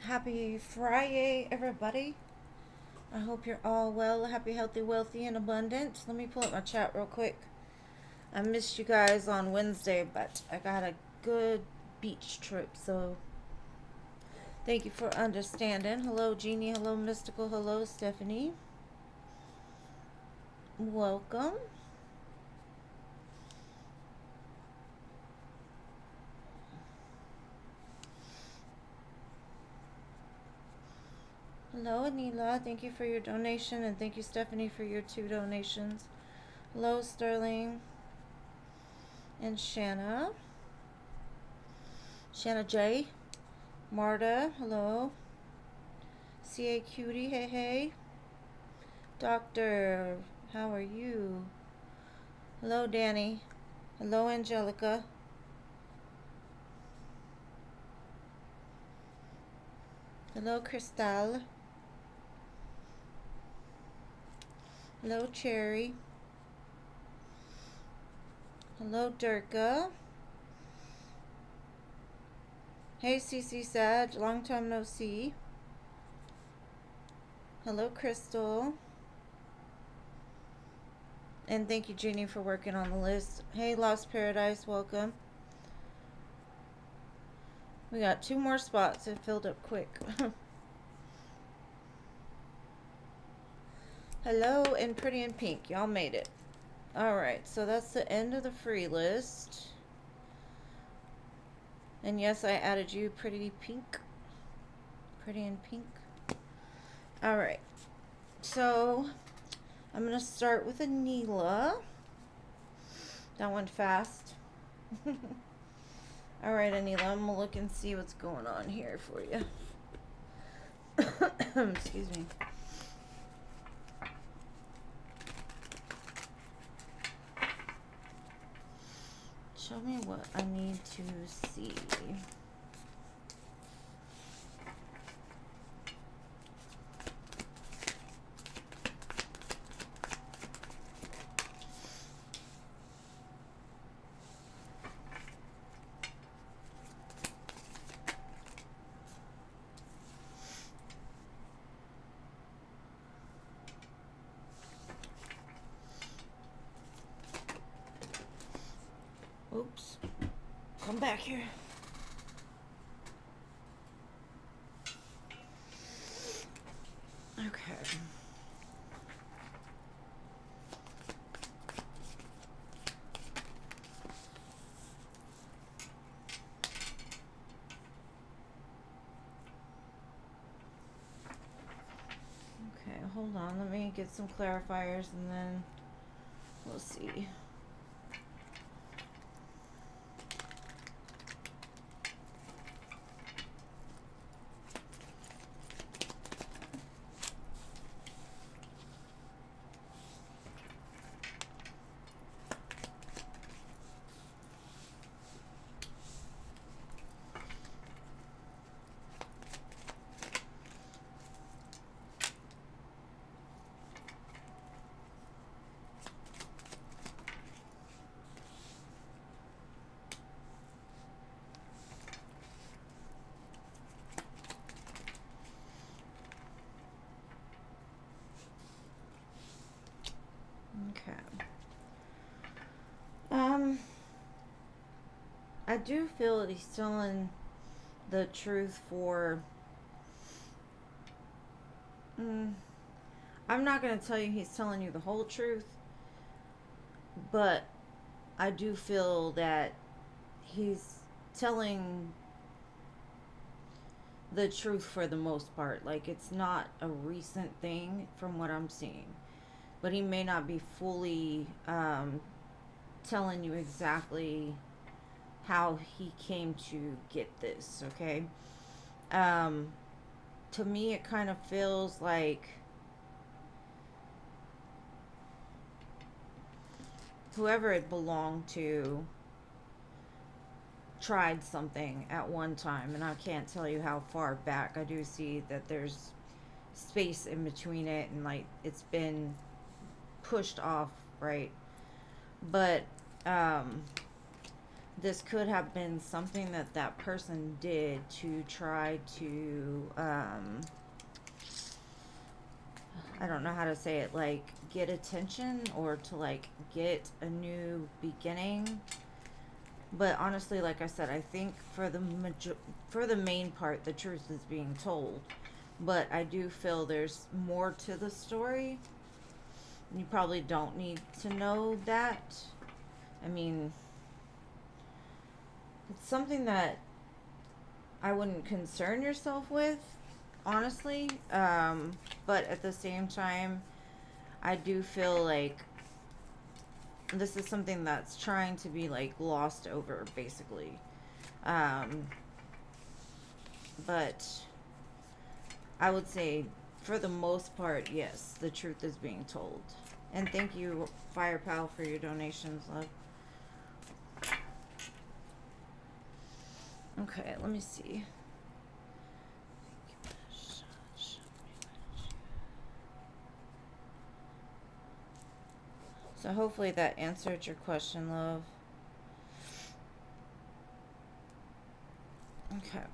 Happy Friday, everybody. I hope you're all well, happy, healthy, wealthy, and abundant. Let me pull up my chat real quick. I missed you guys on Wednesday, but I got a good beach trip, so thank you for understanding. Hello, Jeannie. Hello, Mystical. Hello, Stephanie. Welcome. Hello, Anila. Thank you for your donation, and thank you, Stephanie, for your 2 donations. Hello, Sterling and Shanna. Shanna J. Marta, hello. CA Cutie, hey, hey. Doctor, how are you? Hello, Danny. Hello, Angelica. Hello, Crystal. Hello, Cherry. Hello, Durka. Hey, CC Sag, long time no see. Hello, Crystal. And thank you, Jeannie, for working on the list. Hey, Lost Paradise, welcome. We got 2 more spots. It filled up quick. Hello, and Pretty in Pink. Y'all made it. Alright, so that's the end of the free list. And yes, I added you, Pretty Pink. Pretty in Pink. Alright, so I'm going to start with Anila. That went fast. Alright, Anila, I'm going to look and see what's going on here for you. Excuse me. Show me what I need to see. Oops. Come back here. Okay. Okay, hold on. Let me get some clarifiers and then we'll see. Okay. I do feel that he's telling the truth for... I'm not going to tell you he's telling you the whole truth, but I do feel that he's telling the truth for the most part. Like, it's not a recent thing from what I'm seeing, but he may not be fully telling you exactly how he came to get this, okay? To me, it kind of feels like whoever it belonged to tried something at one time, and I can't tell you how far back. I do see that there's space in between it, and like it's been pushed off, right? But this could have been something that that person did to try to, I don't know how to say it, like get attention or to like get a new beginning. But honestly, like I said, I think for the for the main part, the truth is being told. But I do feel there's more to the story. You probably don't need to know that. I mean, it's something that I wouldn't concern yourself with, honestly. But at the same time, I do feel like this is something that's trying to be like glossed over, basically. Um, but I would say, for the most part, yes, the truth is being told. And thank you, Fire Pal, for your donations, love. Okay, let me see. So hopefully that answered your question, love. Okay.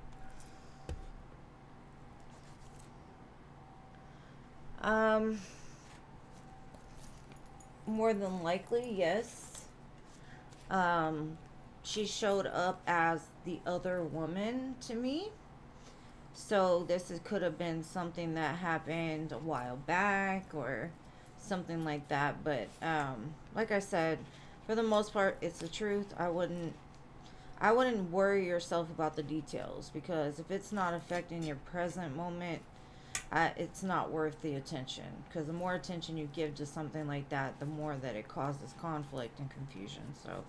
More than likely, yes. She showed up as the other woman to me. So could have been something that happened a while back or something like that. But like I said, for the most part, it's the truth. I wouldn't worry yourself about the details, because if it's not affecting your present moment, it's not worth the attention. Because the more attention you give to something like that, the more that it causes conflict and confusion. So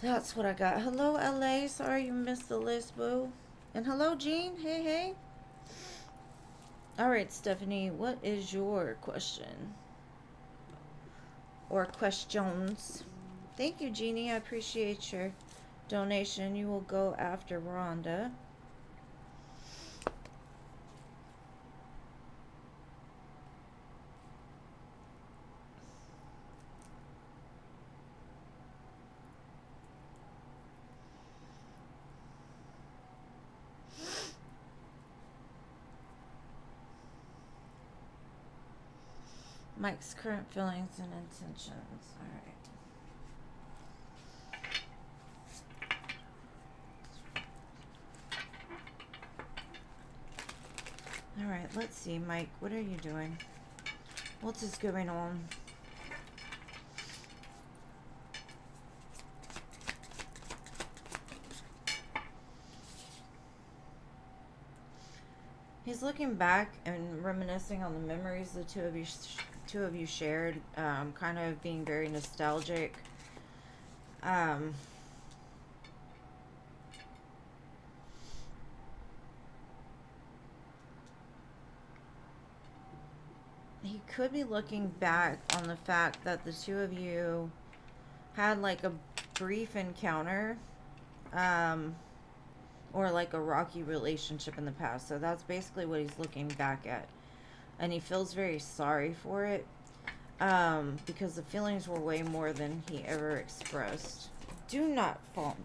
that's what I got. Hello, LA. Sorry you missed the list, boo. And hello, Jean. Hey, hey. All right, Stephanie, what is your question? Or questions? Thank you, Jeannie. I appreciate your donation. You will go after Rhonda. Mike's current feelings and intentions. All right. All right, let's see, Mike. What are you doing? What is going on? He's looking back and reminiscing on the memories the two of you shared, kind of being very nostalgic. He could be looking back on the fact that the two of you had like a brief encounter, or like a rocky relationship in the past. So that's basically what he's looking back at. And he feels very sorry for it, because the feelings were way more than he ever expressed. Do not fall.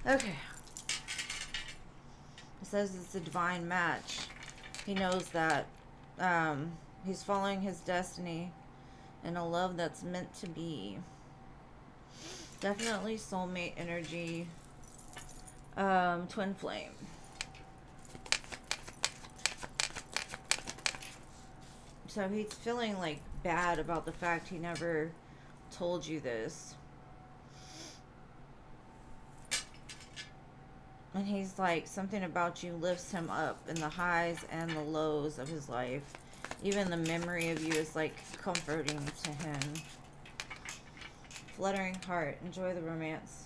Okay. It says it's a divine match. He knows that he's following his destiny in a love that's meant to be. Definitely soulmate energy. Twin flame. So he's feeling like bad about the fact he never told you this. And he's like, something about you lifts him up in the highs and the lows of his life. Even the memory of you is like comforting to him. Fluttering heart. Enjoy the romance.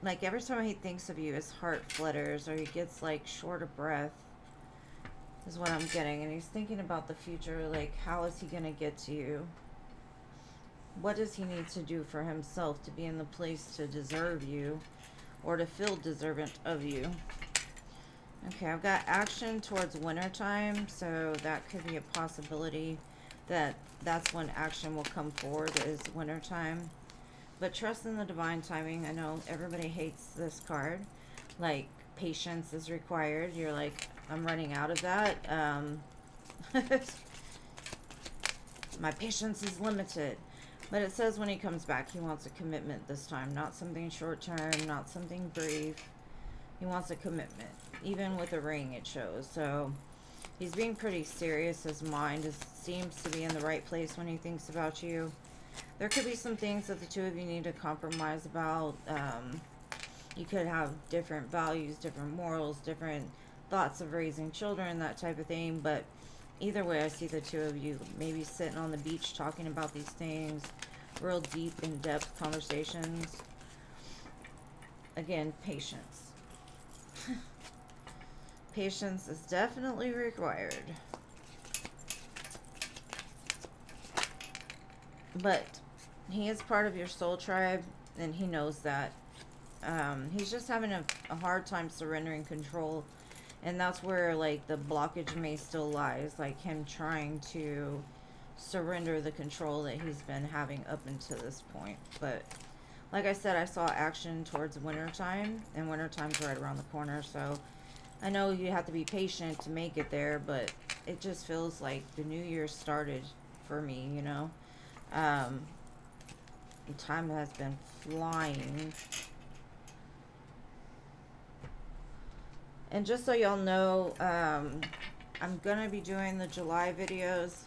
Like every time he thinks of you, his heart flutters, or he gets like short of breath, is what I'm getting. And he's thinking about the future, like how is he going to get to you? What does he need to do for himself to be in the place to deserve you, or to feel deserving of you? Okay, I've got action towards winter time, so that could be a possibility that that's when action will come forward, is winter time. But trust in the divine timing. I know everybody hates this card. Like, patience is required. You're like, I'm running out of that. My patience is limited. But it says when he comes back, he wants a commitment this time. Not something short term, not something brief. He wants a commitment. Even with a ring, it shows. So he's being pretty serious. His mind seems to be in the right place when he thinks about you. There could be some things that the two of you need to compromise about. You could have different values, different morals, different thoughts of raising children, that type of thing. But either way, I see the two of you maybe sitting on the beach talking about these things. Real deep, in-depth conversations. Again, patience. Patience is definitely required. But he is part of your soul tribe, and he knows that. He's just having a hard time surrendering control. And that's where, like, the blockage may still lies. Like, him trying to surrender the control that he's been having up until this point. But, like I said, I saw action towards wintertime. And wintertime's right around the corner, so I know you have to be patient to make it there, but it just feels like the new year started for me, you know. Time has been flying. And just so y'all know, I'm going to be doing the July videos.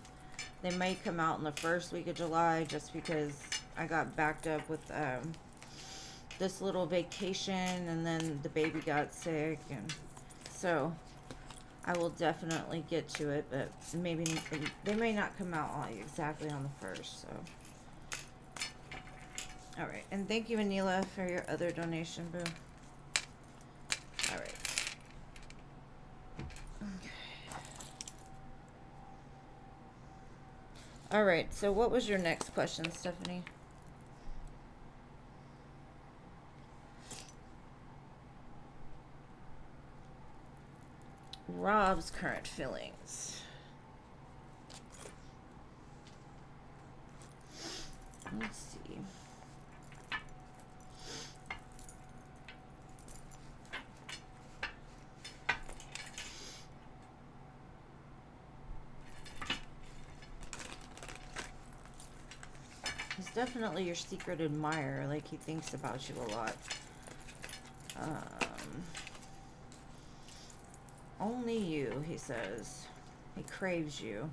They may come out in the first week of July just because I got backed up with this little vacation, and then the baby got sick, and so I will definitely get to it, but maybe they may not come out exactly on the 1st, so. Alright, and thank you, Anila, for your other donation, boo. Alright. Alright, so what was your next question, Stephanie? Rob's current feelings. Let's see. He's definitely your secret admirer. Like, he thinks about you a lot. Only you, he says. He craves you.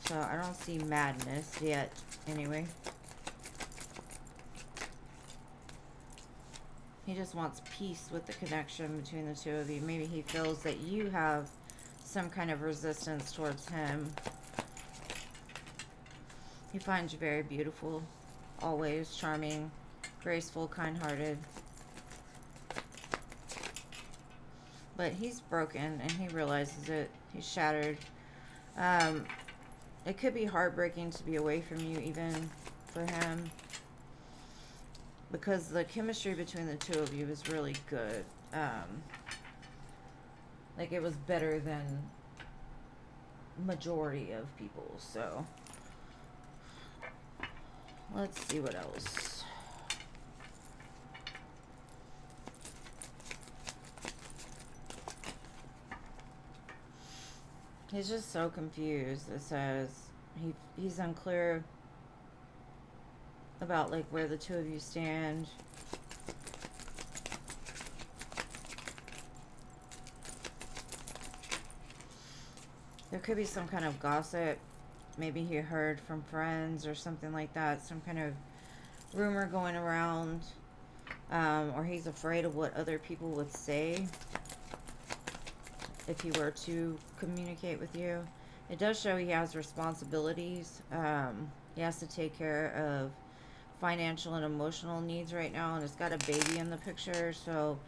So I don't see madness yet, anyway. He just wants peace with the connection between the two of you. Maybe he feels that you have some kind of resistance towards him. He finds you very beautiful, always charming, graceful, kind-hearted. But he's broken, and he realizes it. He's shattered. It could be heartbreaking to be away from you, even for him, because the chemistry between the two of you is really good. Like, it was better than majority of people, so let's see what else. He's just so confused. It says he's unclear about, like, where the two of you stand. There could be some kind of gossip. Maybe he heard from friends or something like that. Some kind of rumor going around. Or he's afraid of what other people would say if he were to communicate with you. It does show he has responsibilities. He has to take care of financial and emotional needs right now, and it's got a baby in the picture, so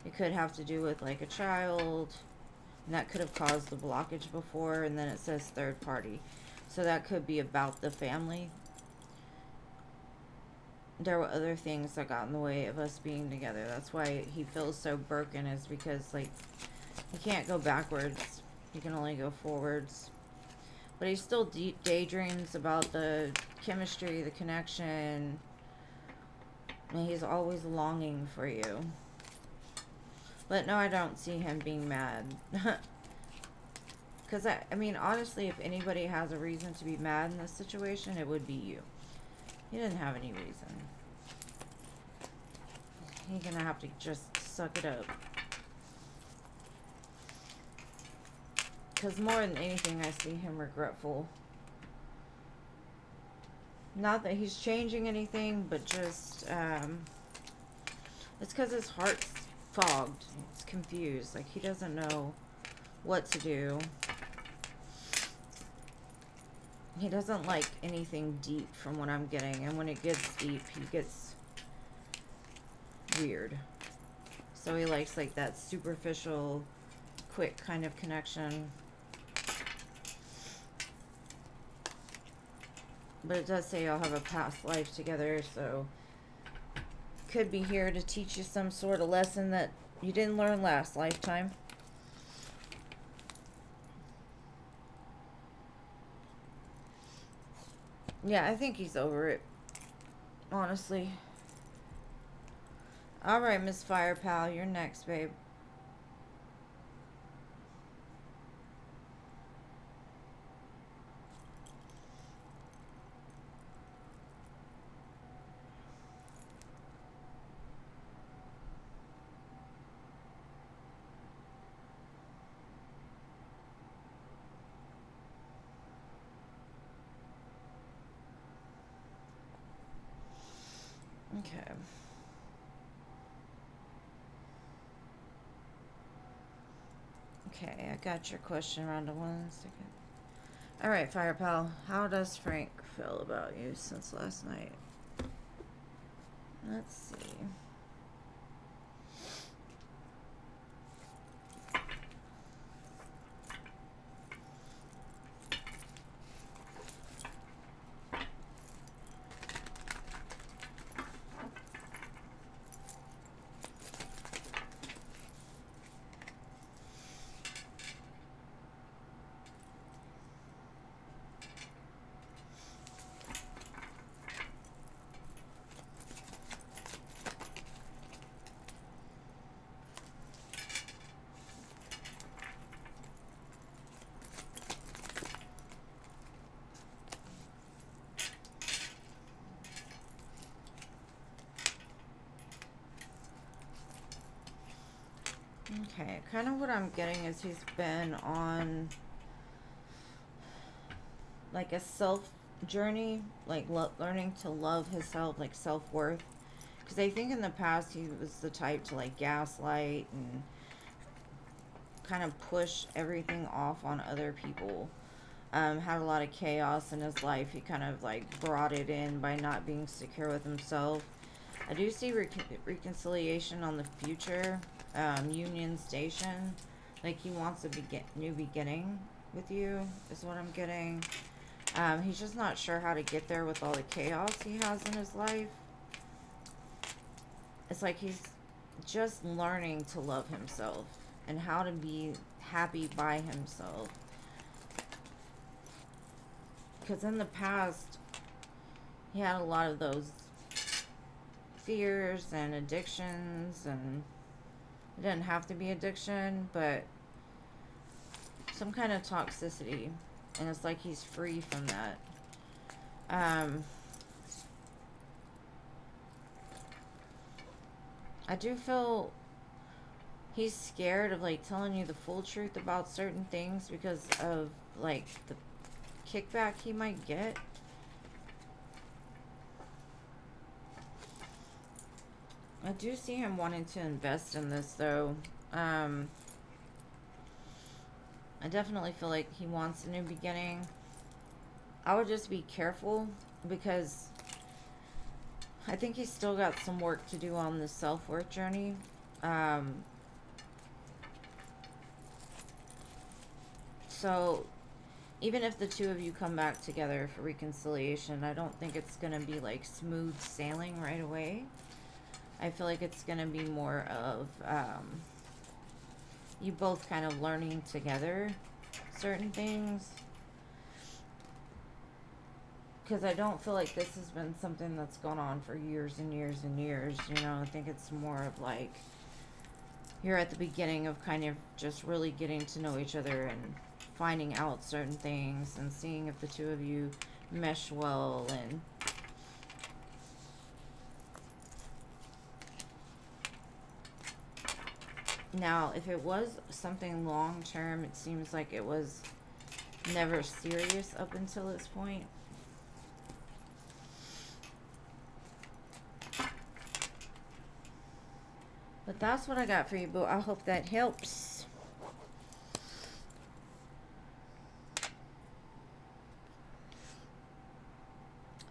it could have to do with, like, a child, and that could have caused the blockage before. And then it says third party, so that could be about the family. there were other things that got in the way of us being together. That's why he feels so broken, is because, like, he can't go backwards. He can only go forwards. But he still daydreams about the chemistry, the connection. And he's always longing for you. But no, I don't see him being mad. Because, I mean, honestly, if anybody has a reason to be mad in this situation, it would be you. He didn't have any reason. He's gonna have to just suck it up. Because more than anything, I see him regretful. Not that he's changing anything, but just, it's because his heart's fogged. It's confused. Like, he doesn't know what to do. He doesn't like anything deep from what I'm getting. And when it gets deep, he gets weird. So he likes, like, that superficial, quick kind of connection. But it does say y'all have a past life together, so could be here to teach you some sort of lesson that you didn't learn last lifetime. Yeah, I think he's over it, honestly. Alright, Miss Fire Pal, you're next, babe. Okay. Okay, I got your question around to 1 second. Alright, Fire Pal, how does Frank feel about you since last night? Let's see. Okay, kind of what I'm getting is he's been on, like, a self journey, like, learning to love himself, like, self-worth. Because I think in the past he was the type to, like, gaslight and kind of push everything off on other people. Had a lot of chaos in his life. He kind of, like, brought it in by not being secure with himself. I do see reconciliation on the future. Union Station. Like, he wants a new beginning with you, is what I'm getting. He's just not sure how to get there with all the chaos he has in his life. It's like he's just learning to love himself and how to be happy by himself. Because in the past, he had a lot of those fears and addictions, and it didn't have to be addiction, but some kind of toxicity, and it's like he's free from that. I do feel he's scared of, like, telling you the full truth about certain things because of, like, the kickback he might get. I do see him wanting to invest in this, though. I definitely feel like he wants a new beginning. I would just be careful because I think he's still got some work to do on the self-worth journey. So even if the two of you come back together for reconciliation, I don't think it's going to be like smooth sailing right away. I feel like it's going to be more of you both kind of learning together certain things. Because I don't feel like this has been something that's gone on for years and years and years. You know, I think it's more of like you're at the beginning of kind of just really getting to know each other and finding out certain things and seeing if the two of you mesh well. And now, if it was something long term, it seems like it was never serious up until this point. But that's what I got for you, boo. I hope that helps.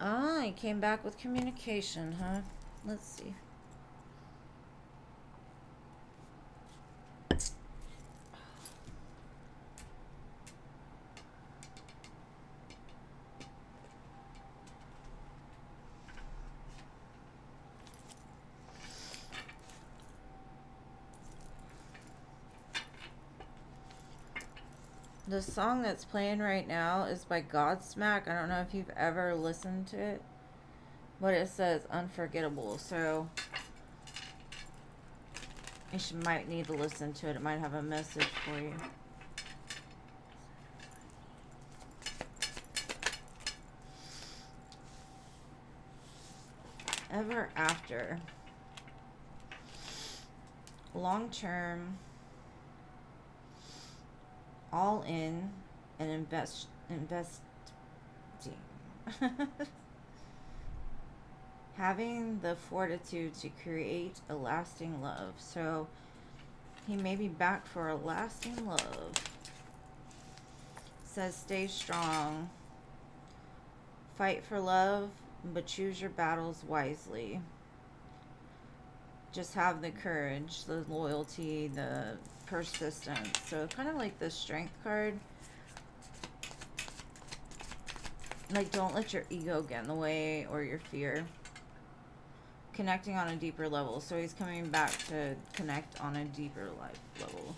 Ah, he came back with communication, huh? Let's see. The song that's playing right now is by Godsmack. I don't know if you've ever listened to it, but it says Unforgettable, so you might need to listen to it. It might have a message for you. Ever after. Long term. All in and investing. Having the fortitude to create a lasting love. So he may be back for a lasting love. Says stay strong. Fight for love, but choose your battles wisely. Just have the courage, the loyalty, the persistence. So kind of like the strength card. Like, don't let your ego get in the way or your fear. Connecting on a deeper level. So he's coming back to connect on a deeper life level.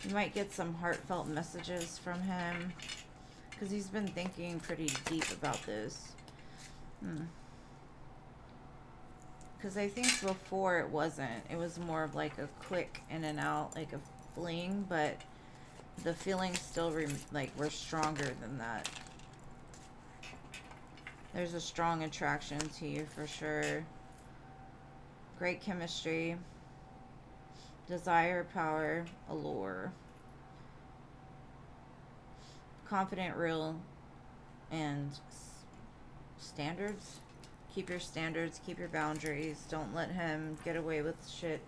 You might get some heartfelt messages from him, because he's been thinking pretty deep about this. Because I think before it wasn't. It was more of like a quick in and out, like a fling, but the feelings still were stronger than that. There's a strong attraction to you for sure. Great chemistry. Desire, power, allure. Confident, real, and standards. Keep your standards, keep your boundaries. Don't let him get away with shit.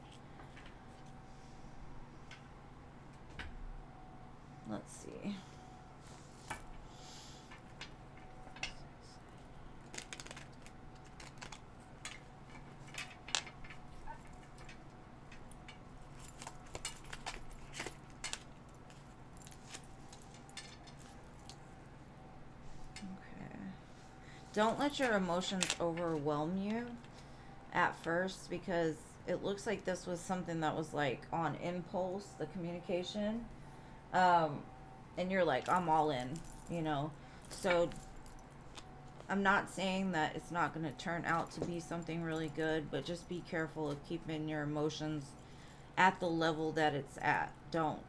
Let's see. Don't let your emotions overwhelm you at first, because it looks like this was something that was like on impulse, the communication. And you're like, I'm all in, you know. So I'm not saying that it's not going to turn out to be something really good, but just be careful of keeping your emotions at the level that it's at. Don't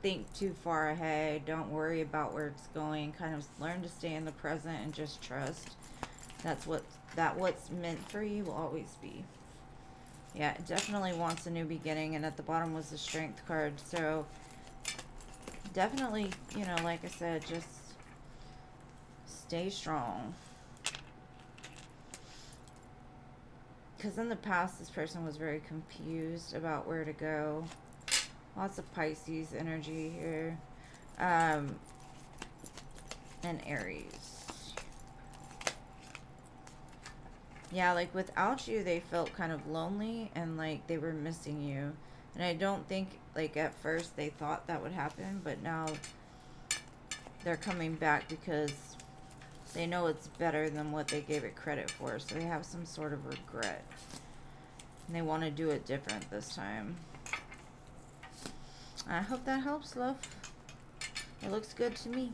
think too far ahead. Don't worry about where it's going. Kind of learn to stay in the present and just trust. What's meant for you will always be. Yeah, it definitely wants a new beginning, and at the bottom was the strength card. So definitely, you know, like I said, just stay strong. Because in the past, this person was very confused about where to go. Lots of Pisces energy here. And Aries. Yeah, like without you, they felt kind of lonely and like they were missing you. And I don't think, like, at first they thought that would happen, but now they're coming back because they know it's better than what they gave it credit for. So they have some sort of regret. And they want to do it different this time. I hope that helps, love. It looks good to me.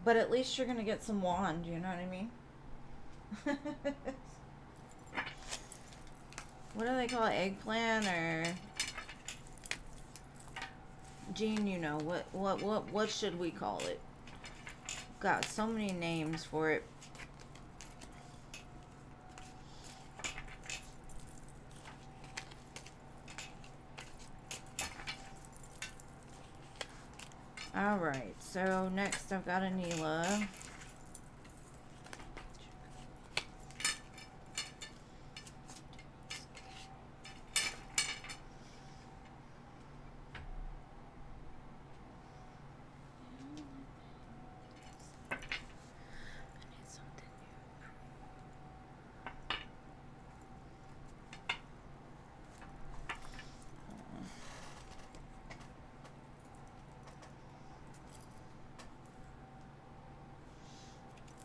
But at least you're going to get some wand, you know what I mean? What do they call it? Eggplant or Jean, you know, what should we call it? Got so many names for it. Alright, so next I've got Anila.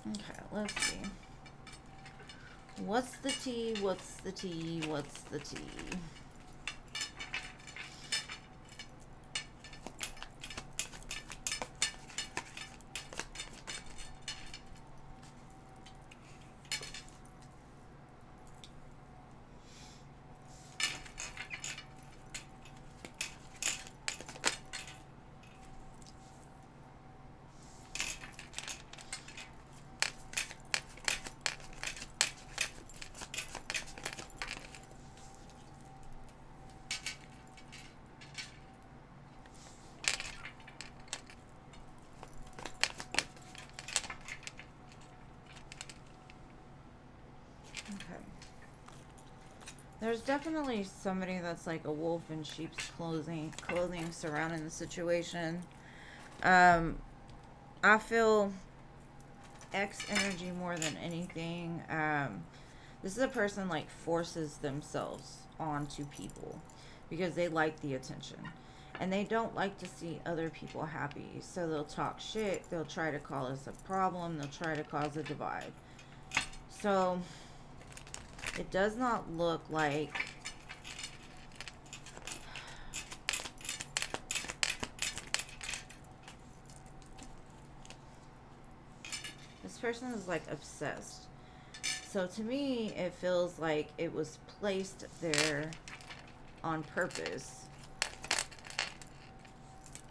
Okay, let's see. What's the tea? What's the tea? What's the tea? Okay. There's definitely somebody that's like a wolf in sheep's clothing surrounding the situation. I feel X energy more than anything. This is a person like forces themselves onto people because they like the attention. And they don't like to see other people happy. So they'll talk shit. They'll try to call us a problem. They'll try to cause a divide. So it does not look like this person is like obsessed. So to me, it feels like it was placed there on purpose.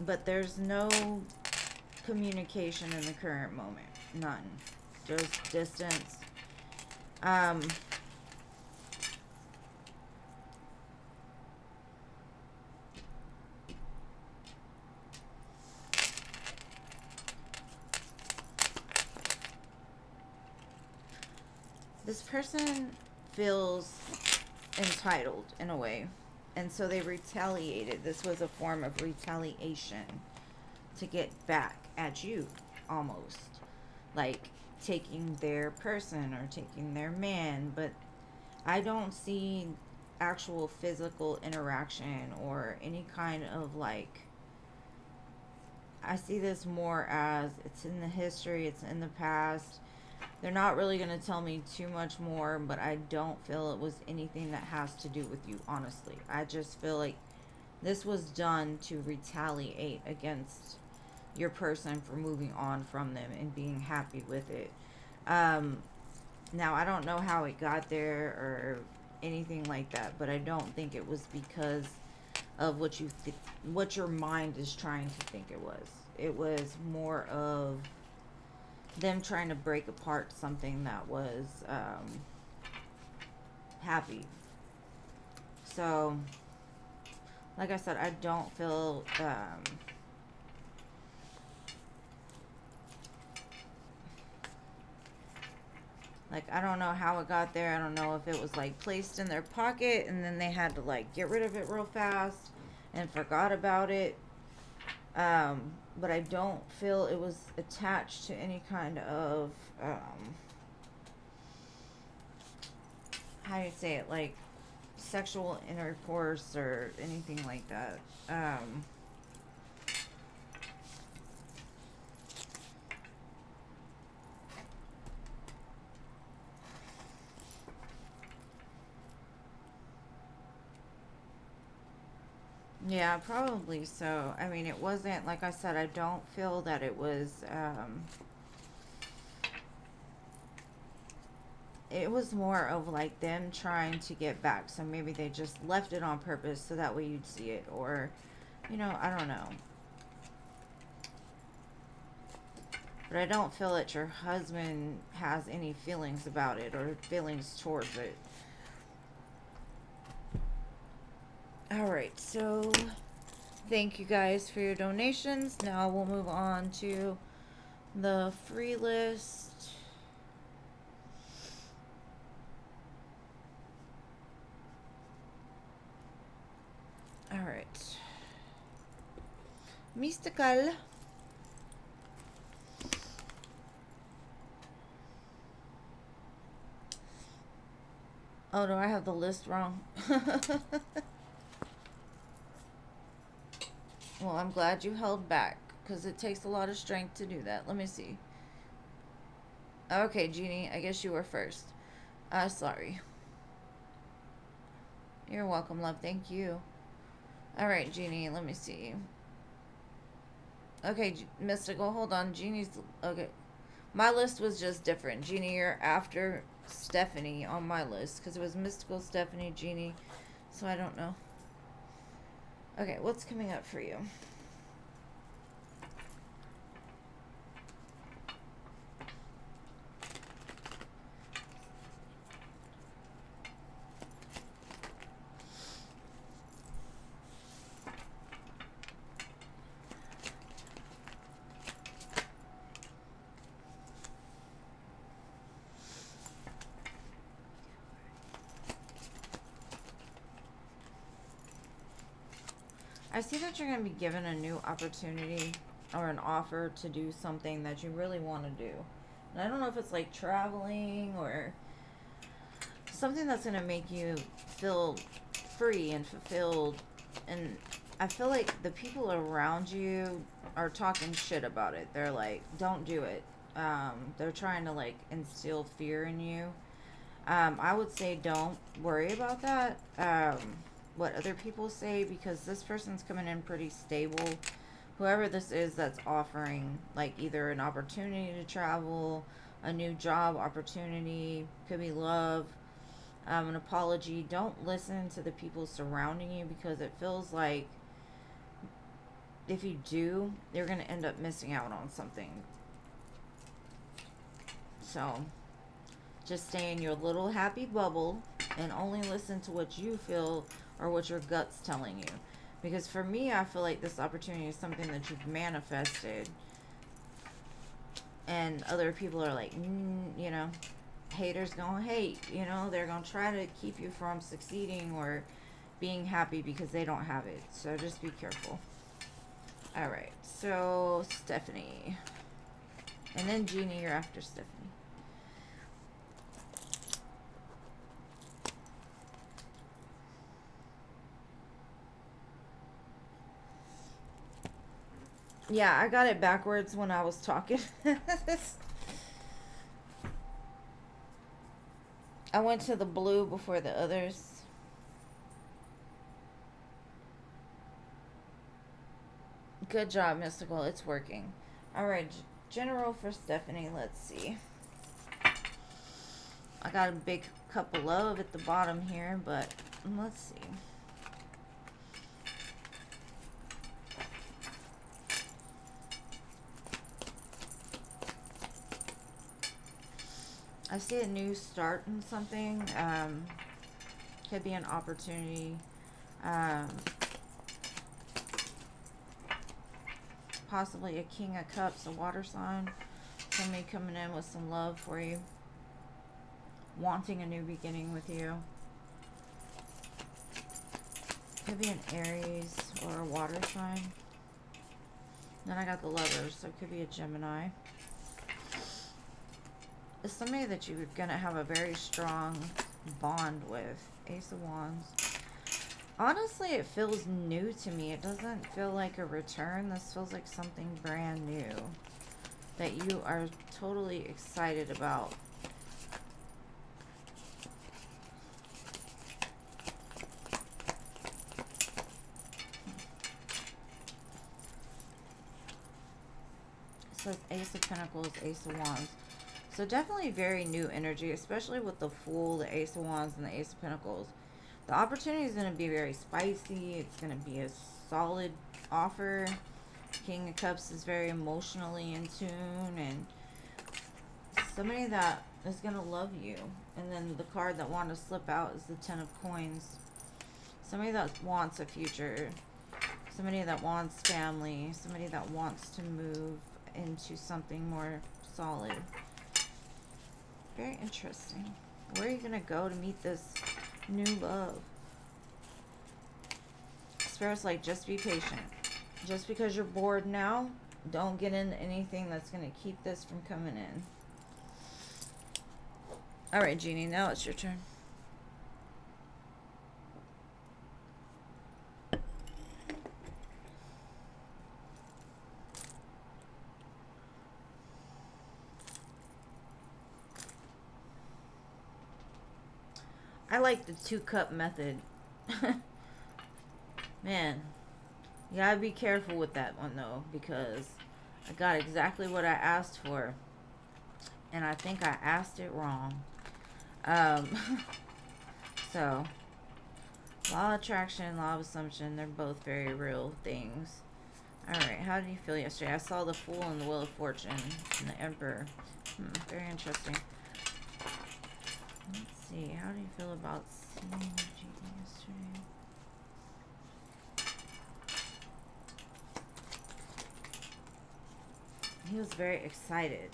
But there's no communication in the current moment. None. Just distance. This person feels entitled in a way. And so they retaliated. This was a form of retaliation to get back at you, almost. Like taking their person or taking their man. But I don't see actual physical interaction or any kind of like, I see this more as it's in the history, it's in the past. They're not really going to tell me too much more, but I don't feel it was anything that has to do with you, honestly. I just feel like this was done to retaliate against your person for moving on from them and being happy with it. Now, I don't know how it got there or anything like that, but I don't think it was because of what your mind is trying to think it was. It was more of them trying to break apart something that was happy. So, like I said, I don't feel Like, I don't know how it got there. I don't know if it was like placed in their pocket and then they had to like get rid of it real fast and forgot about it. But I don't feel it was attached to any kind of, how do you say it, like sexual intercourse or anything like that. Yeah, probably so. I mean, it wasn't, like I said, I don't feel that it was more of like them trying to get back. So maybe they just left it on purpose so that way you'd see it. Or, I don't know. But I don't feel that your husband has any feelings about it or feelings towards it. Alright, so thank you guys for your donations. Now we'll move on to the free list. Alright. Mystical. Oh, do I have the list wrong? Well, I'm glad you held back, because it takes a lot of strength to do that. Let me see. Okay, Jeannie, I guess you were first. Sorry. You're welcome, love. Thank you. Alright, Jeannie, let me see. Okay, Mystical, hold on. Jeannie's... Okay. My list was just different. Jeannie, you're after Stephanie on my list, because it was Mystical, Stephanie, Jeannie, so I don't know. Okay, what's coming up for you? I see that you're going to be given a new opportunity or an offer to do something that you really want to do. And I don't know if it's like traveling or something that's going to make you feel free and fulfilled. And I feel like the people around you are talking shit about it. They're like, don't do it. They're trying to like instill fear in you. I would say don't worry about that. What other people say, because this person's coming in pretty stable. Whoever this is that's offering like either an opportunity to travel, a new job opportunity, could be love, an apology. Don't listen to the people surrounding you, because it feels like if you do, you're going to end up missing out on something. So just stay in your little happy bubble and only listen to what you feel or what your gut's telling you. Because for me, I feel like this opportunity is something that you've manifested. And other people are like, haters gonna hate. They're gonna try to keep you from succeeding or being happy because they don't have it. So just be careful. Alright, so Stephanie. And then Jeannie, you're after Stephanie. Yeah, I got it backwards when I was talking. I went to the blue before the others. Good job, Mystical. It's working. Alright, General for Stephanie. Let's see. I got a big cup of love at the bottom here, but let's see. I see a new start in something. Could be an opportunity. Possibly a King of Cups, a water sign. Somebody coming in with some love for you. wanting a new beginning with you. Could be an Aries or a water sign. Then I got the Lovers, so it could be a Gemini. It's somebody that you're going to have a very strong bond with. Ace of Wands. Honestly, it feels new to me. It doesn't feel like a return. This feels like something brand new that you are totally excited about. So it's Ace of Pentacles, Ace of Wands. So definitely very new energy, especially with the Fool, the Ace of Wands, and the Ace of Pentacles. The opportunity is going to be very spicy. It's going to be a solid offer. King of Cups is very emotionally in tune, and somebody that is going to love you. And then the card that wanted to slip out is the Ten of Coins. Somebody that wants a future. Somebody that wants family. Somebody that wants to move into something more solid. Very interesting. Where are you going to go to meet this new love? Spirit's like, just be patient. Just because you're bored now, don't get into anything that's going to keep this from coming in. Alright, Jeannie, now it's your turn. I like the 2-cup method. Man, you gotta be careful with that one though, because I got exactly what I asked for, and I think I asked it wrong. So, law of attraction, law of assumption, they're both very real things. Alright, how did you feel yesterday? I saw the Fool and the Wheel of Fortune and the Emperor. Very interesting. Let's see, how do you feel about seeing energy yesterday? He was very excited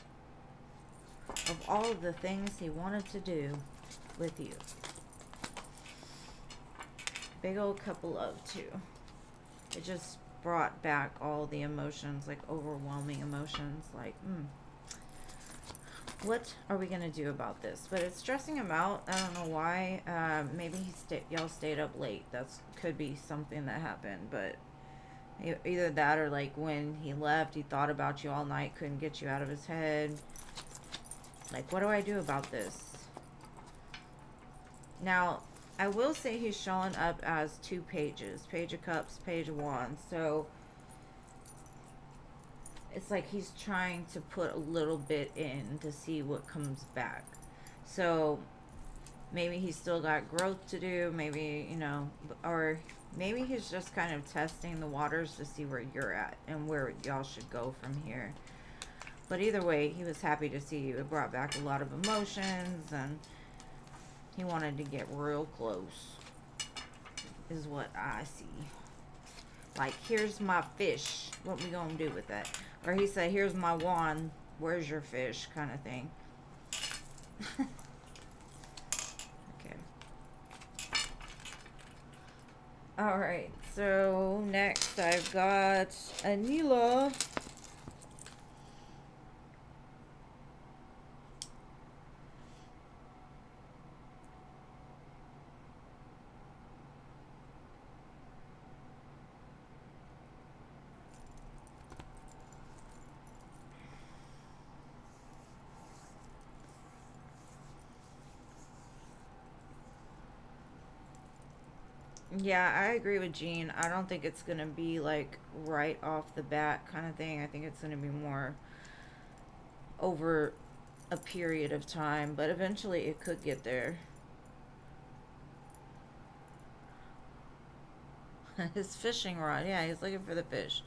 of all of the things he wanted to do with you. Big old couple of two. It just brought back all the emotions, like overwhelming emotions, like, what are we gonna do about this? But it's stressing him out. I don't know why. Maybe y'all stayed up late. That's could be something that happened. But either that or like when he left, he thought about you all night, couldn't get you out of his head. Like, what do I do about this? Now, I will say he's showing up as 2 pages. Page of Cups, Page of Wands. So it's like he's trying to put a little bit in to see what comes back. So maybe he's still got growth to do, maybe, you know, or maybe he's just kind of testing the waters to see where you're at and where y'all should go from here. But either way, he was happy to see you. It brought back a lot of emotions, and he wanted to get real close, is what I see. Like, here's my fish. What we gonna do with that? Or he said, here's my wand. Where's your fish? Kind of thing. Okay. Alright, so next I've got Anila. Yeah, I agree with Jean. I don't think it's going to be like right off the bat kind of thing. I think it's going to be more over a period of time, but eventually it could get there. His fishing rod. Yeah, he's looking for the fish.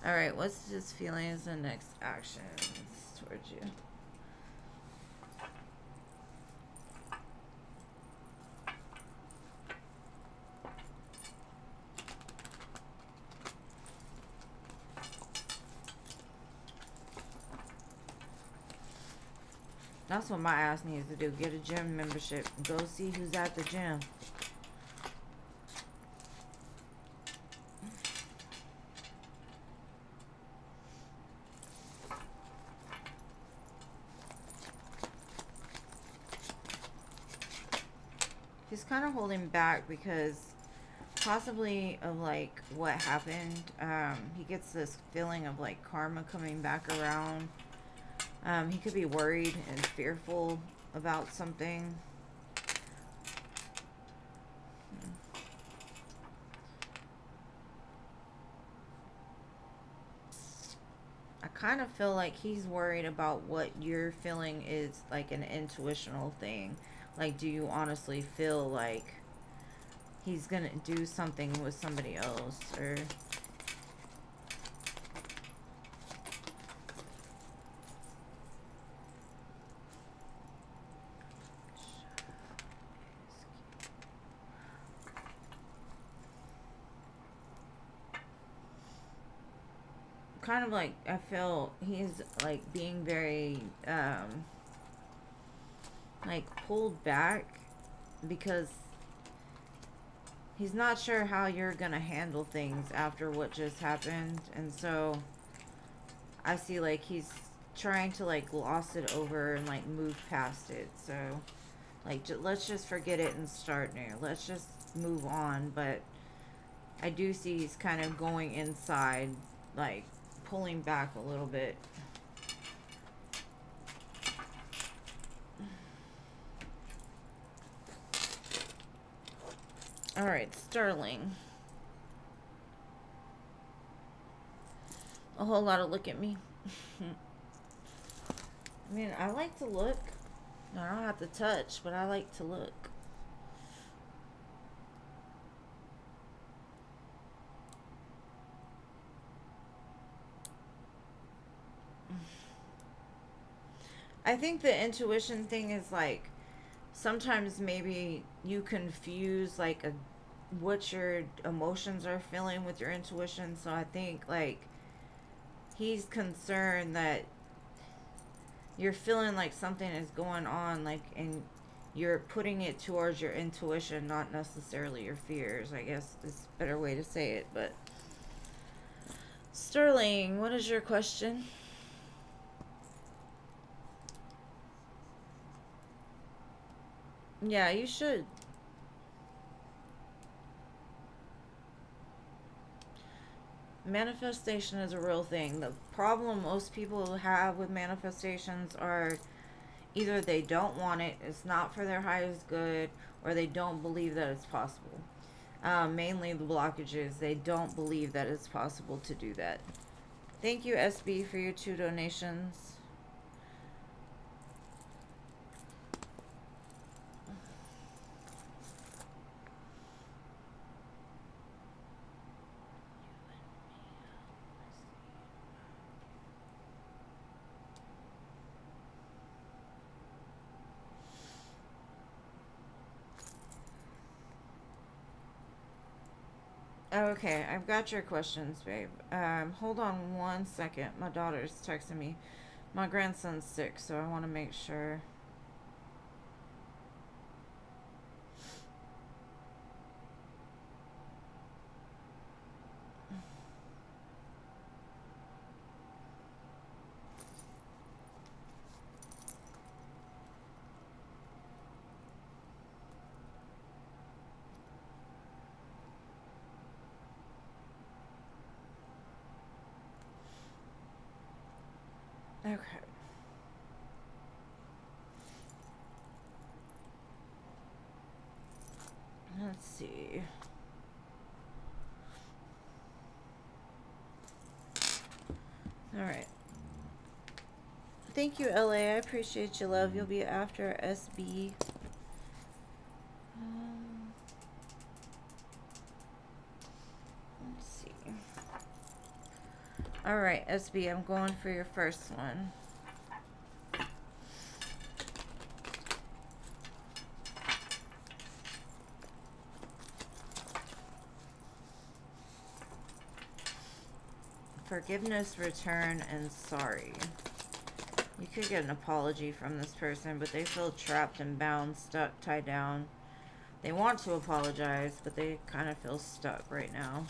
Alright, what's his feelings and next actions towards you? That's what my ass needs to do. Get a gym membership. Go see who's at the gym. He's kind of holding back because possibly of like what happened. He gets this feeling of like karma coming back around. He could be worried and fearful about something. I kind of feel like he's worried about what you're feeling is like an intuitional thing. Like, do you honestly feel like he's gonna do something with somebody else? Or kind of like, I feel he's like being very like pulled back because he's not sure how you're gonna handle things after what just happened. And so I see like he's trying to like gloss it over and like move past it. So like, let's just forget it and start new. Let's just move on. But I do see he's kind of going inside, like pulling back a little bit. All right, Sterling. A whole lot of look at me. I mean, I like to look. I don't have to touch, but I like to look. I think the intuition thing is like sometimes maybe you confuse like what your emotions are feeling with your intuition. So I think like he's concerned that you're feeling like something is going on, like, and you're putting it towards your intuition, not necessarily your fears. I guess is a better way to say it. But Sterling, what is your question? Yeah, you should. Manifestation is a real thing. The problem most people have with manifestations are either they don't want it, it's not for their highest good, or they don't believe that it's possible. Mainly the blockages, they don't believe that it's possible to do that. Thank you, SB, for your 2 donations. Okay, I've got your questions, babe. Hold on 1 second. My daughter's texting me. My grandson's sick, so I want to make sure. Okay. Let's see. Alright. Thank you, LA. I appreciate your love. You'll be after SB. Let's see. Alright, SB, I'm going for your first one. Forgiveness, return, and sorry. You could get an apology from this person, but they feel trapped and bound, stuck, tied down. They want to apologize, but they kind of feel stuck right now.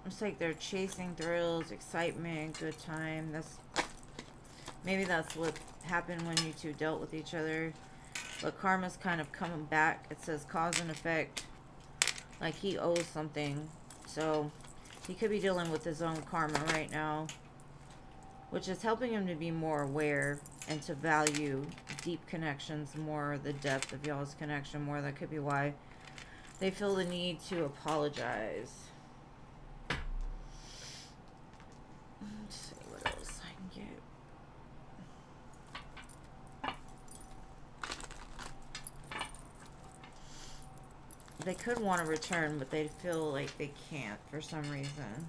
It's like they're chasing thrills, excitement, good time. Maybe that's what happened when you two dealt with each other. But karma's kind of coming back. It says cause and effect. Like he owes something. So he could be dealing with his own karma right now, which is helping him to be more aware and to value deep connections more, the depth of y'all's connection more. That could be why they feel the need to apologize. Let's see what else I can get. They could want to return, but they feel like they can't for some reason.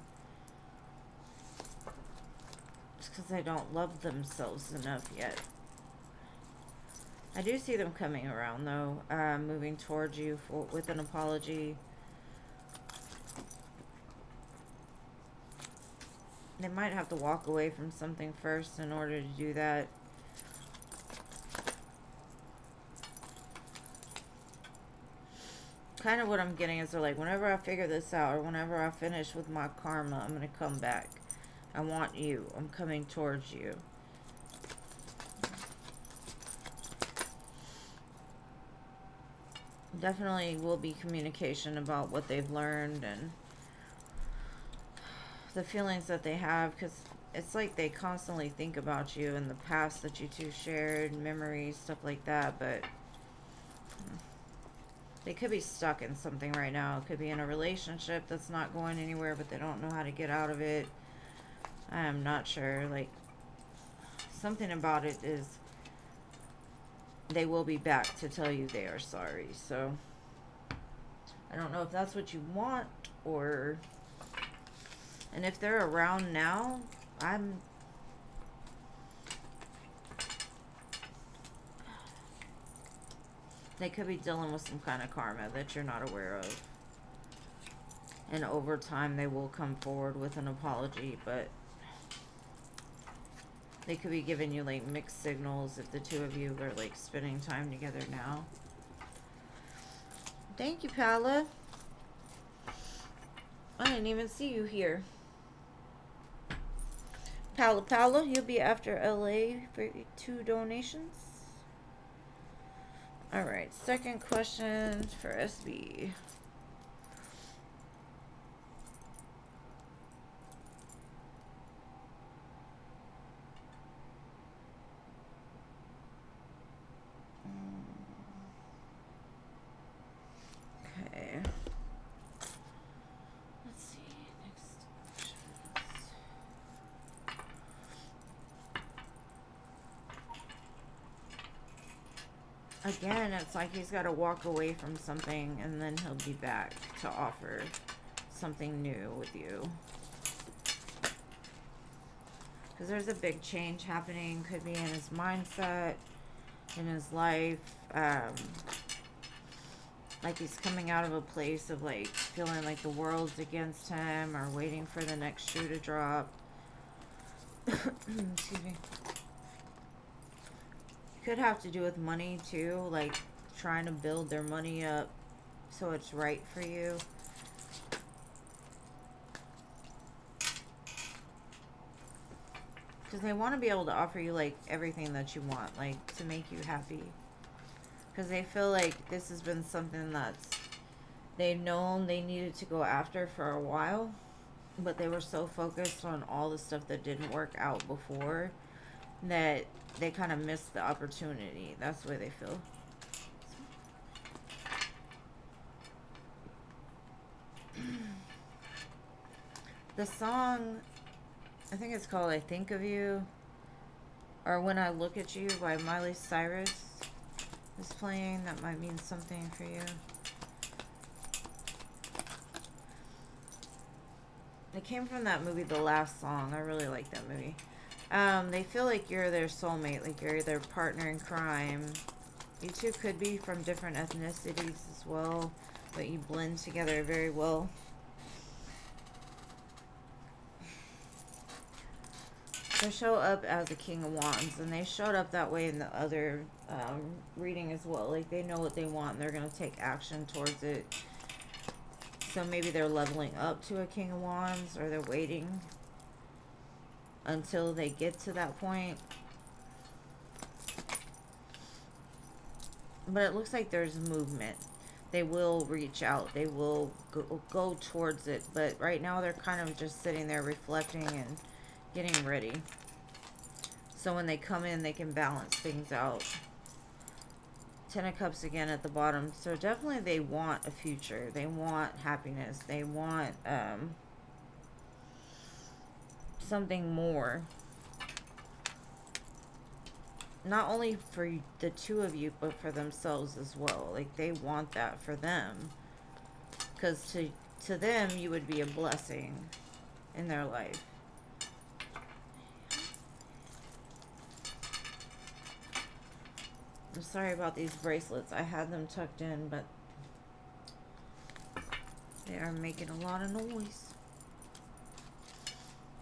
It's because they don't love themselves enough yet. I do see them coming around, though, moving towards you with an apology. They might have to walk away from something first in order to do that. Kind of what I'm getting is they're like, whenever I figure this out or whenever I finish with my karma, I'm going to come back. I want you. I'm coming towards you. Definitely will be communication about what they've learned and the feelings that they have, because it's like they constantly think about you and the past that you two shared, memories, stuff like that, but they could be stuck in something right now. It could be in a relationship that's not going anywhere, but they don't know how to get out of it. I am not sure. Like, something about it is they will be back to tell you they are sorry. So, I don't know if that's what you want or... And if they're around now, they could be dealing with some kind of karma that you're not aware of. And over time, they will come forward with an apology, but they could be giving you, like, mixed signals if the two of you are, like, spending time together now. Thank you, Paula. I didn't even see you here. Paula, you'll be after LA for 2 donations. Alright, second question for SB. Okay. Let's see. Next questions. Again, it's like he's got to walk away from something and then he'll be back to offer something new with you. Because there's a big change happening. Could be in his mindset, in his life. Like he's coming out of a place of like feeling like the world's against him or waiting for the next shoe to drop. Excuse me. Could have to do with money too, like trying to build their money up so it's right for you. Because they want to be able to offer you like everything that you want, like to make you happy. Because they feel like this has been something that's they've known they needed to go after for a while, but they were so focused on all the stuff that didn't work out before that they kind of missed the opportunity. That's the way they feel. The song, I think it's called I Think of You, or When I Look at You by Miley Cyrus is playing. That might mean something for you. It came from that movie, The Last Song. I really like that movie. They feel like you're their soulmate, like you're their partner in crime. You two could be from different ethnicities as well, but you blend together very well. They show up as a King of Wands, and they showed up that way in the other reading as well. Like, they know what they want, and they're going to take action towards it. So maybe they're leveling up to a King of Wands, or they're waiting until they get to that point. But it looks like there's movement. They will reach out. They will go towards it. But right now they're kind of just sitting there reflecting and getting ready. So when they come in, they can balance things out. Ten of Cups again at the bottom. So definitely they want a future. They want happiness. They want something more. Not only for the two of you, but for themselves as well. Like, they want that for them. Because to them, you would be a blessing in their life. I'm sorry about these bracelets. I had them tucked in, but they are making a lot of noise.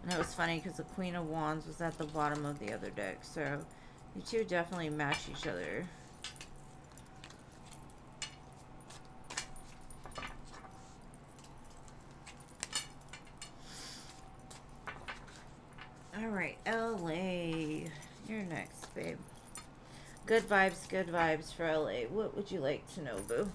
And it was funny because the Queen of Wands was at the bottom of the other deck. So you two definitely match each other. Alright, LA. You're next, babe. Good vibes for LA. What would you like to know, boo?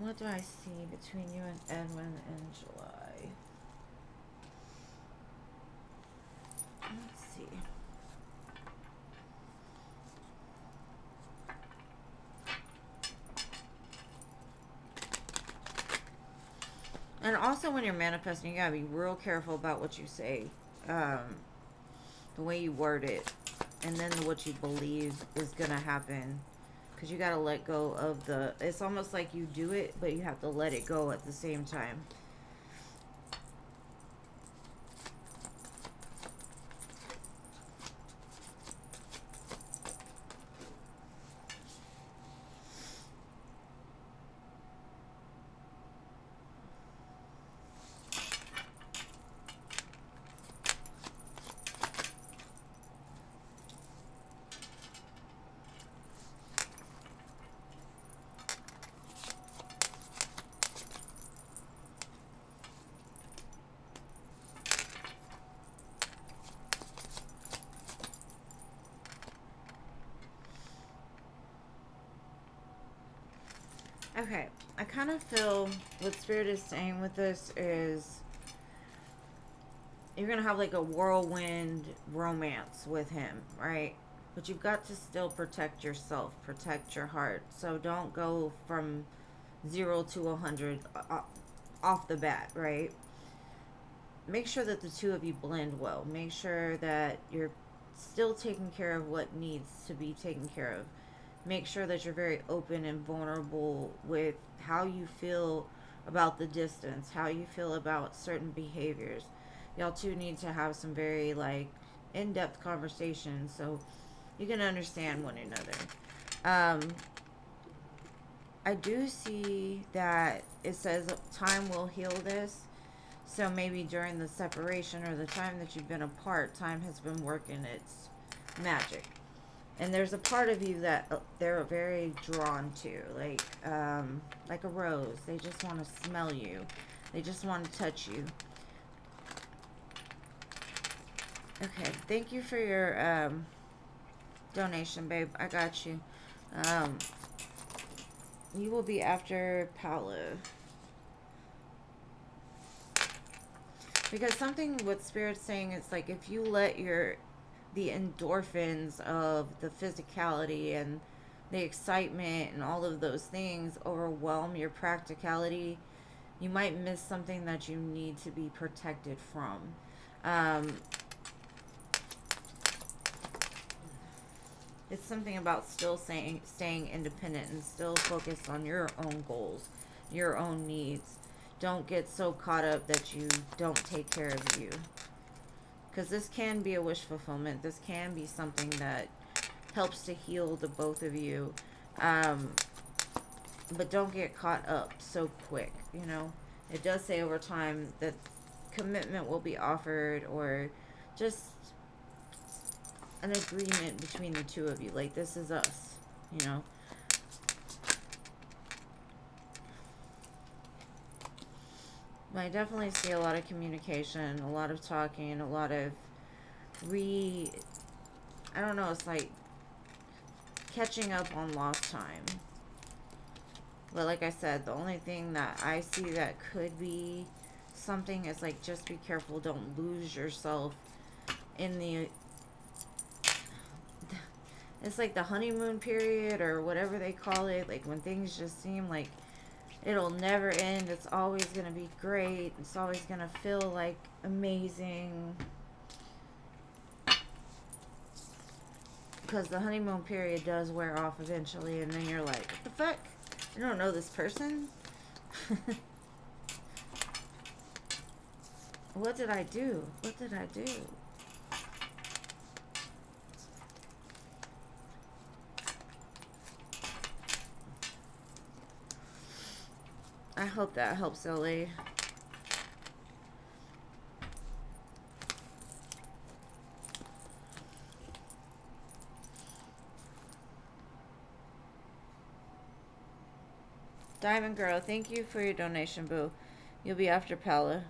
What do I see between you and Edwin in July? Let's see. And also when you're manifesting, you gotta be real careful about what you say. The way you word it. And then what you believe is gonna happen. Because you got to let go of the... It's almost like you do it, but you have to let it go at the same time. Okay, I kind of feel what Spirit is saying with this is you're going to have like a whirlwind romance with him, right? But you've got to still protect yourself, protect your heart. So don't go from 0 to 100 off the bat, right? Make sure that the two of you blend well. Make sure that you're still taking care of what needs to be taken care of. Make sure that you're very open and vulnerable with how you feel about the distance, how you feel about certain behaviors. Y'all two need to have some very like in-depth conversations so you can understand one another. I do see that it says time will heal this. So maybe during the separation or the time that you've been apart, time has been working its magic. And there's a part of you that they're very drawn to, like a rose. They just want to smell you. They just want to touch you. Okay, thank you for your donation, babe. I got you. You will be after Paolo. Because something what Spirit's saying is like if you let the endorphins of the physicality and the excitement and all of those things overwhelm your practicality, you might miss something that you need to be protected from. It's something about still staying independent and still focused on your own goals, your own needs. Don't get so caught up that you don't take care of you. Because this can be a wish fulfillment. This can be something that helps to heal the both of you. But don't get caught up so quick, you know. It does say over time that commitment will be offered, or just an agreement between the two of you. Like, this is us, you know. But I definitely see a lot of communication, a lot of talking, a lot of I don't know, it's like catching up on lost time. But like I said, the only thing that I see that could be something is like, just be careful, don't lose yourself in it's like the honeymoon period or whatever they call it, like when things just seem like it'll never end, it's always going to be great, it's always going to feel like amazing. Because the honeymoon period does wear off eventually, and then you're like, what the fuck? I don't know this person. What did I do? What did I do? I hope that helps, Ellie. Diamond Girl, thank you for your donation, boo. You'll be after Paula.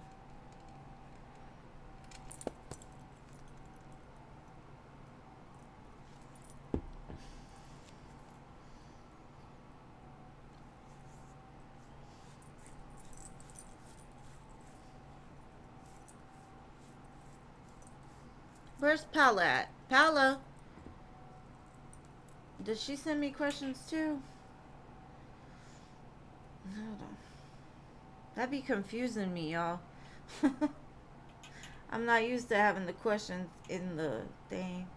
Where's Paula at? Paula! Did she send me questions too? Hold on. That'd be confusing me, y'all. I'm not used to having the questions in the thing.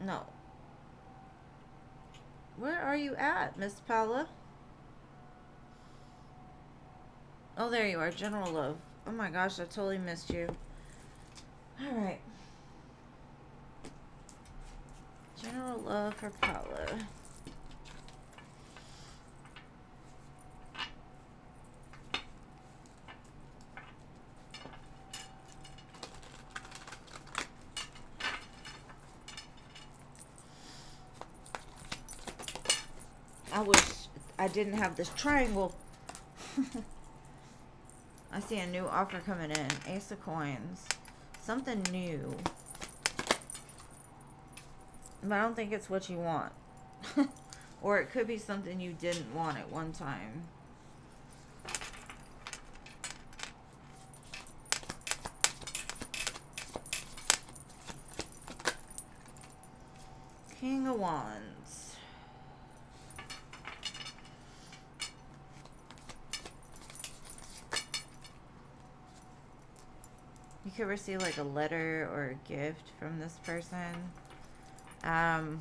No. Where are you at, Miss Paula? Oh, there you are. General Love. Oh my gosh, I totally missed you. Alright. General Love for Paula. I wish I didn't have this triangle. I see a new offer coming in. Ace of Coins. Something new. But I don't think it's what you want. Or it could be something you didn't want at one time. King of Wands. You could receive like a letter or a gift from this person. And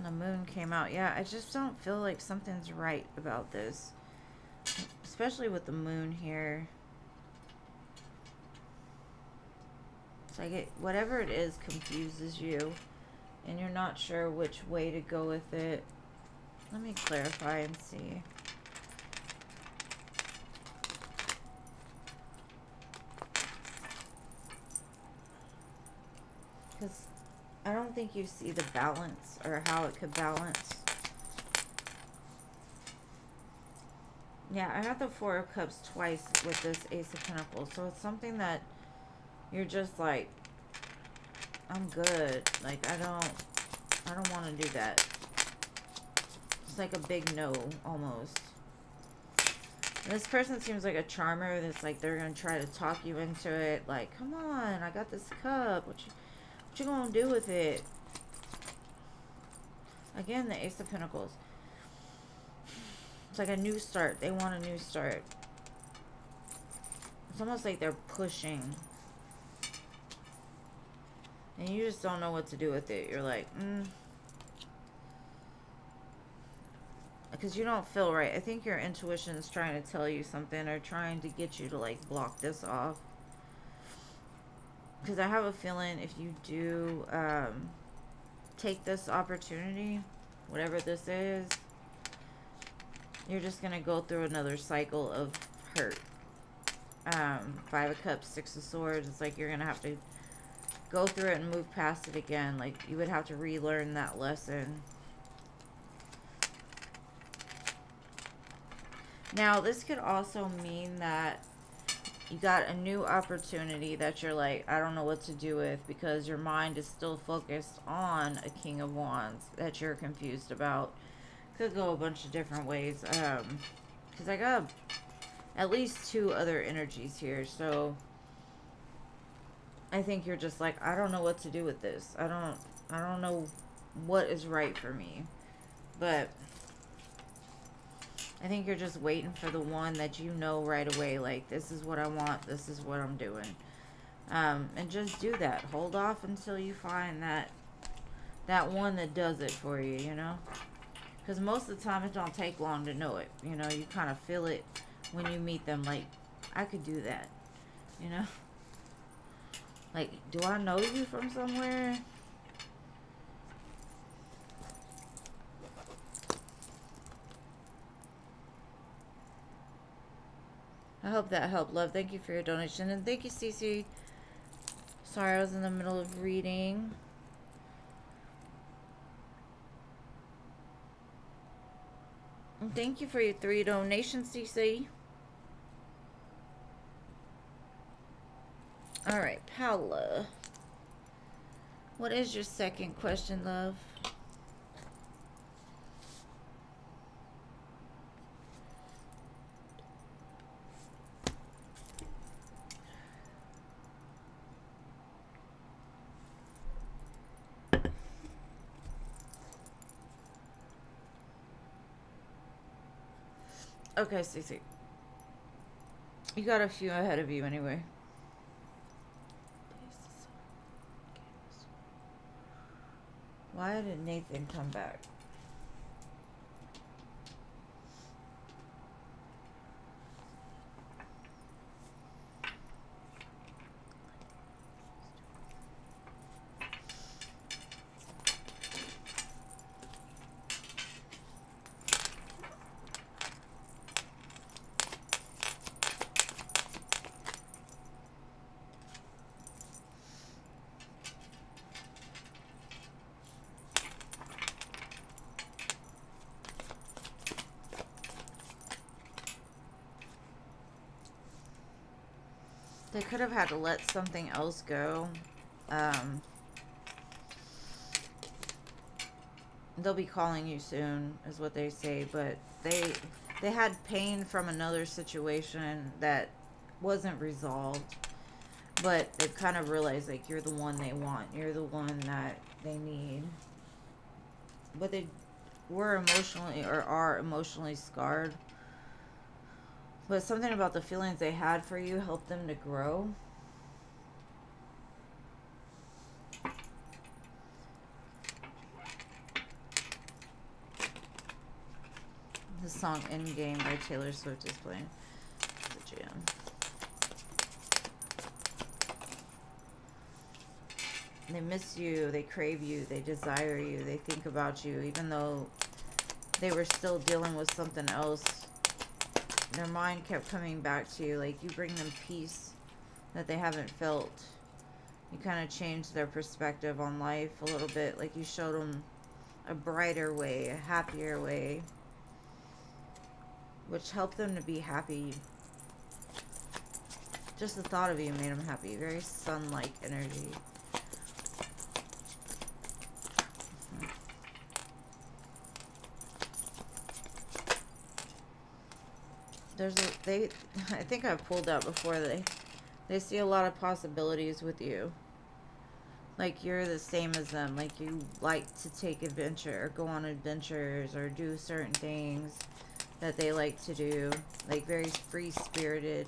the moon came out. Yeah, I just don't feel like something's right about this. Especially with the moon here. It's like whatever it is confuses you. And you're not sure which way to go with it. Let me clarify and see. Because I don't think you see the balance or how it could balance. Yeah, I got the Four of Cups twice with this Ace of Pentacles. So it's something that you're just like, I'm good. Like, I don't want to do that. It's like a big no, almost. And this person seems like a charmer that's like, they're going to try to talk you into it. Like, come on, I got this cup. What you going to do with it? Again, the Ace of Pentacles. It's like a new start. They want a new start. It's almost like they're pushing. And you just don't know what to do with it. You're like, because you don't feel right. I think your intuition is trying to tell you something or trying to get you to like block this off. Because I have a feeling if you do take this opportunity, whatever this is, you're just going to go through another cycle of hurt. 5 of Cups, 6 of Swords. It's like you're going to have to go through it and move past it again. Like you would have to relearn that lesson. Now, this could also mean that you got a new opportunity that you're like, I don't know what to do with, because your mind is still focused on a King of Wands that you're confused about. Could go a bunch of different ways. Because I got at least 2 other energies here. So I think you're just like, I don't know what to do with this. I don't know what is right for me. But I think you're just waiting for the one that you know right away. Like, this is what I want. This is what I'm doing. And just do that. Hold off until you find that one that does it for you, you know? Because most of the time, it don't take long to know it. You know, you kind of feel it when you meet them. Like, I could do that, you know? Like, do I know you from somewhere? I hope that helped, love. Thank you for your donation. And thank you, Cece. Sorry, I was in the middle of reading. And thank you for your 3 donations, Cece. Alright, Paula. What is your second question, love? Okay, Cece. You got a few ahead of you anyway. Why did Nathan come back? They could have had to let something else go. They'll be calling you soon, is what they say, but they had pain from another situation that wasn't resolved, but they've kind of realized, like, you're the one they want. You're the one that they need. But they were emotionally, or are emotionally scarred. But something about the feelings they had for you helped them to grow. The song Endgame by Taylor Swift is playing. It's a jam. They miss you, they crave you, they desire you, they think about you, even though they were still dealing with something else. Their mind kept coming back to you. Like, you bring them peace that they haven't felt. You kind of changed their perspective on life a little bit. Like, you showed them a brighter way, a happier way, which helped them to be happy. Just the thought of you made them happy. Very sun-like energy. I think I've pulled out before, they see a lot of possibilities with you. Like, you're the same as them. Like, you like to take adventure or go on adventures or do certain things. that they like to do, like very free-spirited.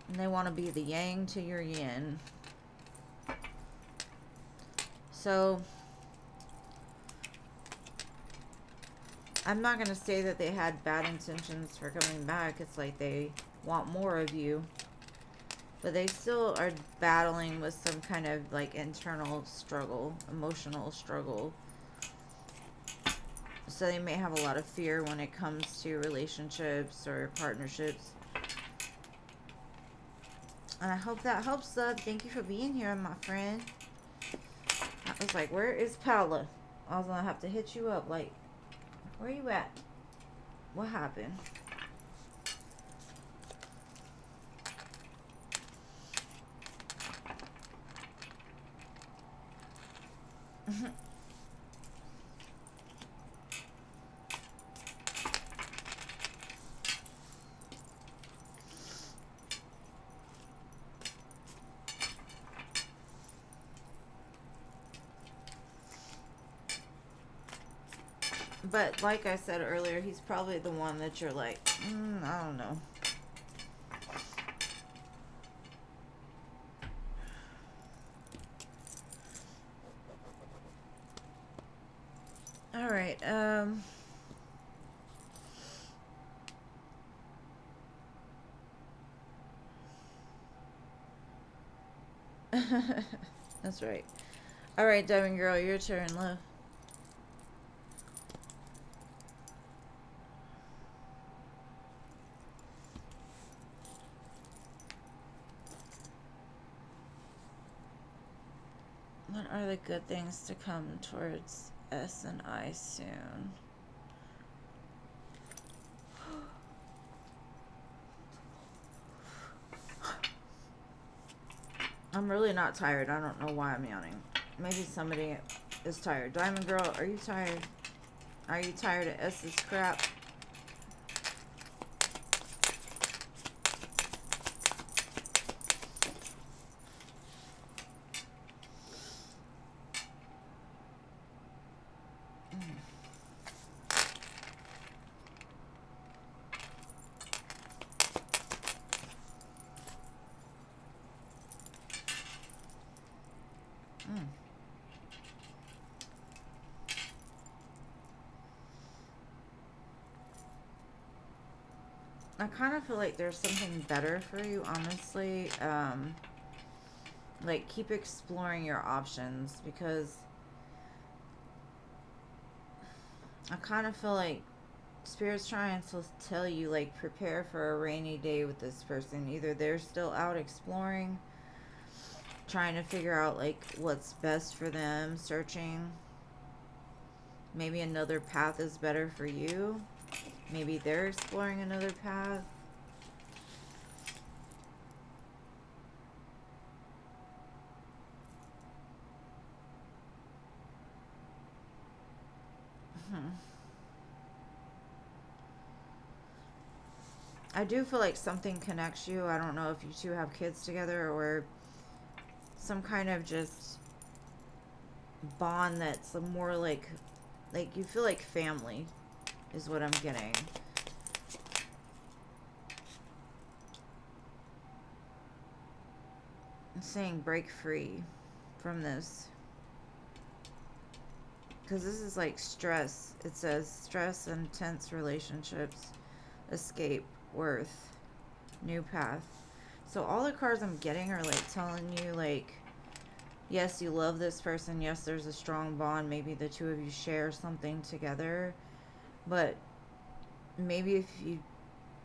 And they want to be the yang to your yin. So, I'm not going to say that they had bad intentions for coming back. It's like they want more of you. But they still are battling with some kind of like internal struggle, emotional struggle. So they may have a lot of fear when it comes to relationships or partnerships. And I hope that helps, love. Thank you for being here, my friend. I was like, where is Paula? I was gonna have to hit you up. Like, where you at? What happened? But like I said earlier, he's probably the one that you're like, I don't know. All right. That's right. All right, Diamond Girl, your turn, love. What are the good things to come towards S and I soon? I'm really not tired. I don't know why I'm yawning. Maybe somebody is tired. Diamond Girl, are you tired? Are you tired of S's crap? I kind of feel like there's something better for you, honestly. Like, keep exploring your options, because I kind of feel like Spirit's trying to tell you, like, prepare for a rainy day with this person. Either they're still out exploring, trying to figure out, like, what's best for them, searching. Maybe another path is better for you. Maybe they're exploring another path. I do feel like something connects you. I don't know if you two have kids together or some kind of just bond that's more like you feel like family is what I'm getting. I'm saying break free from this, because this is like stress. It says stress, intense relationships, escape, worth, new path. So all the cards I'm getting are like telling you, like, yes, you love this person. Yes, there's a strong bond. Maybe the two of you share something together. But maybe if you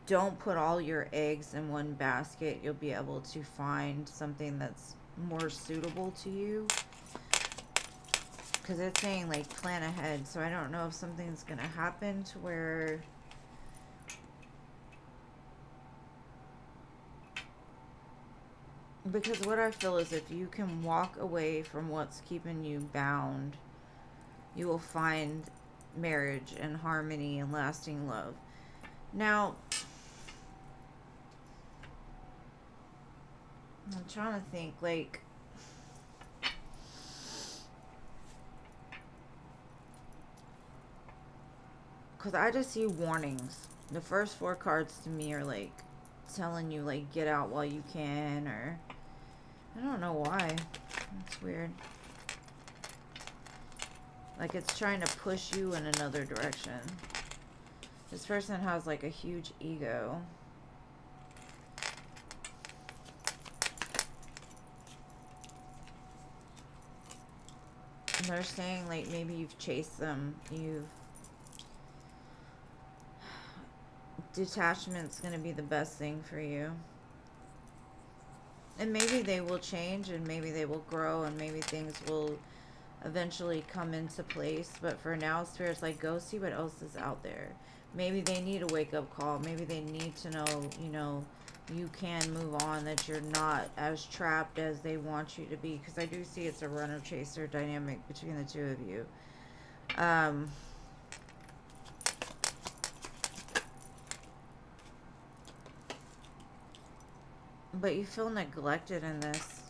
don't put all your eggs in one basket, you'll be able to find something that's more suitable to you. Because it's saying, like, plan ahead. So I don't know if something's going to happen to where... Because what I feel is if you can walk away from what's keeping you bound, you will find marriage and harmony and lasting love. Now, I'm trying to think, like, because I just see warnings. The first 4 cards to me are like telling you like get out while you can, or I don't know why. That's weird. Like it's trying to push you in another direction. This person has like a huge ego. And they're saying like maybe you've chased them, detachment's gonna be the best thing for you. And maybe they will change, and maybe they will grow, and maybe things will eventually come into place. But for now, Spirit's like, go see what else is out there. Maybe they need a wake-up call. Maybe they need to know, you know, you can move on, that you're not as trapped as they want you to be. Because I do see it's a runner-chaser dynamic between the two of you. But you feel neglected in this.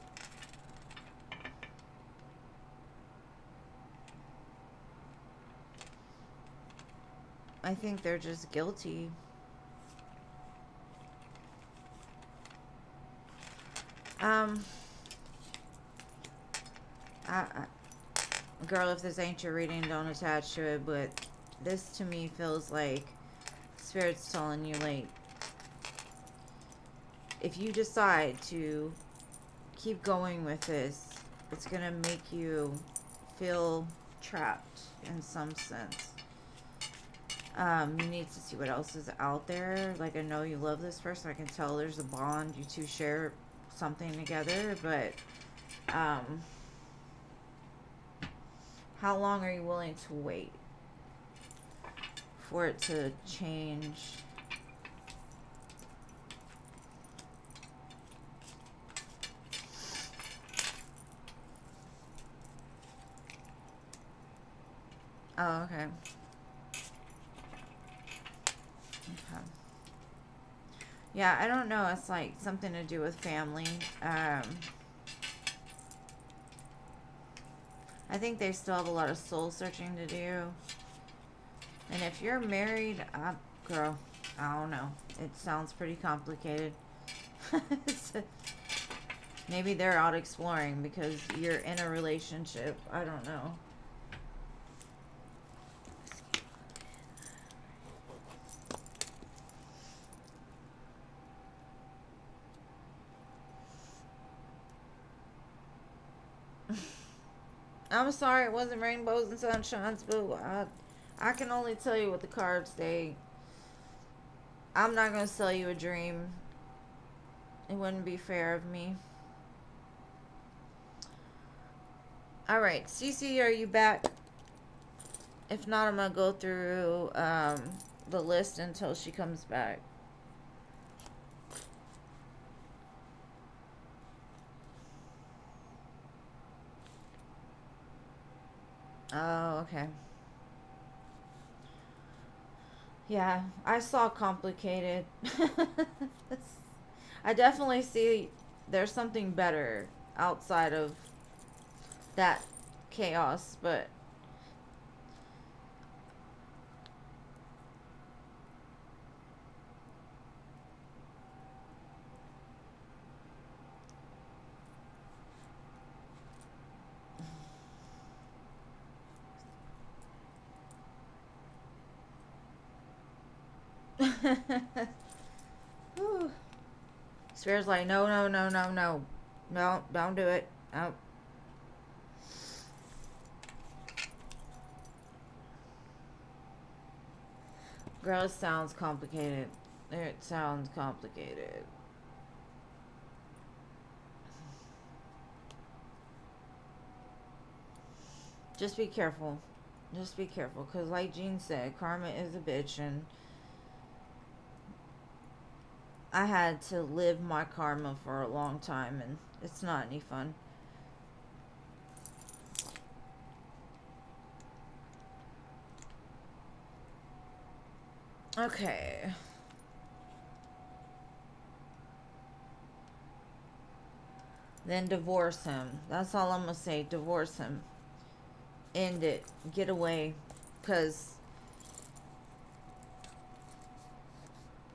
I think they're just guilty. Girl, if this ain't your reading, don't attach to it, but this to me feels like Spirit's telling you, like, if you decide to keep going with this, it's gonna make you feel trapped in some sense. You need to see what else is out there. Like, I know you love this person. I can tell there's a bond. You two share something together, but how long are you willing to wait for it to change? Oh, okay. Okay. Yeah, I don't know. It's like something to do with family. I think they still have a lot of soul searching to do. And if you're married, girl, I don't know. It sounds pretty complicated. Maybe they're out exploring because you're in a relationship. I don't know. I'm sorry it wasn't rainbows and sunshines, boo. I can only tell you what the cards say. I'm not going to sell you a dream. It wouldn't be fair of me. Alright, Cece, are you back? If not, I'm going to go through the list until she comes back. Oh, okay. Yeah, I saw complicated. I definitely see there's something better outside of that chaos, but Spirit's like, no, no, no, no, no. No, don't do it. No. Girl, it sounds complicated. It sounds complicated. Just be careful. Just be careful. Because like Jean said, karma is a bitch, and I had to live my karma for a long time, and it's not any fun. Okay. Then divorce him. That's all I'm going to say. Divorce him. End it. Get away. Because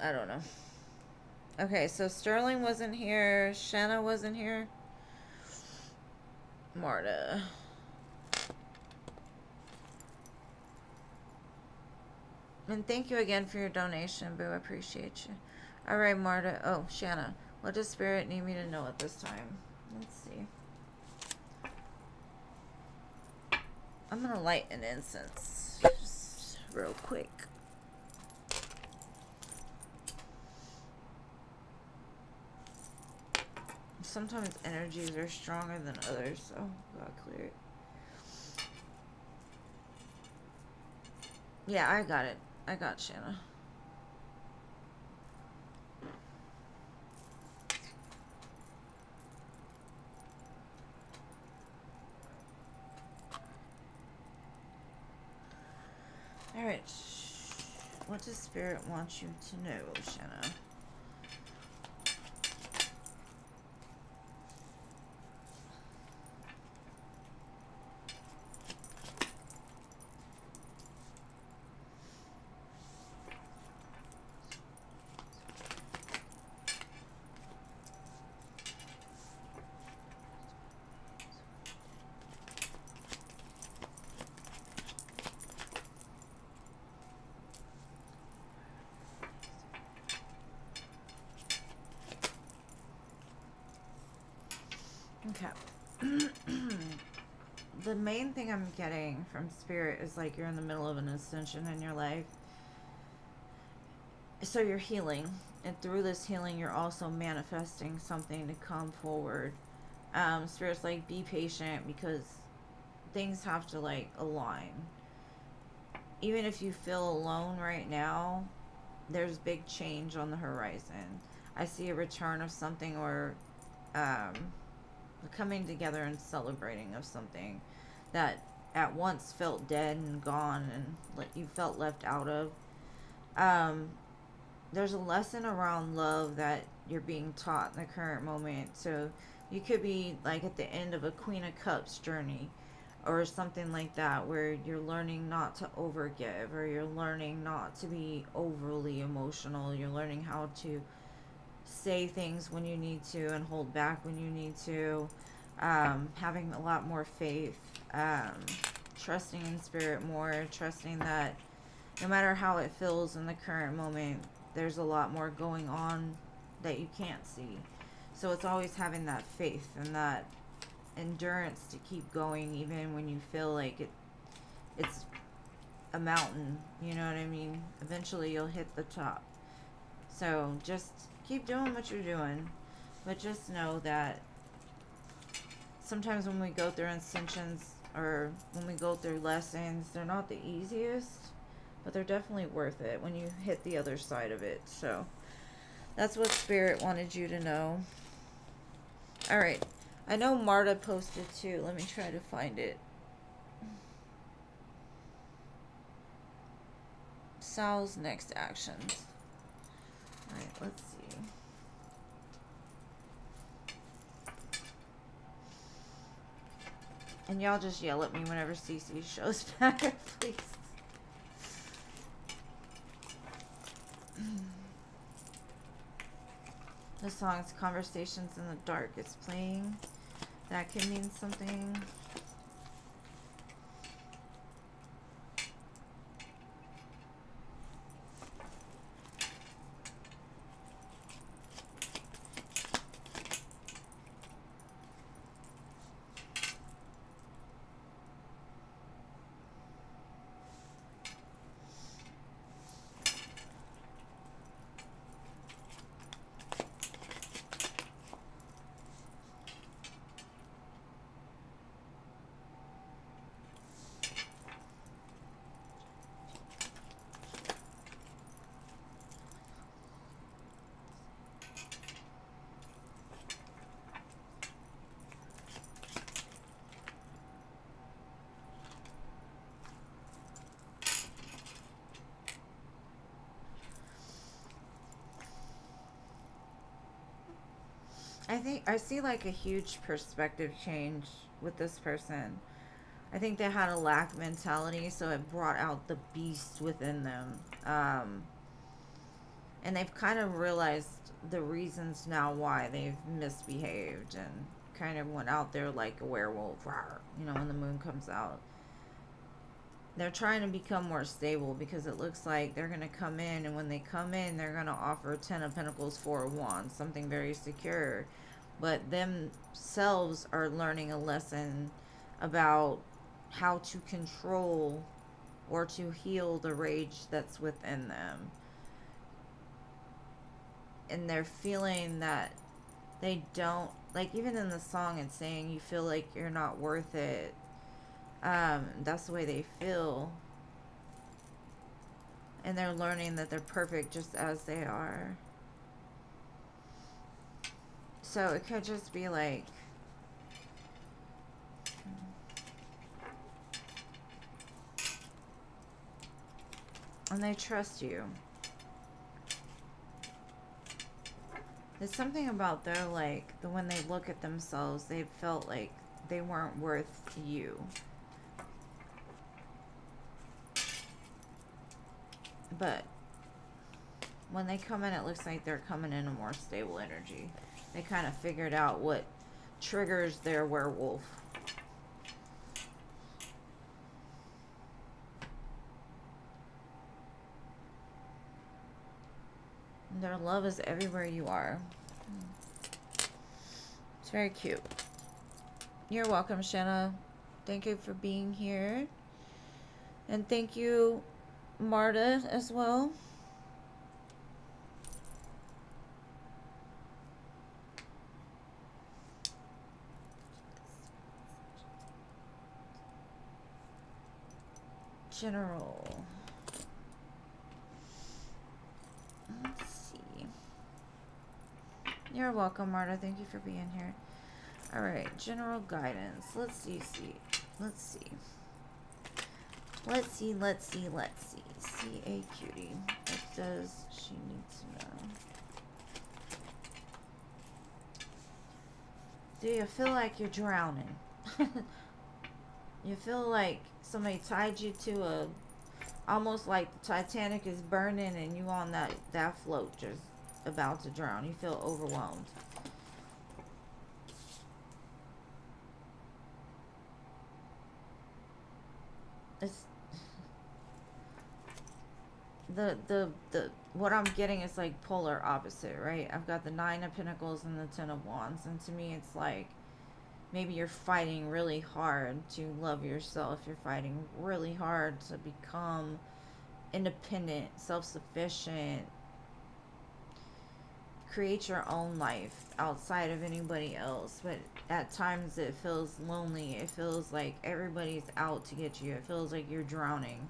I don't know. Okay, so Sterling wasn't here. Shanna wasn't here. Marta. And thank you again for your donation, Boo. I appreciate you. Alright, Marta. Oh, Shanna. What does Spirit need me to know at this time? Let's see. I'm gonna light an incense. Just real quick. Sometimes energies are stronger than others, so gotta clear it. Yeah, I got it. I got Shanna. Alright. What does Spirit want you to know, Shanna? Okay. The main thing I'm getting from Spirit is like you're in the middle of an ascension in your life. So you're healing. And through this healing, you're also manifesting something to come forward. Spirit's like, be patient because things have to like align. Even if you feel alone right now, there's big change on the horizon. I see a return of something, or coming together and celebrating of something that at once felt dead and gone and you felt left out of. There's a lesson around love that you're being taught in the current moment. So you could be like at the end of a Queen of Cups journey or something like that, where you're learning not to overgive, or you're learning not to be overly emotional. You're learning how to say things when you need to and hold back when you need to. Having a lot more faith, trusting in Spirit more, trusting that no matter how it feels in the current moment, there's a lot more going on that you can't see. So it's always having that faith and that endurance to keep going even when you feel like it's a mountain, you know what I mean? Eventually you'll hit the top. So just keep doing what you're doing, but just know that sometimes when we go through ascensions or when we go through lessons, they're not the easiest, but they're definitely worth it when you hit the other side of it. So that's what Spirit wanted you to know. Alright. I know Marta posted too. Let me try to find it. Sal's next actions. Alright, let's see. And y'all just yell at me whenever Cece shows back, please. The song's Conversations in the Dark is playing. That can mean something. I think I see like a huge perspective change with this person. I think they had a lack mentality, so it brought out the beast within them. And they've kind of realized the reasons now why they've misbehaved and kind of went out there like a werewolf, you know, when the moon comes out. They're trying to become more stable because it looks like they're going to come in, and when they come in, they're going to offer 10 of Pentacles, 4 of Wands, something very secure. But themselves are learning a lesson about how to control or to heal the rage that's within them. And they're feeling that they don't, like, even in the song it's saying you feel like you're not worth it. That's the way they feel. And they're learning that they're perfect just as they are. So it could just be like, and they trust you. There's something about their, like, when they look at themselves, they felt like they weren't worth you. But when they come in, it looks like they're coming in a more stable energy. They kind of figured out what triggers their werewolf. Their love is everywhere you are. It's very cute. You're welcome, Shanna. Thank you for being here. And thank you, Marta, as well. General. Let's see. You're welcome, Marta. Thank you for being here. Alright, general guidance. Let's see. Let's see. See a cutie. What does she need to know? Do you feel like you're drowning? You feel like somebody tied you to a, almost like the Titanic is burning and you on that float just about to drown. You feel overwhelmed. It's the what I'm getting is like polar opposite, right? I've got the 9 of Pentacles and the 10 of Wands, and to me it's like maybe you're fighting really hard to love yourself. You're fighting really hard to become independent, self-sufficient, create your own life outside of anybody else. But at times it feels lonely. It feels like everybody's out to get you. It feels like you're drowning.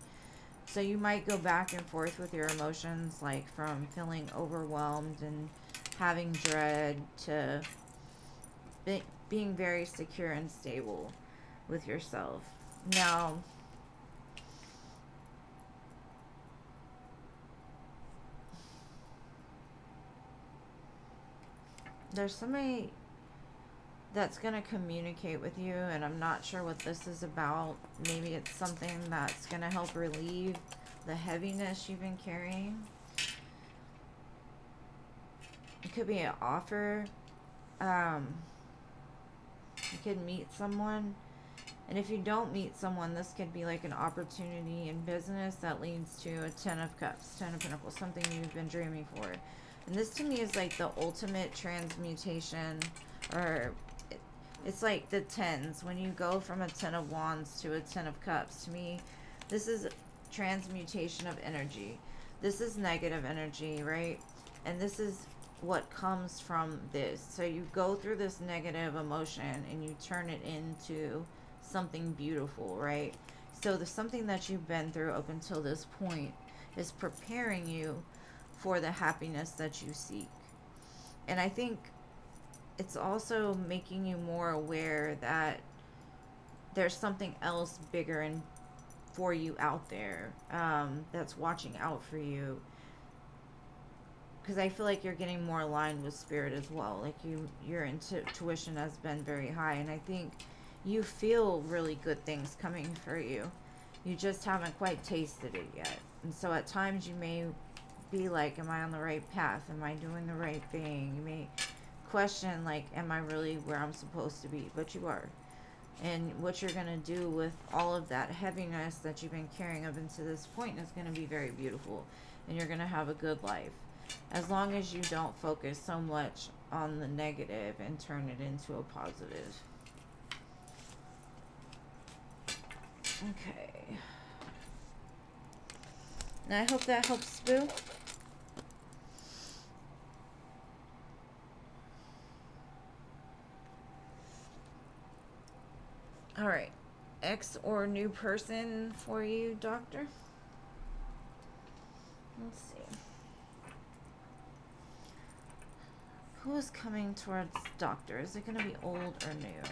So you might go back and forth with your emotions, like from feeling overwhelmed and having dread to being very secure and stable with yourself. Now, there's somebody that's going to communicate with you, and I'm not sure what this is about. Maybe it's something that's going to help relieve the heaviness you've been carrying. It could be an offer. You could meet someone, and if you don't meet someone, this could be like an opportunity in business that leads to a 10 of Cups, 10 of Pentacles, something you've been dreaming for. And this to me is like the ultimate transmutation, or it's like the 10s. When you go from a 10 of Wands to a 10 of Cups, to me, this is transmutation of energy. This is negative energy, right? And this is what comes from this. So you go through this negative emotion and you turn it into something beautiful, right? So the something that you've been through up until this point is preparing you for the happiness that you seek. And I think it's also making you more aware that there's something else bigger and for you out there, that's watching out for you. Because I feel like you're getting more aligned with spirit as well. Like your intuition has been very high, and I think you feel really good things coming for you. You just haven't quite tasted it yet. And so at times you may be like, am I on the right path? Am I doing the right thing? You may question, like, am I really where I'm supposed to be? But you are. And what you're going to do with all of that heaviness that you've been carrying up into this point is going to be very beautiful. And you're going to have a good life. As long as you don't focus so much on the negative and turn it into a positive. Okay. And I hope that helps, Boo. All right. Ex or new person for you, Doctor? Let's see. Who is coming towards Doctor? Is it going to be old or new?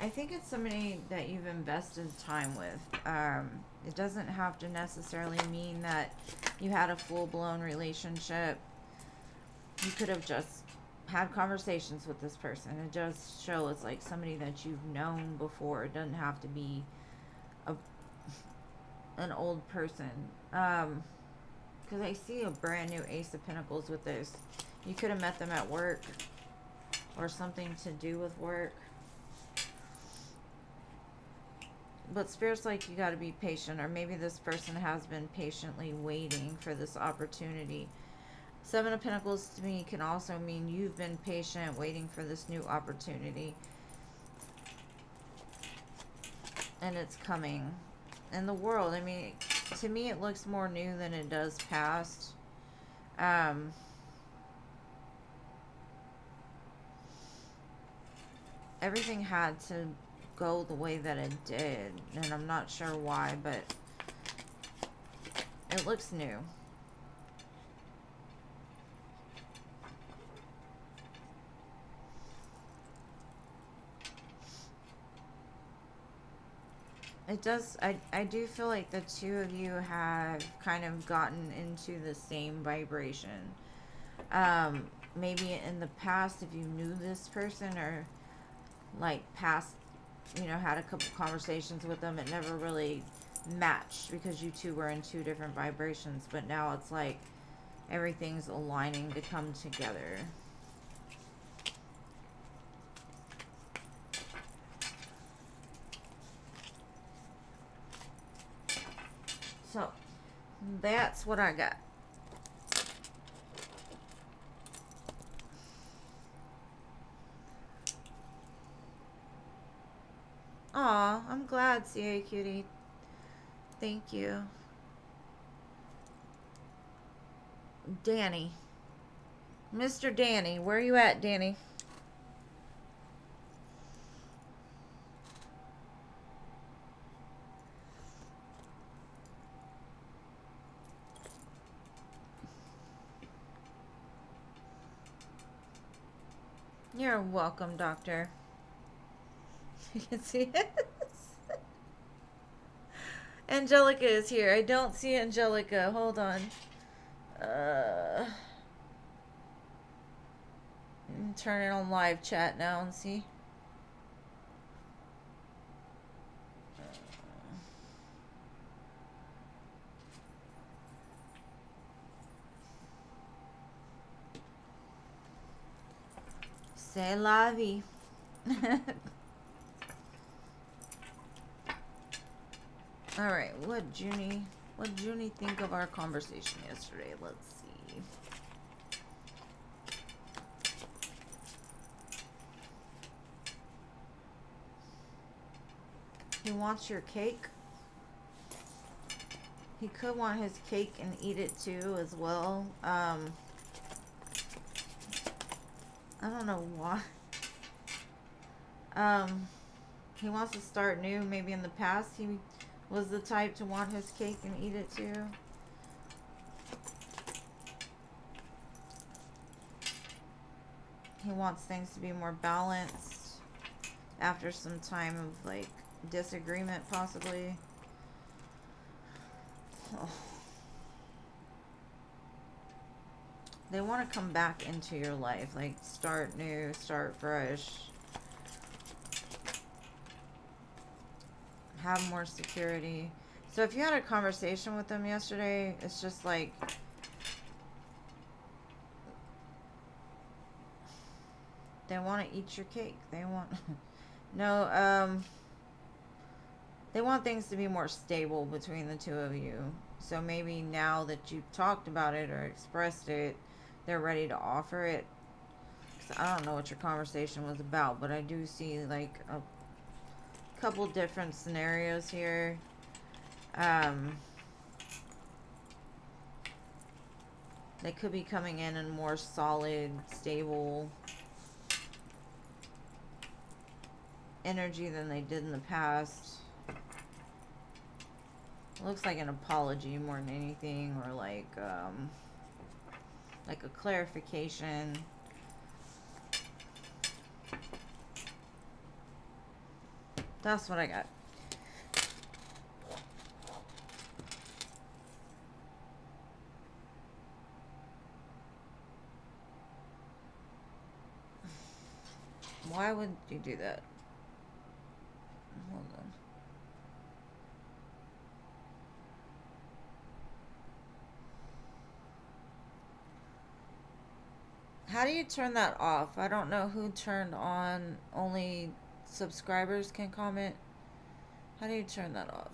I think it's somebody that you've invested time with. It doesn't have to necessarily mean that you had a full-blown relationship. You could have just had conversations with this person. It just shows like somebody that you've known before. It doesn't have to be an old person. Because I see a brand new Ace of Pentacles with this. You could have met them at work or something to do with work. But Spirit's like, you got to be patient, or maybe this person has been patiently waiting for this opportunity. Seven of Pentacles to me can also mean you've been patient waiting for this new opportunity. And it's coming. In the world, I mean, to me it looks more new than it does past. Everything had to go the way that it did, and I'm not sure why, but it looks new. It does, I do feel like the two of you have kind of gotten into the same vibration. Maybe in the past, if you knew this person, or like past, you know, had a couple conversations with them, it never really matched because you two were in two different vibrations. But now it's like everything's aligning to come together. So that's what I got. Aw, I'm glad, CA Cutie. Thank you. Danny. Mr. Danny. Where are you at, Danny? You're welcome, Doctor. You can see it. Angelica is here. I don't see Angelica. Hold on. Turn it on live chat now and see. C'est la vie. Alright, what did Junie think of our conversation yesterday? Let's see. He wants your cake. He could want his cake and eat it too as well. I don't know why. He wants to start new. Maybe in the past he was the type to want his cake and eat it too. He wants things to be more balanced after some time of like disagreement possibly. Oh. They want to come back into your life, like start new, start fresh, have more security. So if you had a conversation with them yesterday, it's just like they want to eat your cake. They want no, they want things to be more stable between the two of you. So maybe now that you've talked about it or expressed it, they're ready to offer it. 'Cause I don't know what your conversation was about, but I do see like a couple different scenarios here. They could be coming in more solid, stable energy than they did in the past. It looks like an apology more than anything, or like a clarification. That's what I got. Why would you do that? Hold on. How do you turn that off? I don't know who turned on only subscribers can comment. How do you turn that off?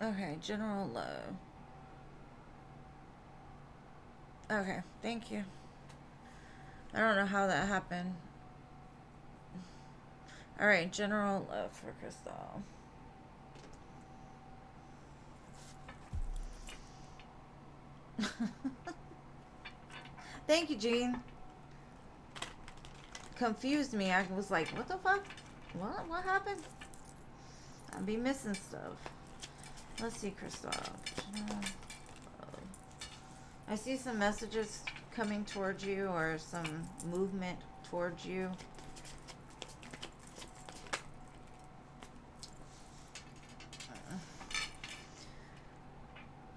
Okay, general low. Okay, thank you. I don't know how that happened. Alright, general low for Crystal. Thank you, Jean. Confused me. I was like, what the fuck? What happened? I'll be missing stuff. Let's see, Crystal. I see some messages coming towards you, or some movement towards you.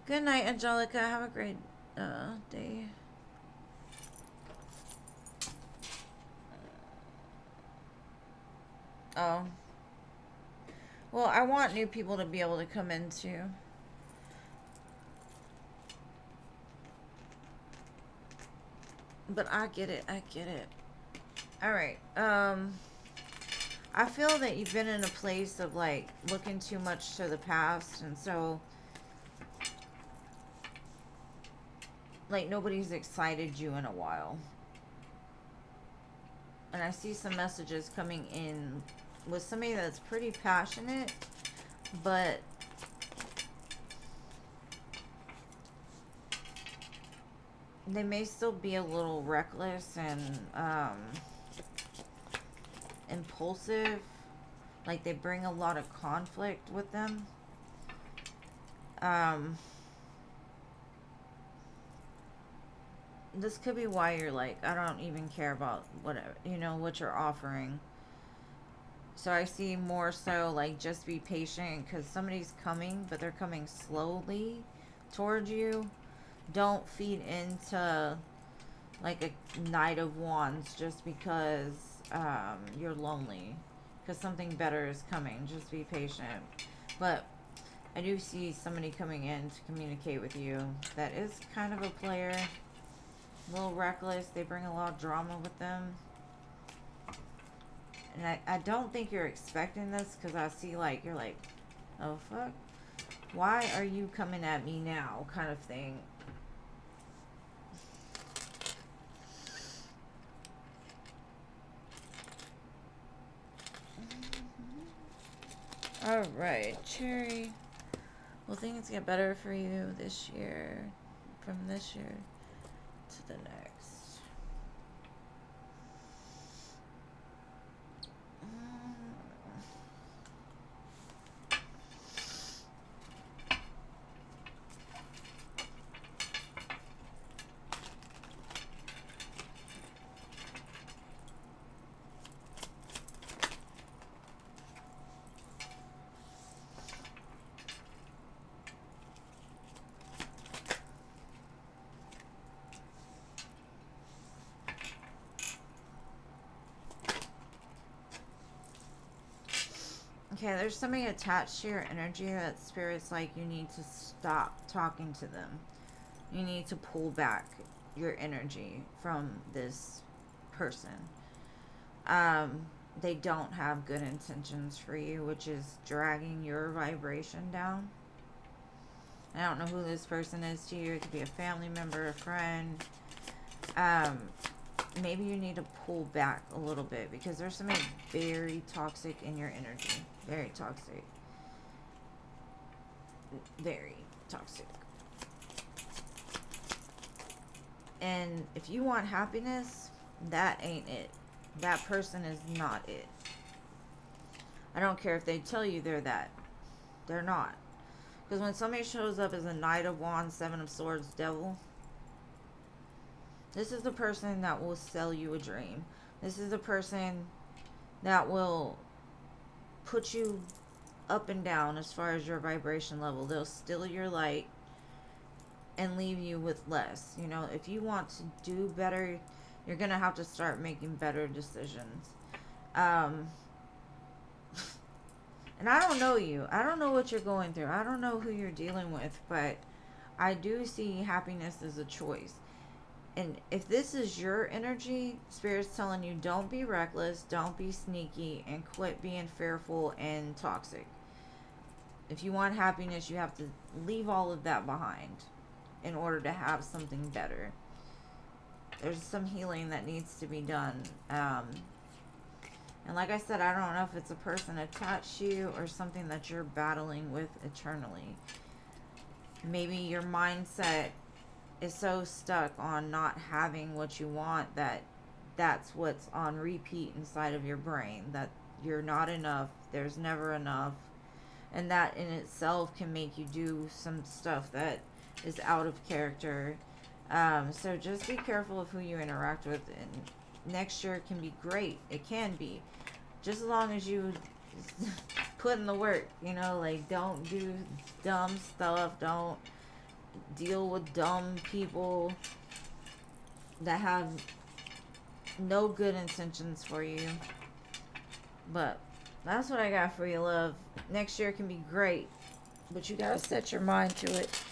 Good night, Angelica. Have a great day. Oh. Well, I want new people to be able to come in too. But I get it. I get it. Alright. I feel that you've been in a place of like looking too much to the past, and so like nobody's excited you in a while. And I see some messages coming in with somebody that's pretty passionate, but they may still be a little reckless and impulsive. Like they bring a lot of conflict with them. This could be why you're like, I don't even care about whatever, what you're offering. So I see more so like just be patient, because somebody's coming, but they're coming slowly towards you. Don't feed into like a Knight of Wands just because you're lonely, because something better is coming. Just be patient. But I do see somebody coming in to communicate with you that is kind of a player, a little reckless. They bring a lot of drama with them. And I don't think you're expecting this, because I see like you're like, oh fuck, why are you coming at me now, kind of thing. Alright, Cherry. Will things get better for you this year, from this year to the next? Okay, there's somebody attached to your energy that Spirit's like you need to stop talking to them. You need to pull back your energy from this person. They don't have good intentions for you, which is dragging your vibration down. I don't know who this person is to you. It could be a family member, a friend. Maybe you need to pull back a little bit because there's something very toxic in your energy. Very toxic. Very toxic. And if you want happiness, that ain't it. That person is not it. I don't care if they tell you they're that. They're not. Because when somebody shows up as a Knight of Wands, Seven of Swords, Devil, this is the person that will sell you a dream. This is the person that will put you up and down as far as your vibration level. They'll steal your light and leave you with less. You know, if you want to do better, you're going to have to start making better decisions. And I don't know you. I don't know what you're going through. I don't know who you're dealing with, but I do see happiness as a choice. And if this is your energy, Spirit's telling you don't be reckless, don't be sneaky, and quit being fearful and toxic. If you want happiness, you have to leave all of that behind in order to have something better. There's some healing that needs to be done. And like I said, I don't know if it's a person attached to you or something that you're battling with eternally. Maybe your mindset is so stuck on not having what you want that that's what's on repeat inside of your brain. That you're not enough, there's never enough. And that in itself can make you do some stuff that is out of character. So just be careful of who you interact with. And next year can be great. It can be. Just as long as you put in the work, you know, like don't do dumb stuff. Don't deal with dumb people that have no good intentions for you. But that's what I got for you, love. Next year can be great, but you gotta set your mind to it.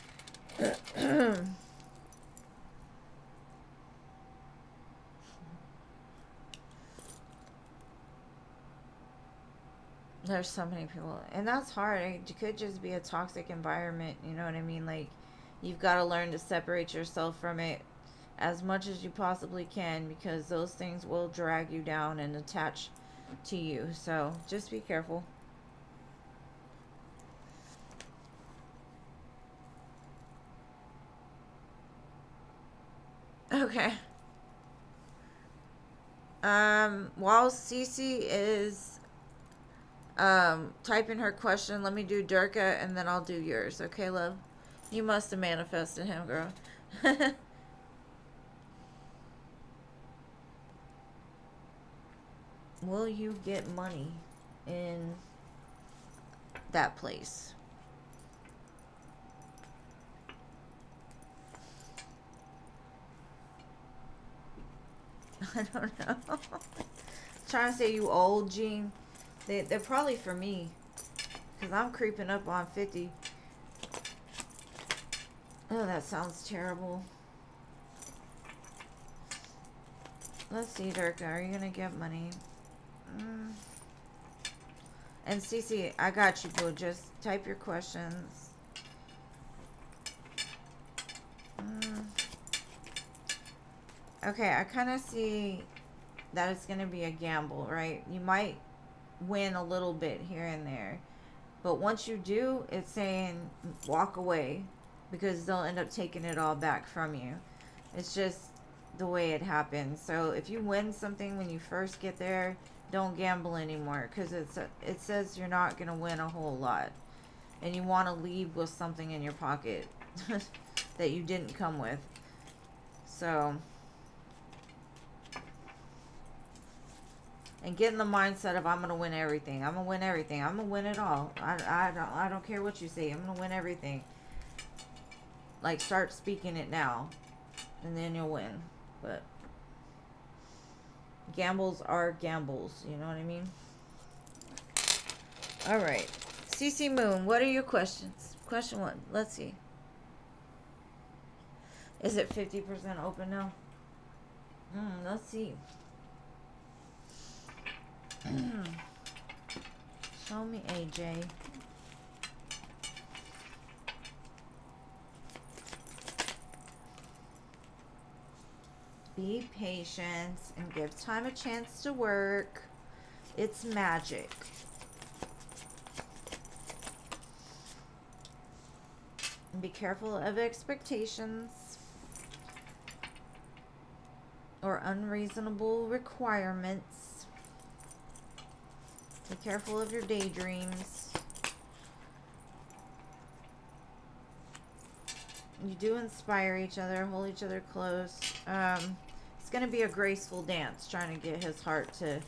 There's so many people, and that's hard. It could just be a toxic environment, you know what I mean? Like, you've got to learn to separate yourself from it as much as you possibly can, because those things will drag you down and attach to you. So just be careful. Okay. While Cece is typing her question, let me do Durka and then I'll do yours. Okay, love? You must have manifested him, girl. Will you get money in that place? I don't know. Trying to say you old, Gene. They're probably for me, because I'm creeping up on 50. Oh, that sounds terrible. Let's see, Durka. Are you going to get money? And Cece, I got you, boo. Just type your questions. Okay, I kind of see that it's going to be a gamble, right? You might win a little bit here and there. But once you do, it's saying walk away, because they'll end up taking it all back from you. It's just the way it happens. So if you win something when you first get there, don't gamble anymore, because it says you're not going to win a whole lot. And you want to leave with something in your pocket that you didn't come with. So... and get in the mindset of I'm gonna win everything. I'm gonna win everything. I'm gonna win it all. I don't care what you say. I'm gonna win everything. Like, start speaking it now, and then you'll win. But gambles are gambles. You know what I mean? All right. CC Moon, what are your questions? Question 1. Let's see. Is it 50% open now? Let's see. Show me AJ. Be patient and give time a chance to work. It's magic. And be careful of expectations or unreasonable requirements. Be careful of your daydreams. You do inspire each other, hold each other close. It's going to be a graceful dance trying to get his heart to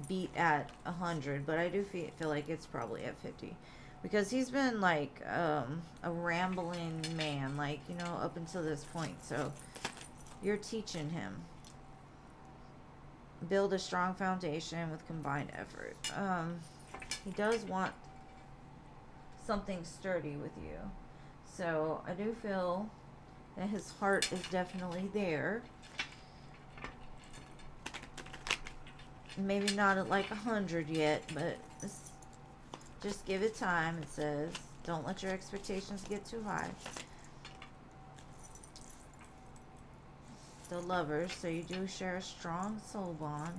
beat at 100, but I do feel like it's probably at 50. Because he's been like a rambling man, like, you know, up until this point. So you're teaching him. Build a strong foundation with combined effort. He does want something sturdy with you. So I do feel that his heart is definitely there. Maybe not at like 100 yet, but just give it time, it says. Don't let your expectations get too high. The Lovers, so you do share a strong soul bond.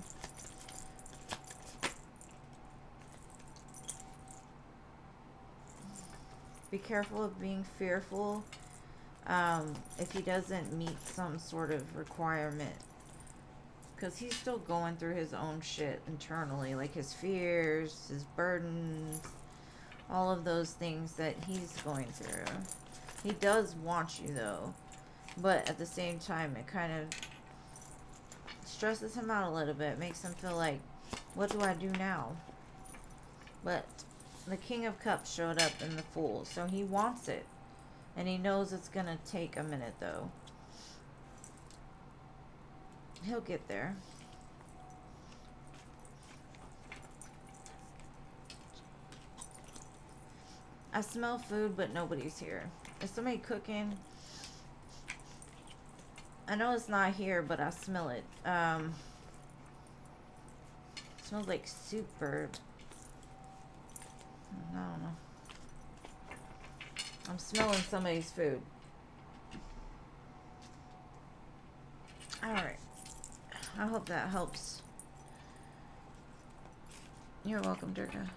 Be careful of being fearful if he doesn't meet some sort of requirement. Because he's still going through his own shit internally, like his fears, his burdens, all of those things that he's going through. He does want you, though, but at the same time, it kind of stresses him out a little bit, makes him feel like, what do I do now? But the King of Cups showed up in the Fool, so he wants it, and he knows it's going to take a minute, though. He'll get there. I smell food, but nobody's here. Is somebody cooking? I know it's not here, but I smell it. Smells like soup bird. I don't know. I'm smelling somebody's food. Alright. I hope that helps. You're welcome, Durga.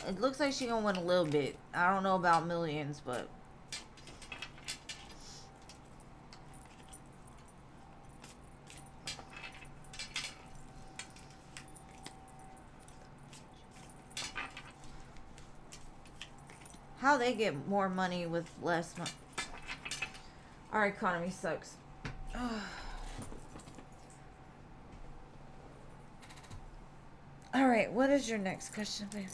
It looks like she gonna win a little bit. I don't know about millions, but how they get more money with less money? Our economy sucks. Alright, what is your next question, babe?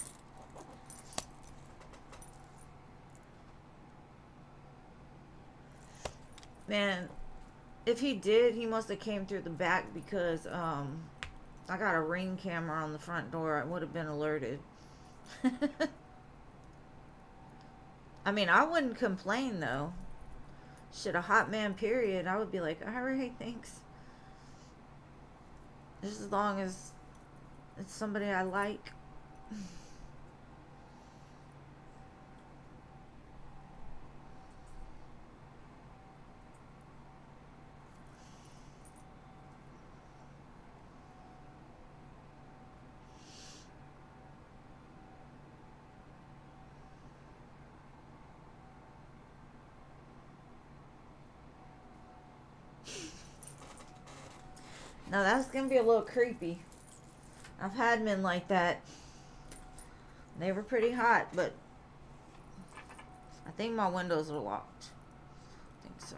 Man, if he did, he must have came through the back because I got a Ring camera on the front door. I would have been alerted. I mean, I wouldn't complain, though. Shit, a hot man, period. I would be like, alright, thanks. Just as long as it's somebody I like. Now that's gonna be a little creepy. I've had men like that. They were pretty hot, but I think my windows are locked. I think so.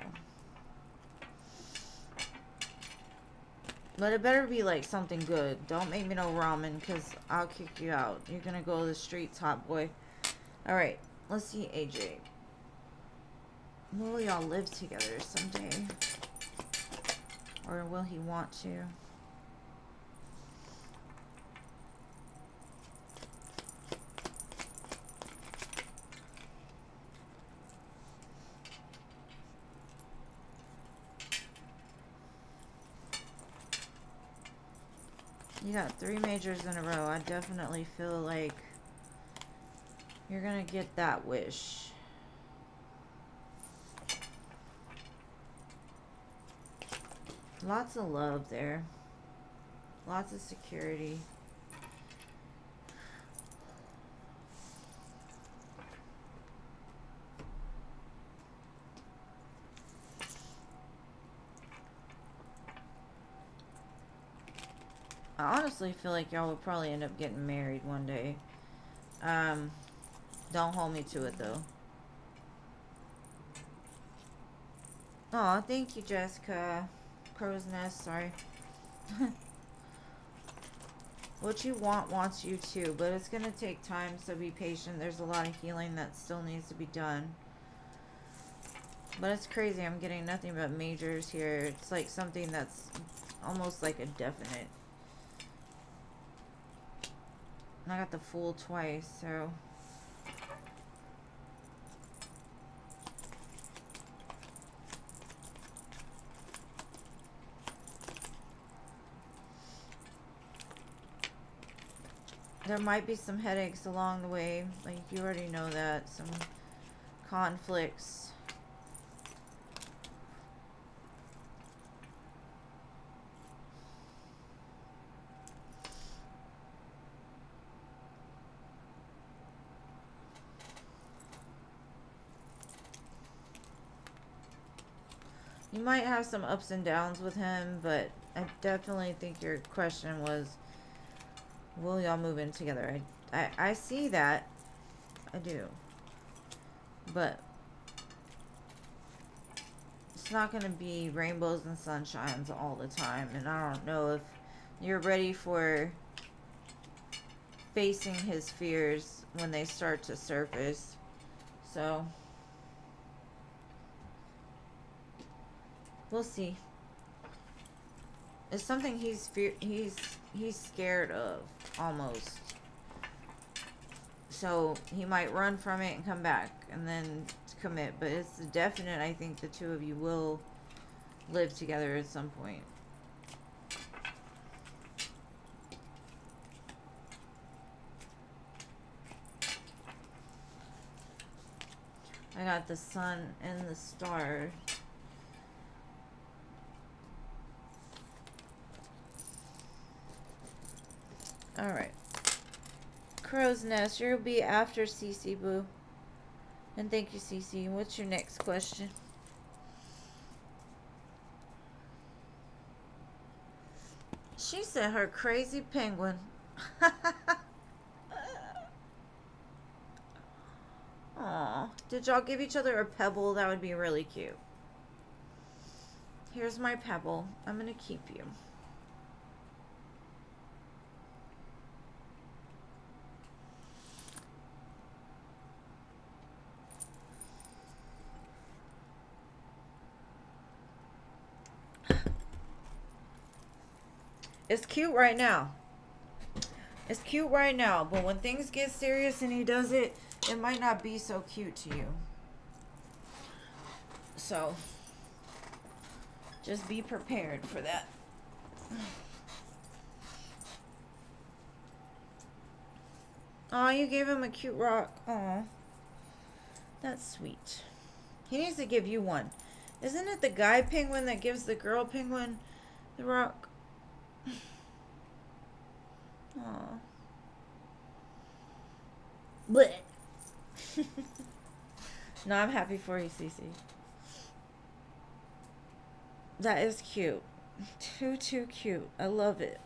But it better be like something good. Don't make me no ramen, because I'll kick you out. You're gonna go to the streets, hot boy. Alright, let's see AJ. Will y'all live together someday? Or will he want to? You got 3 majors in a row. I definitely feel like you're gonna get that wish. Lots of love there. Lots of security. I honestly feel like y'all will probably end up getting married one day. Don't hold me to it though. Aw, thank you, Jessica. Crow's Nest, sorry. What you want wants you too, but it's gonna take time, so be patient. There's a lot of healing that still needs to be done. But it's crazy, I'm getting nothing but majors here. It's like something that's almost like a definite. And I got the Fool twice, so... There might be some headaches along the way, like you already know that. Some conflicts. You might have some ups and downs with him, but I definitely think your question was, will y'all move in together? I see that. I do. But it's not going to be rainbows and sunshines all the time. And I don't know if you're ready for facing his fears when they start to surface. So... we'll see. It's something he's scared of, almost. So he might run from it and come back and then commit. But it's definite, I think the two of you will live together at some point. I got the sun and the stars. Alright. Crow's Nest, you'll be after Cece, boo. And thank you, Cece. What's your next question? She said her crazy penguin. Aw. Did y'all give each other a pebble? That would be really cute. Here's my pebble. I'm gonna keep you. It's cute right now. It's cute right now, but when things get serious and he does it, it might not be so cute to you. So, just be prepared for that. Aw, you gave him a cute rock. Aw. That's sweet. He needs to give you one. Isn't it the guy penguin that gives the girl penguin the rock? Aw. Blech. No, I'm happy for you, Cece. That is cute. Too cute. I love it.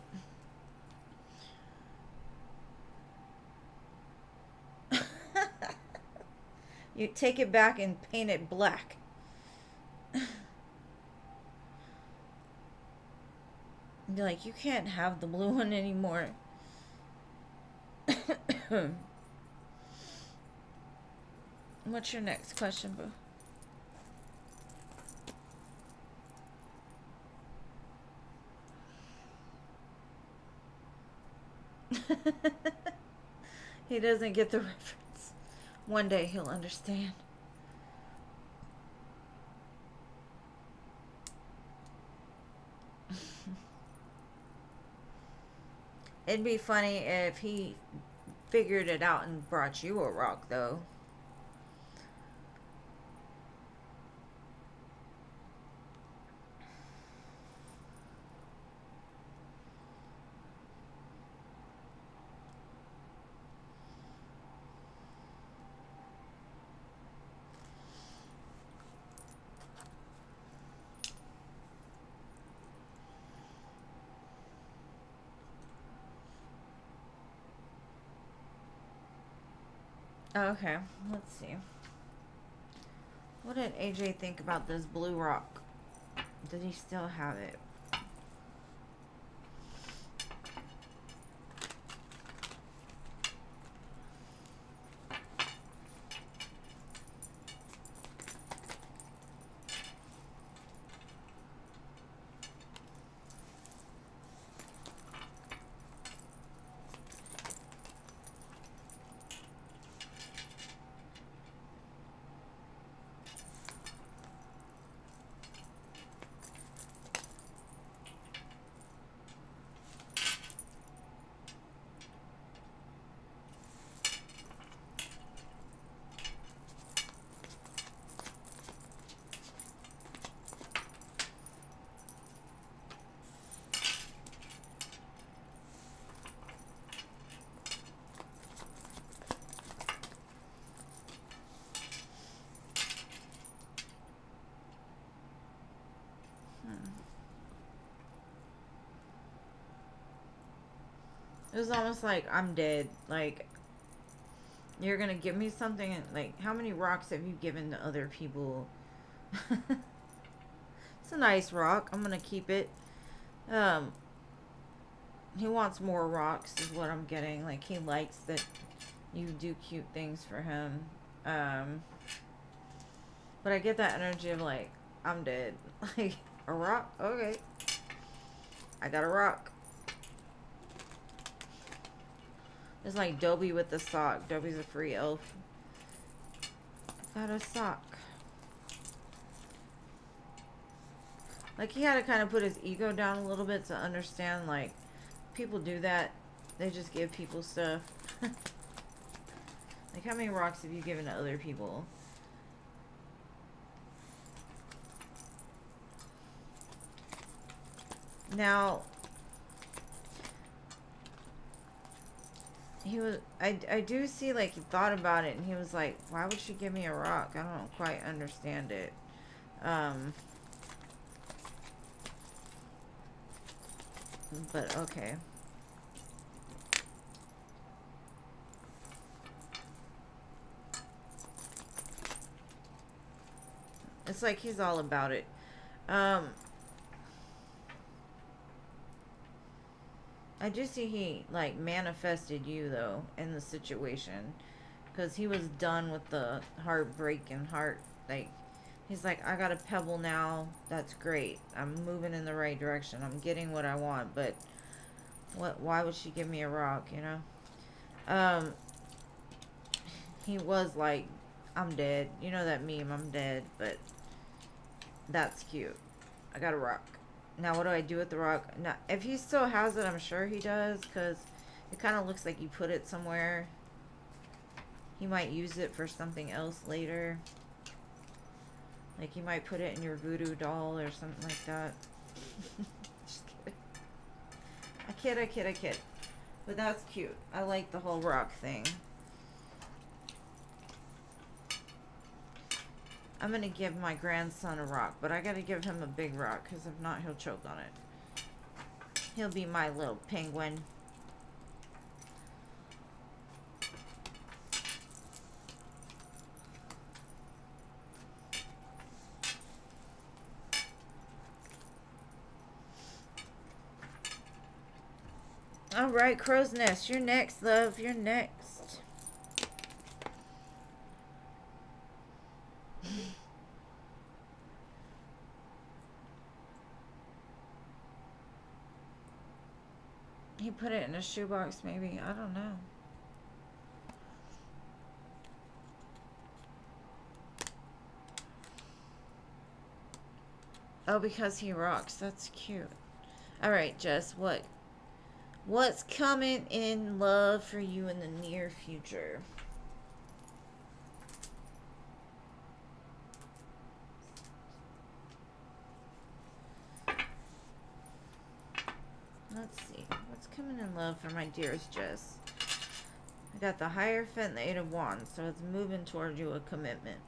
You take it back and paint it black. You're like, you can't have the blue one anymore. What's your next question, boo? He doesn't get the reference. One day he'll understand. It'd be funny if he figured it out and brought you a rock, though. Okay, let's see. What did AJ think about this blue rock? Did he still have it? It was almost like I'm dead. Like, you're gonna give me something, and like, how many rocks have you given to other people? It's a nice rock. I'm gonna keep it. Um, he wants more rocks, is what I'm getting. Like, he likes that you do cute things for him. But I get that energy of like, I'm dead. Like, a rock? Okay. I got a rock. It's like Dobby with the sock. Dobby's a free elf. I got a sock. Like, he had to kind of put his ego down a little bit to understand, like, people do that. They just give people stuff. Like, how many rocks have you given to other people? Now, he was, I do see, like, he thought about it, and he was like, why would she give me a rock? I don't quite understand it. But okay. It's like he's all about it. I do see he, like, manifested you, though, in the situation. Because he was done with the heartbreak and heart. Like, he's like, I got a pebble now. That's great. I'm moving in the right direction. I'm getting what I want. But why would she give me a rock, you know? He was like, I'm dead. You know that meme, I'm dead. But that's cute. I got a rock. Now, what do I do with the rock? Now, if he still has it, I'm sure he does, because it kind of looks like you put it somewhere. He might use it for something else later. Like, he might put it in your voodoo doll or something like that. Just kidding. I kid. But that's cute. I like the whole rock thing. I'm going to give my grandson a rock, but I got to give him a big rock, because if not, he'll choke on it. He'll be my little penguin. Alright, Crow's Nest, you're next, love. You're next. He put it in a shoebox, maybe. I don't know. Oh, because he rocks. That's cute. Alright, Jess, what's coming in love for you in the near future? Let's see. What's coming in love for my dearest Jess? I got the Hierophant and the Eight of Wands, so it's moving towards you, a commitment.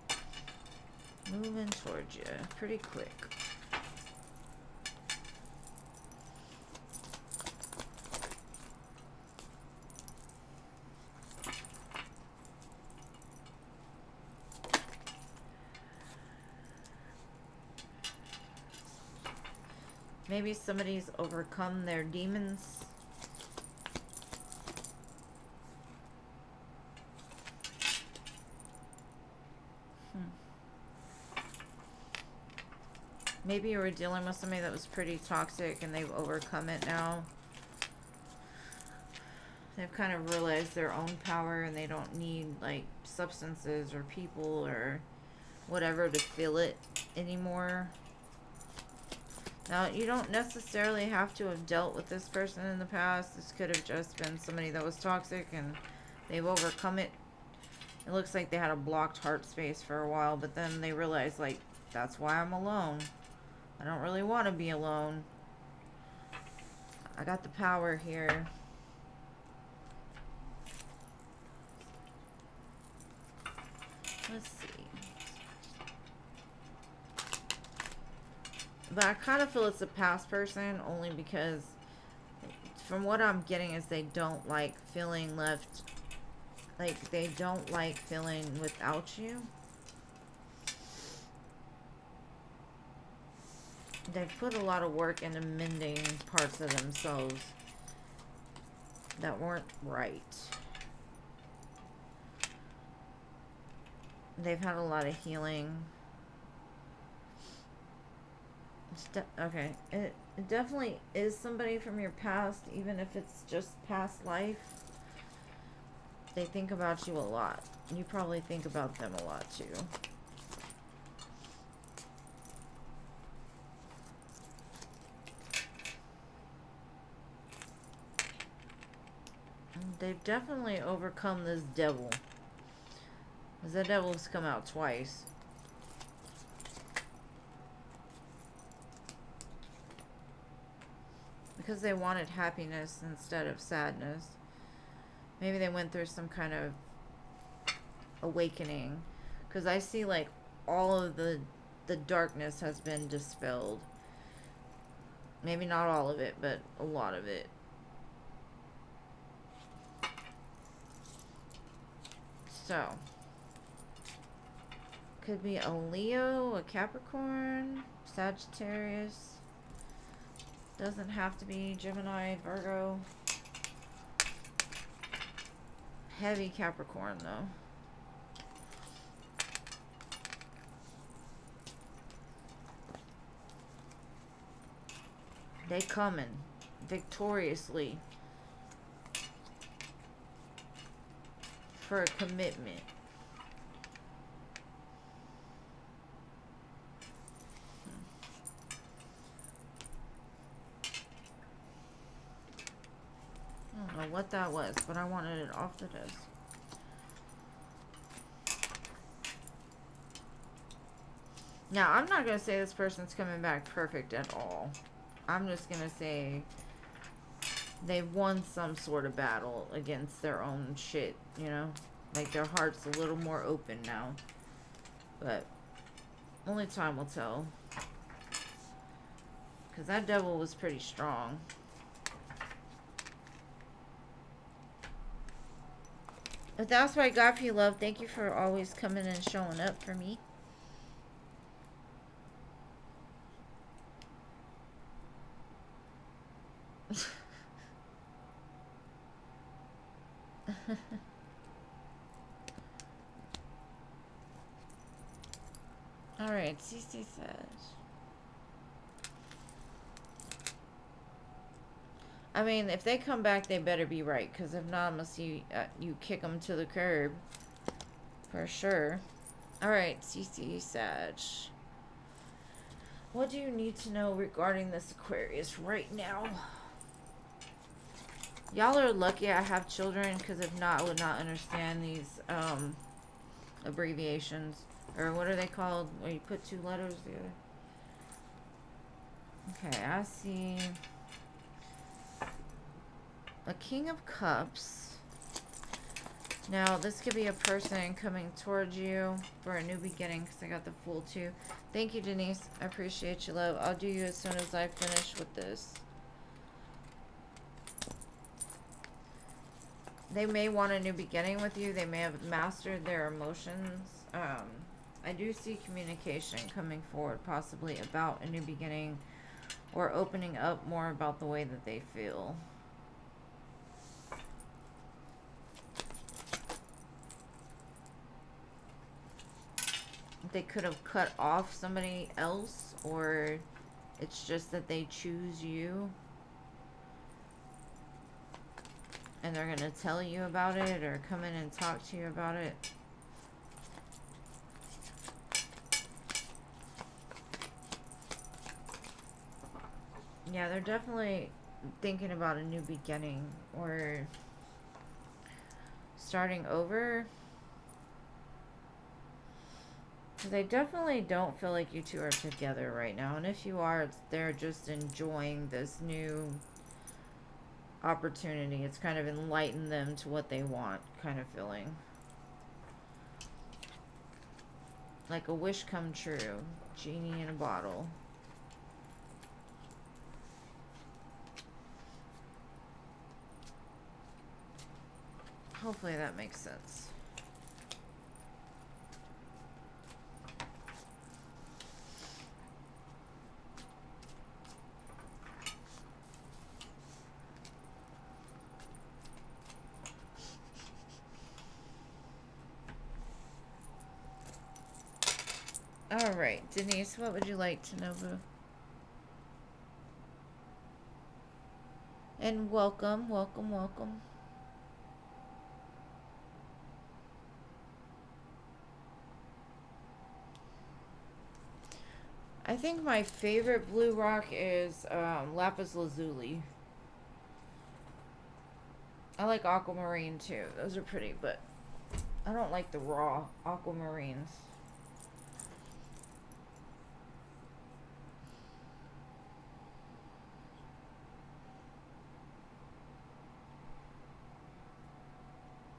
Moving towards you pretty quick. Maybe somebody's overcome their demons. Maybe you were dealing with somebody that was pretty toxic and they've overcome it now. They've kind of realized their own power and they don't need like substances or people or whatever to feel it anymore. Now, you don't necessarily have to have dealt with this person in the past. This could have just been somebody that was toxic and they've overcome it. It looks like they had a blocked heart space for a while, but then they realized, like, that's why I'm alone. I don't really want to be alone. I got the power here. Let's see. But I kind of feel it's a past person only because from what I'm getting is they don't like feeling left, like they don't like feeling without you. They've put a lot of work into mending parts of themselves that weren't right. They've had a lot of healing. Okay, it definitely is somebody from your past, even if it's just past life. They think about you a lot. You probably think about them a lot too. They've definitely overcome this devil. Because that devil's come out twice. Because they wanted happiness instead of sadness. Maybe they went through some kind of awakening. Because I see like all of the darkness has been dispelled. Maybe not all of it, but a lot of it. So, could be a Leo, a Capricorn, Sagittarius. Doesn't have to be Gemini, Virgo. Heavy Capricorn, though. They coming victoriously for a commitment. I don't know what that was, but I wanted it off the desk. Now, I'm not going to say this person's coming back perfect at all. I'm just going to say they've won some sort of battle against their own shit, you know? Like, their heart's a little more open now. But only time will tell. Because that devil was pretty strong. But that's what I got for you, love. Thank you for always coming and showing up for me. Alright, CC says. I mean, if they come back, they better be right. Because if not, I'm going to see you kick them to the curb. For sure. Alright, CC Sag. What do you need to know regarding this Aquarius right now? Y'all are lucky I have children, because if not, I would not understand these abbreviations. Or what are they called? Where you put two letters together. Okay, I see a King of Cups. Now, this could be a person coming towards you for a new beginning, because I got the Fool too. Thank you, Denise. I appreciate you, love. I'll do you as soon as I finish with this. They may want a new beginning with you. They may have mastered their emotions. I do see communication coming forward, possibly about a new beginning, or opening up more about the way that they feel. They could have cut off somebody else, or it's just that they choose you. And they're going to tell you about it, or come in and talk to you about it. Yeah, they're definitely thinking about a new beginning, or starting over. They definitely don't feel like you two are together right now. And if you are, they're just enjoying this new opportunity. It's kind of enlightened them to what they want, kind of feeling. Like a wish come true. Genie in a bottle. Hopefully that makes sense. Alright, Denise, what would you like to know, boo? And welcome, welcome, welcome. I think my favorite blue rock is lapis lazuli. I like aquamarine too. Those are pretty, but I don't like the raw aquamarines.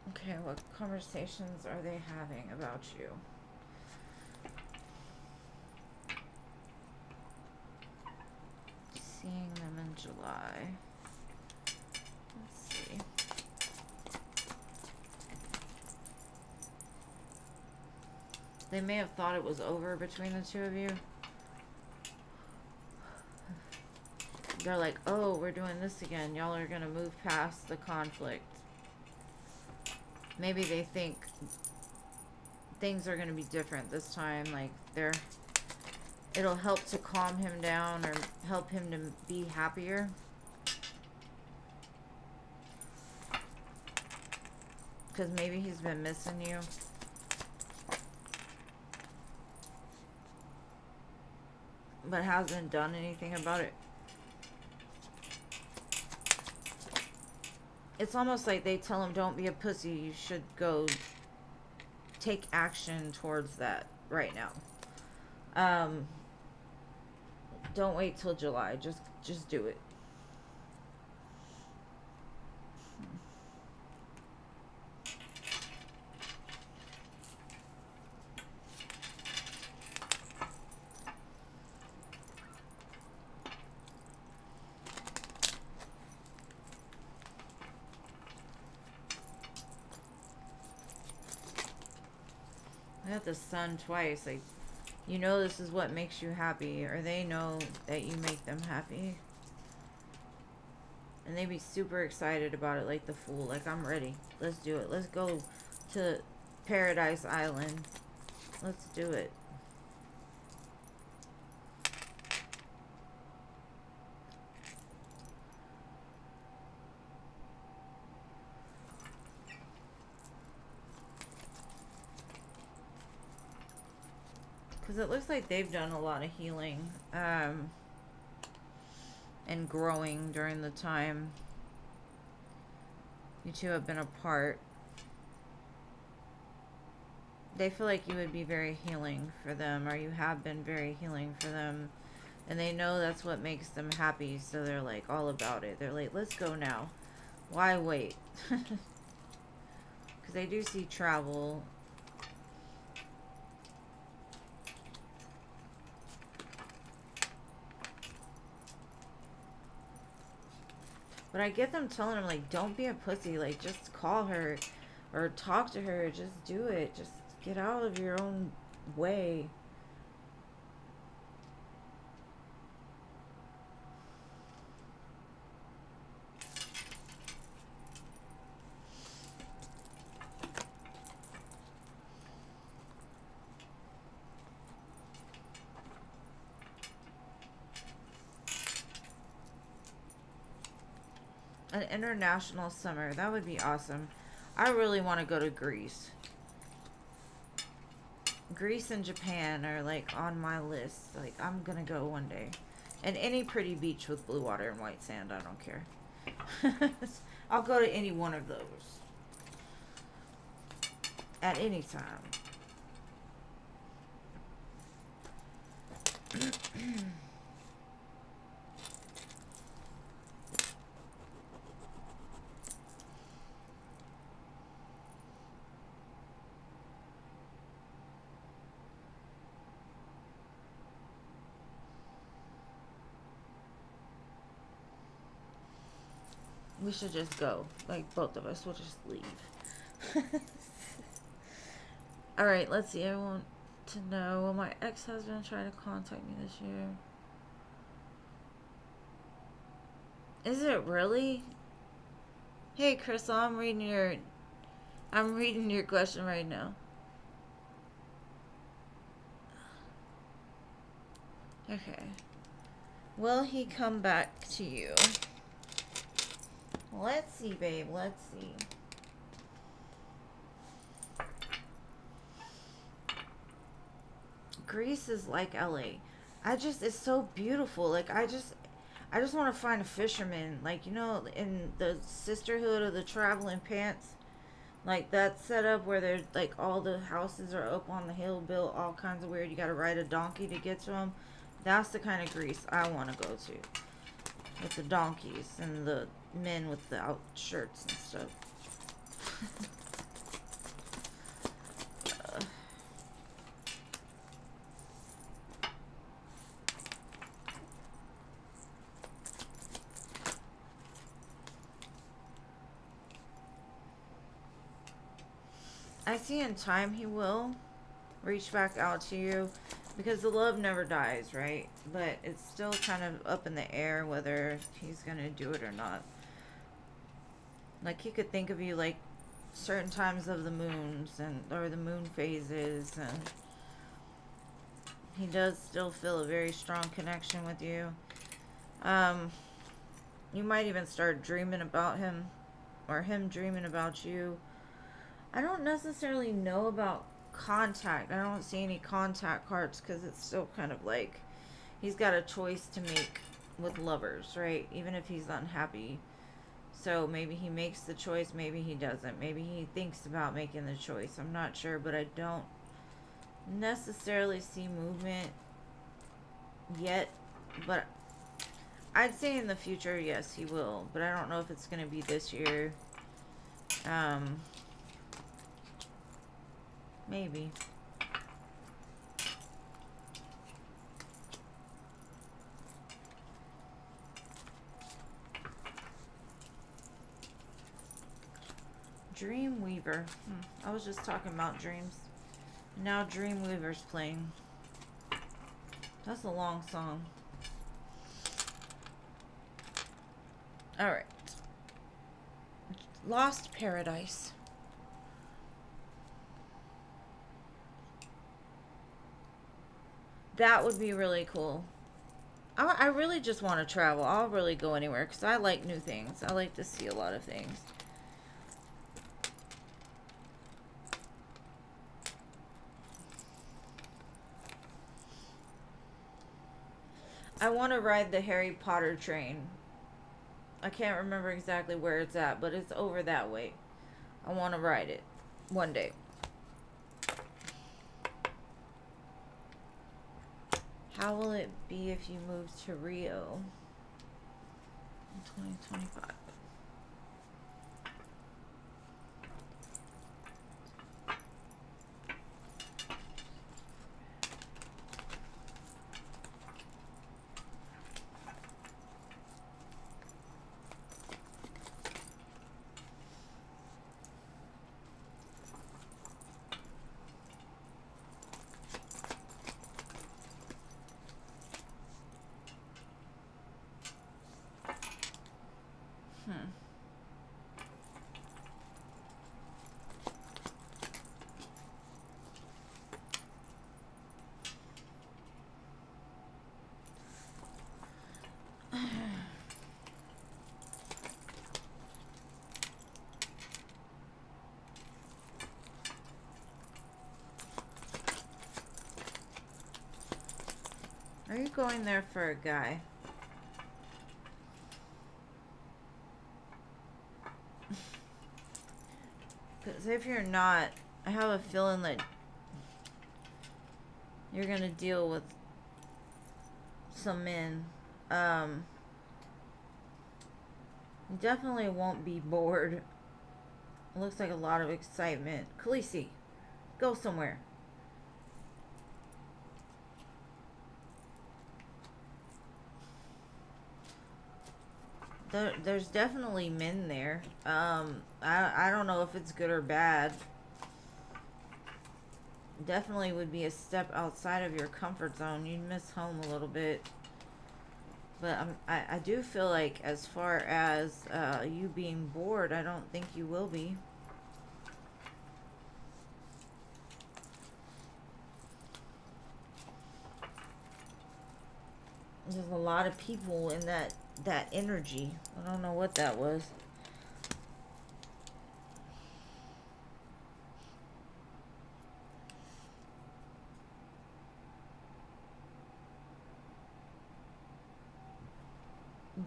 Okay, what conversations are they having about you? Seeing them in July. Let's see. They may have thought it was over between the two of you. They're like, oh, we're doing this again. Y'all are gonna move past the conflict. Maybe they think things are gonna be different this time. Like, it'll help to calm him down, or help him to be happier. Because maybe he's been missing you. But hasn't done anything about it. It's almost like they tell him, don't be a pussy. You should go take action towards that right now. Don't wait till July. Just do it. I got the sun twice. Like, you know this is what makes you happy, or they know that you make them happy. And they be super excited about it, like the Fool. Like, I'm ready. Let's do it. Let's go to Paradise Island. Let's do it. Because it looks like they've done a lot of healing and growing during the time you two have been apart. They feel like you would be very healing for them, or you have been very healing for them. And they know that's what makes them happy, so they're like all about it. They're like, let's go now. Why wait? Because they do see travel. But I get them telling them, like, don't be a pussy. Like, just call her or talk to her. Just do it. Just get out of your own way. An international summer. That would be awesome. I really want to go to Greece. Greece and Japan are like on my list. Like, I'm gonna go one day. And any pretty beach with blue water and white sand, I don't care. I'll go to any one of those. At any time. We should just go. Like, both of us. We'll just leave. Alright, let's see. I want to know, will my ex-husband try to contact me this year? Is it really? Hey, Crystal, I'm reading your question right now. Okay. Will he come back to you? Let's see, babe. Let's see. Greece is like LA. It's so beautiful. Like, I just want to find a fisherman. Like, you know, in the Sisterhood of the Traveling Pants. Like, that setup where there's, like, all the houses are up on the hill, built all kinds of weird. You gotta ride a donkey to get to them. That's the kind of Greece I want to go to. With the donkeys and the men with the out shirts and stuff. I see in time he will reach back out to you, because the love never dies, right? But it's still kind of up in the air whether he's gonna do it or not. Like, he could think of you like certain times of the moons or the moon phases, and he does still feel a very strong connection with you. You might even start dreaming about him, or him dreaming about you. I don't necessarily know about contact. I don't see any contact cards, because it's still kind of like he's got a choice to make with lovers, right? Even if he's unhappy. So maybe he makes the choice, maybe he doesn't. Maybe he thinks about making the choice. I'm not sure, but I don't necessarily see movement yet. But I'd say in the future, yes, he will. But I don't know if it's going to be this year. Maybe. Dreamweaver. I was just talking about dreams. Now Dreamweaver's playing. That's a long song. Alright. Lost Paradise. That would be really cool. I really just want to travel. I'll really go anywhere because I like new things. I like to see a lot of things. I want to ride the Harry Potter train. I can't remember exactly where it's at, but it's over that way. I want to ride it one day. How will it be if you move to Rio in 2025? Are you going there for a guy? Because if you're not, I have a feeling that you're going to deal with some men. You definitely won't be bored. It looks like a lot of excitement. Khaleesi, go somewhere. There's definitely men there. I don't know if it's good or bad. Definitely would be a step outside of your comfort zone. You'd miss home a little bit. But I do feel like as far as you being bored, I don't think you will be. There's a lot of people in that energy. I don't know what that was.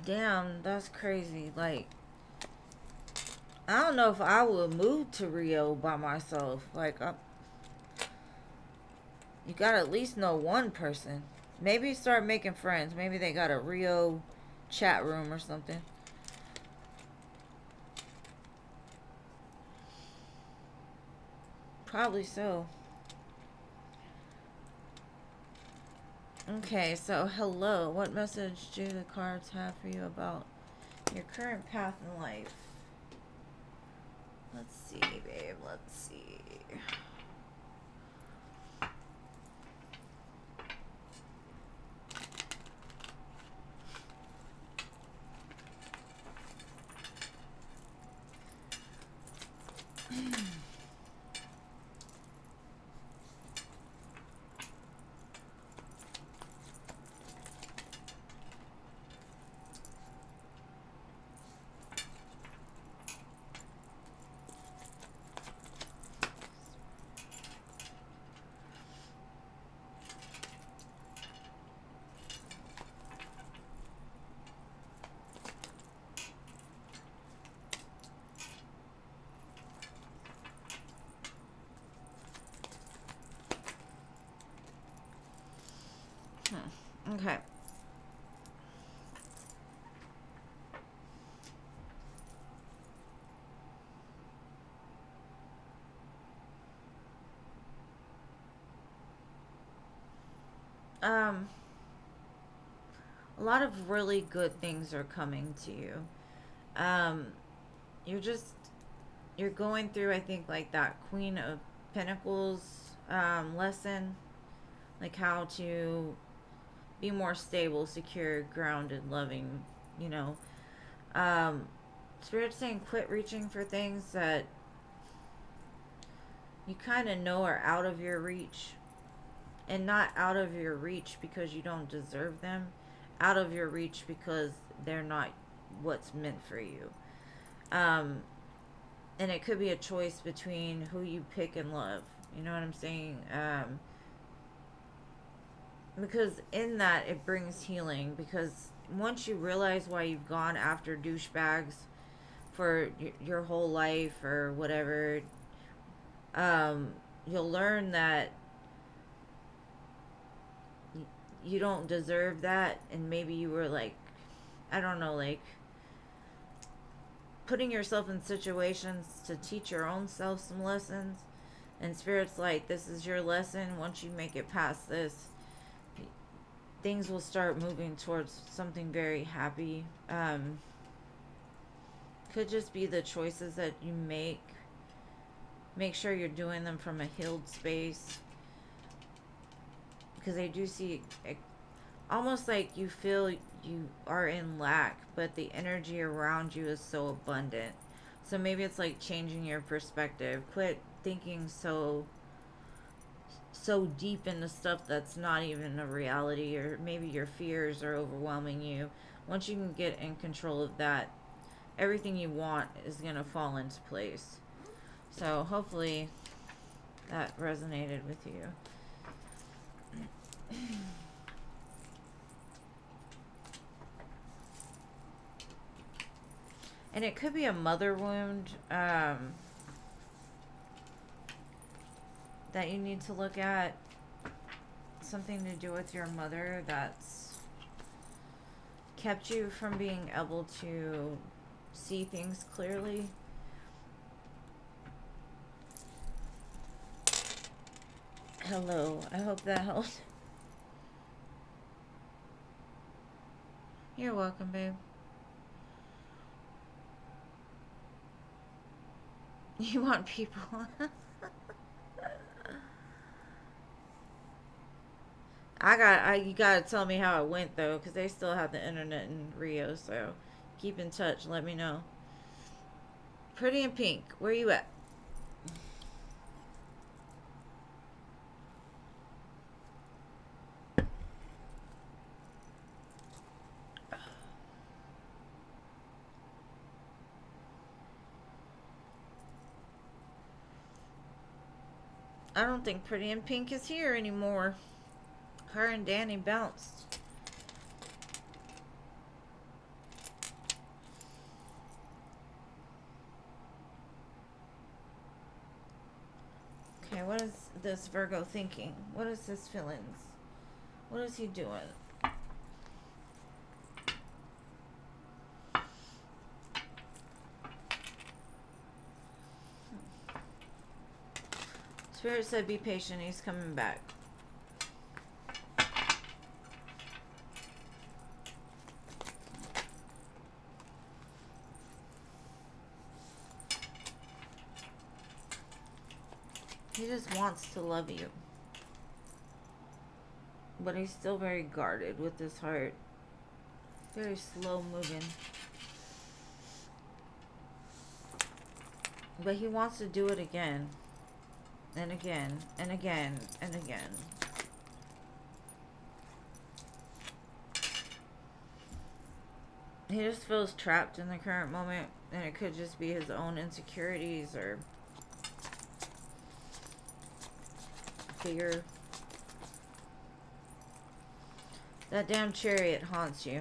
Damn, that's crazy. Like, I don't know if I would move to Rio by myself. Like, you gotta at least know one person. Maybe start making friends. Maybe they got a Rio chat room or something. Probably so. Okay, so hello. What message do the cards have for you about your current path in life? Let's see, babe. Let's see. Okay. A lot of really good things are coming to you. Um, you're just you're going through, I think, like that Queen of Pentacles lesson, like how to be more stable, secure, grounded, loving, you know. Spirit's saying quit reaching for things that you kind of know are out of your reach. And not out of your reach because you don't deserve them. Out of your reach because they're not what's meant for you. And it could be a choice between who you pick and love. You know what I'm saying? because in that it brings healing, because once you realize why you've gone after douchebags for your whole life or whatever, you'll learn that you don't deserve that, and maybe you were like, I don't know, like putting yourself in situations to teach your own self some lessons, and spirit's like, this is your lesson. Once you make it past this, things will start moving towards something very happy. Could just be the choices that you make sure you're doing them from a healed space, because I do see almost like you feel you are in lack, but the energy around you is so abundant. So maybe it's like changing your perspective. Quit thinking so deep into stuff that's not even a reality, or maybe your fears are overwhelming you. Once you can get in control of that, everything you want is going to fall into place. So hopefully that resonated with you. And it could be a mother wound that you need to look at. Something to do with your mother that's kept you from being able to see things clearly. Hello, I hope that helps. You're welcome, babe. You want people. You gotta tell me how it went though, because they still have the internet in Rio, so keep in touch, let me know. Pretty in Pink, where you at? I don't think Pretty in Pink is here anymore. Her and Danny bounced. Okay, what is this Virgo thinking? What is his feelings? What is he doing? Spirit said be patient, he's coming back. He just wants to love you. But he's still very guarded with his heart. Very slow moving. But he wants to do it again. And again. And again. And again. He just feels trapped in the current moment. And it could just be his own insecurities or fear. That damn chariot haunts you.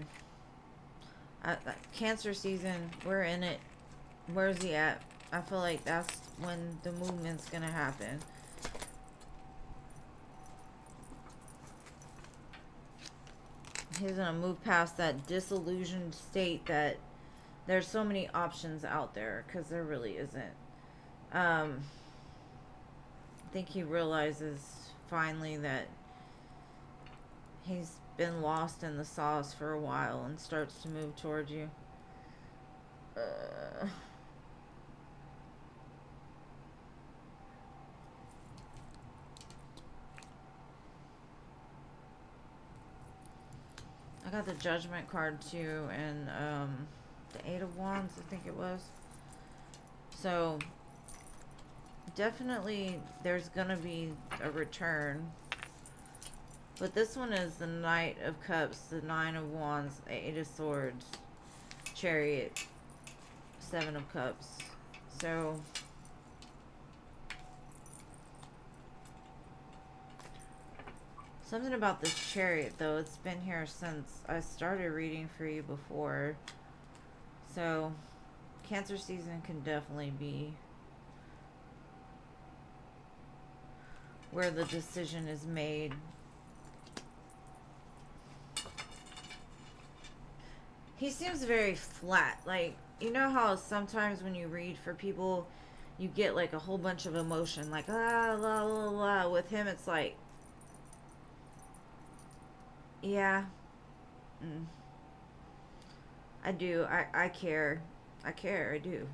Cancer season, we're in it. Where's he at? I feel like that's when the movement's gonna happen. He's gonna move past that disillusioned state that there's so many options out there, because there really isn't. I think he realizes finally that he's been lost in the sauce for a while and starts to move towards you. I got the Judgment card too, and the Eight of Wands, I think it was. So definitely there's gonna be a return. But this one is the Knight of Cups, the Nine of Wands, Eight of Swords, Chariot, Seven of Cups. So Something about this chariot, though. It's been here since I started reading for you before. So, Cancer season can definitely be where the decision is made. He seems very flat. Like, you know how sometimes when you read for people, you get like a whole bunch of emotion, like, la, la, la, la. With him, it's like, yeah, mm, I do. I care. I care. I do.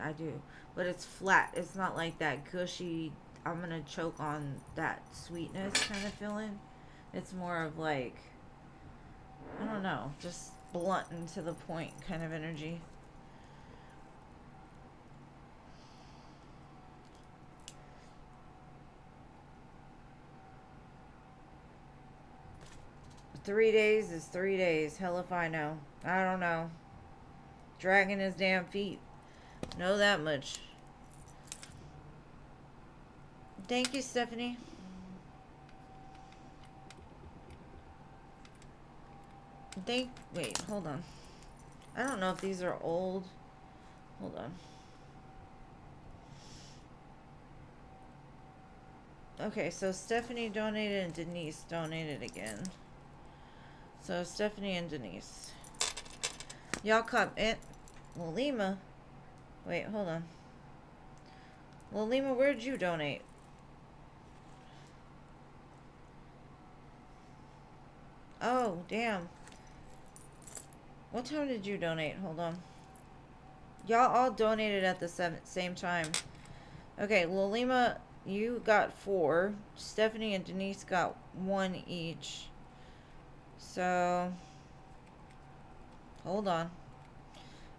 I do. But it's flat. It's not like that gushy, I'm going to choke on that sweetness kind of feeling. It's more of like, I don't know, just blunt and to the point kind of energy. $3 is 3 days. Hell if I know. I don't know. Dragging his damn feet. Know that much. Thank you, Stephanie. Wait, hold on. I don't know if these are old. Hold on. Okay, so Stephanie donated and Denise donated again. So Stephanie and Denise. Y'all caught it. Lima. Wait, hold on. Lima, where'd you donate? Oh, damn. What time did you donate? Hold on. Y'all all donated at the same time. Okay, Lima, you got 4. Stephanie and Denise got 1 each. So, hold on.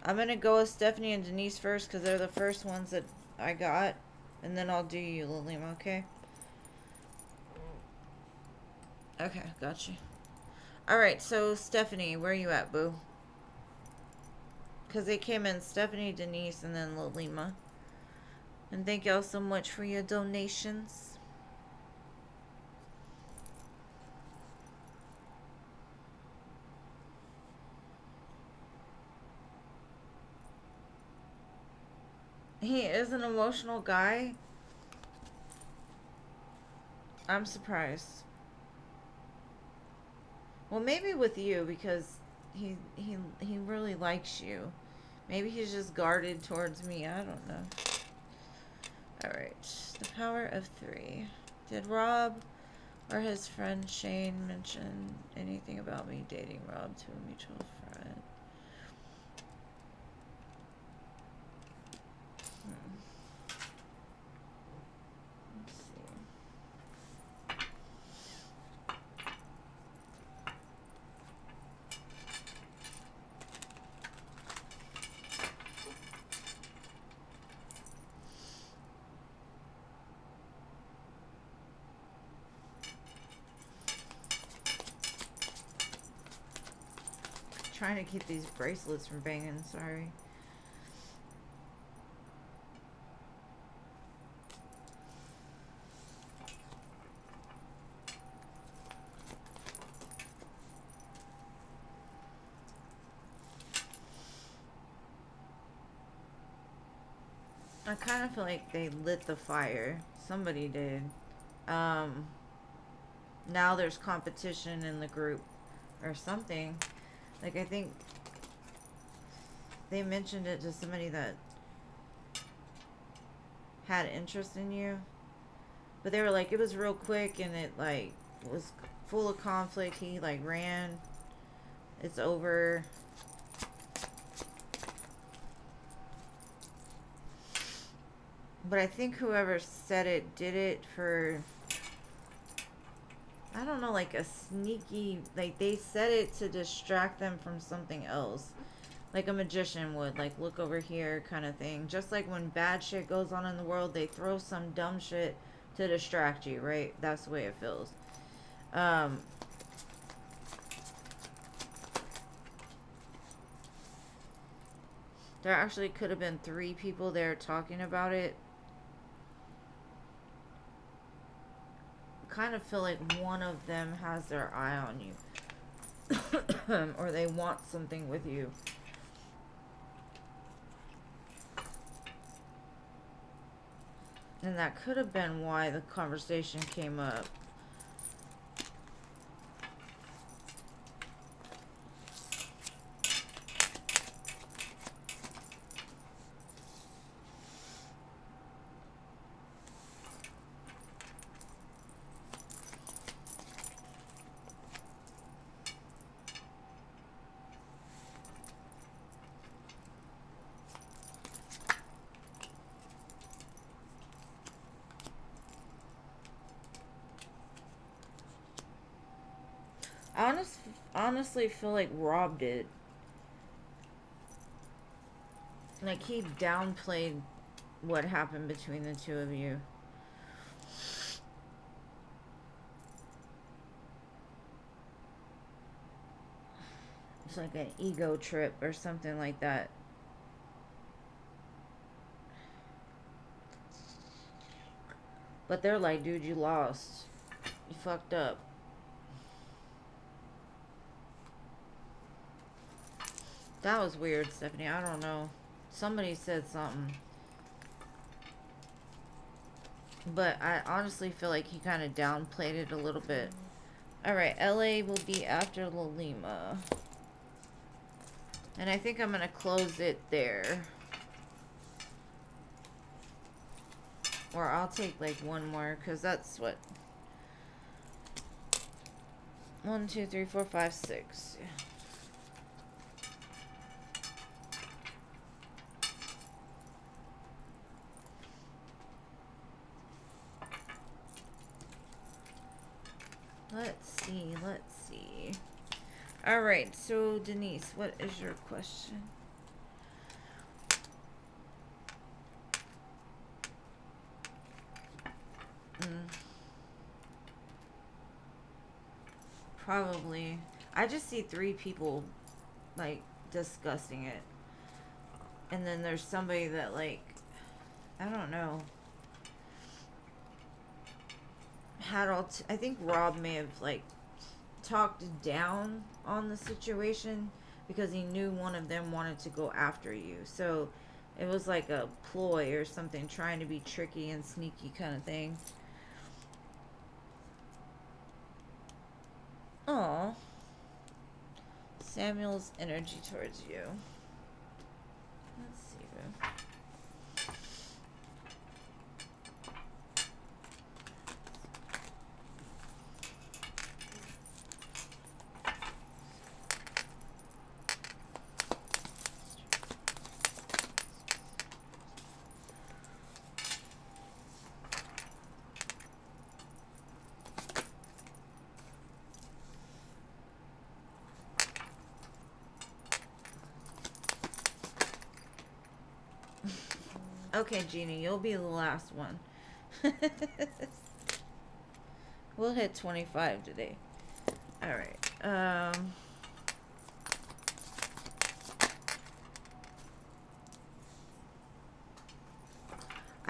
I'm going to go with Stephanie and Denise first because they're the first ones that I got. And then I'll do you, Lima, okay? Okay, got you. Alright, so Stephanie, where are you at, boo? Because they came in Stephanie, Denise, and then Lima. And thank y'all so much for your donations. He is an emotional guy. I'm surprised. Well, maybe with you because he really likes you. Maybe he's just guarded towards me. I don't know. Alright. The power of 3. Did Rob or his friend Shane mention anything about me dating Rob to a mutual friend? Let's see. Trying to keep these bracelets from banging, sorry. I kind of feel like they lit the fire. Somebody did. Now there's competition in the group or something. Like, I think they mentioned it to somebody that had interest in you. But they were like, it was real quick and it, like, was full of conflict. He, like, ran. It's over. But I think whoever said it did it for, I don't know, like a sneaky, like they said it to distract them from something else. Like a magician would, like, look over here kind of thing. Just like when bad shit goes on in the world, they throw some dumb shit to distract you, right? That's the way it feels. There actually could have been 3 people there talking about it. kind of feel like one of them has their eye on you. Or they want something with you. And that could have been why the conversation came up. Honestly feel like Rob did. Like he downplayed what happened between the two of you. It's like an ego trip or something like that. But they're like, dude, you lost. You fucked up. That was weird, Stephanie. I don't know. Somebody said something. But I honestly feel like he kind of downplayed it a little bit. Alright, LA will be after Lima. And I think I'm going to close it there. Or I'll take like one more, because that's what... 1, 2, 3, 4, 5, 6. Yeah. Let's see. Alright, so Denise, what is your question? Probably. I just see 3 people, like, discussing it. And then there's somebody that, like, I don't know. I think Rob may have, like, talked down on the situation because he knew one of them wanted to go after you. So it was like a ploy or something, trying to be tricky and sneaky kind of thing. Aw. Samuel's energy towards you. Let's see. Okay, Jeannie, you'll be the last one. We'll hit 25 today. Alright, I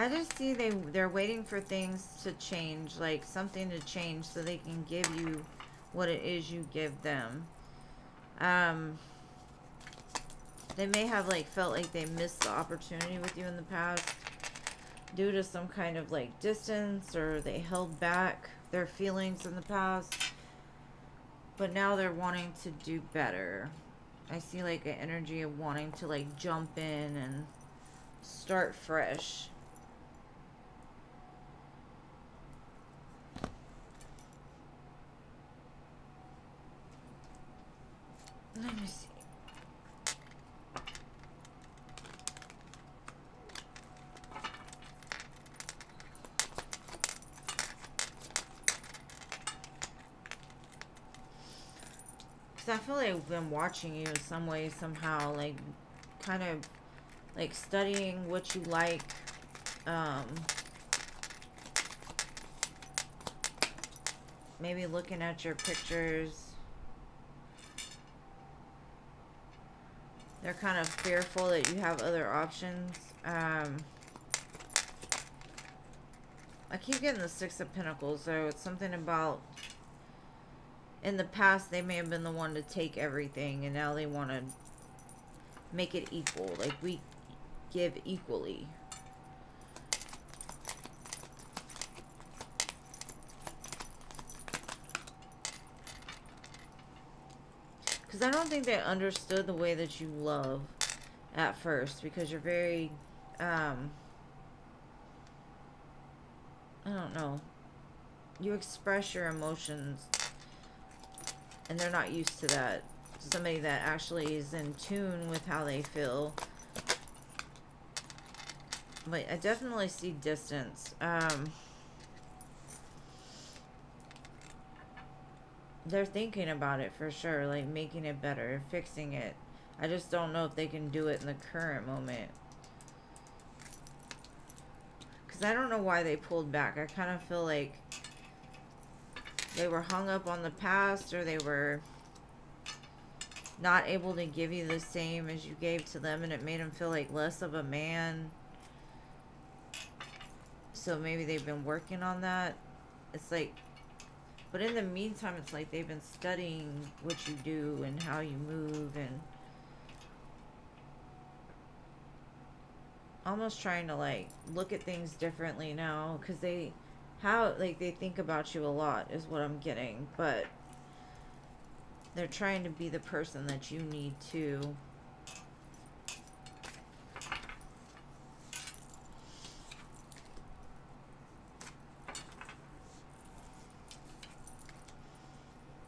just see they're waiting for things to change, like something to change so they can give you what it is you give them. They may have like felt like they missed the opportunity with you in the past due to some kind of like distance, or they held back their feelings in the past, but now they're wanting to do better. I see like an energy of wanting to like jump in and start fresh. Let me see. I feel like I've been watching you in some way, somehow, like, kind of, like, studying what you like, maybe looking at your pictures. They're kind of fearful that you have other options, I keep getting the Six of Pentacles, so it's something about in the past they may have been the one to take everything, and now they want to make it equal. Like, we give equally. Because I don't think they understood the way that you love at first, because you're very, I don't know, you express your emotions, and they're not used to that. Somebody that actually is in tune with how they feel. But I definitely see distance. They're thinking about it for sure, like making it better, fixing it. I just don't know if they can do it in the current moment. Because I don't know why they pulled back. I kind of feel like they were hung up on the past, or they were not able to give you the same as you gave to them, and it made them feel like less of a man. So maybe they've been working on that. It's like, but in the meantime, it's like they've been studying what you do and how you move, and almost trying to like look at things differently now, because they think about you a lot is what I'm getting, but they're trying to be the person that you need to.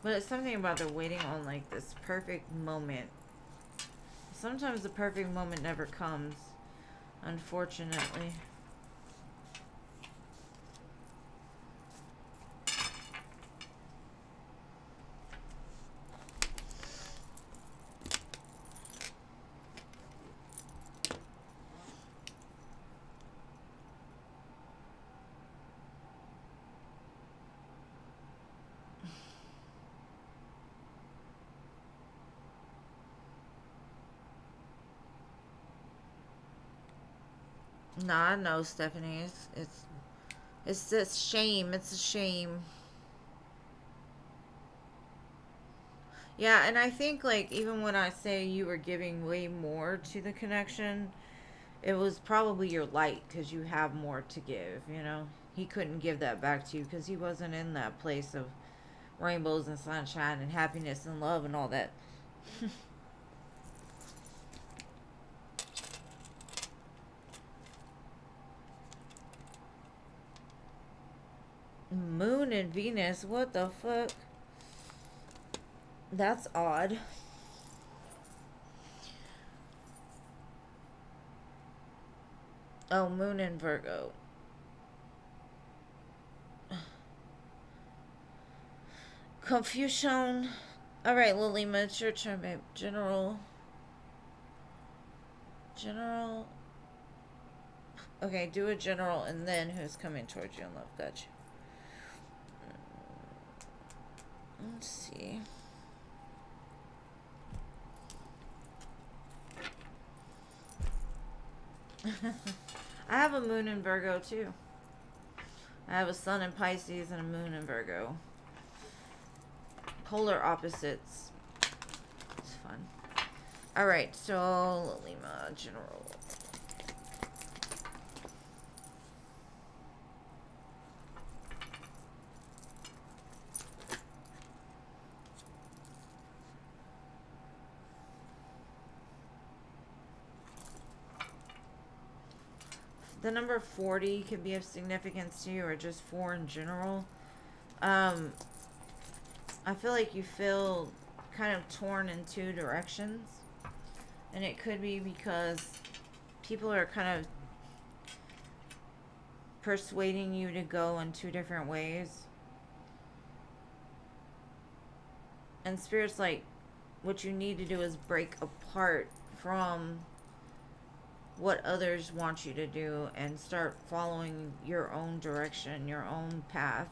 But it's something about they're waiting on like this perfect moment. Sometimes the perfect moment never comes, unfortunately. Nah, no, Stephanie. It's this shame. It's a shame. Yeah, and I think like even when I say you were giving way more to the connection, it was probably your light, because you have more to give, you know? He couldn't give that back to you because he wasn't in that place of rainbows and sunshine and happiness and love and all that. Moon and Venus, what the fuck? That's odd. Oh, Moon and Virgo. Confusion. Alright, Lilima, it's your turn, babe. General. Okay, do a general and then who's coming towards you in love. Gotcha. Let's see. I have a moon in Virgo too. I have a sun in Pisces and a moon in Virgo. Polar opposites. It's fun. Alright, so Lima, general. The number 40 could be of significance to you, or just 4 in general. I feel like you feel kind of torn in two directions. And it could be because people are kind of persuading you to go in two different ways. And Spirit's like, what you need to do is break apart from what others want you to do and start following your own direction, your own path,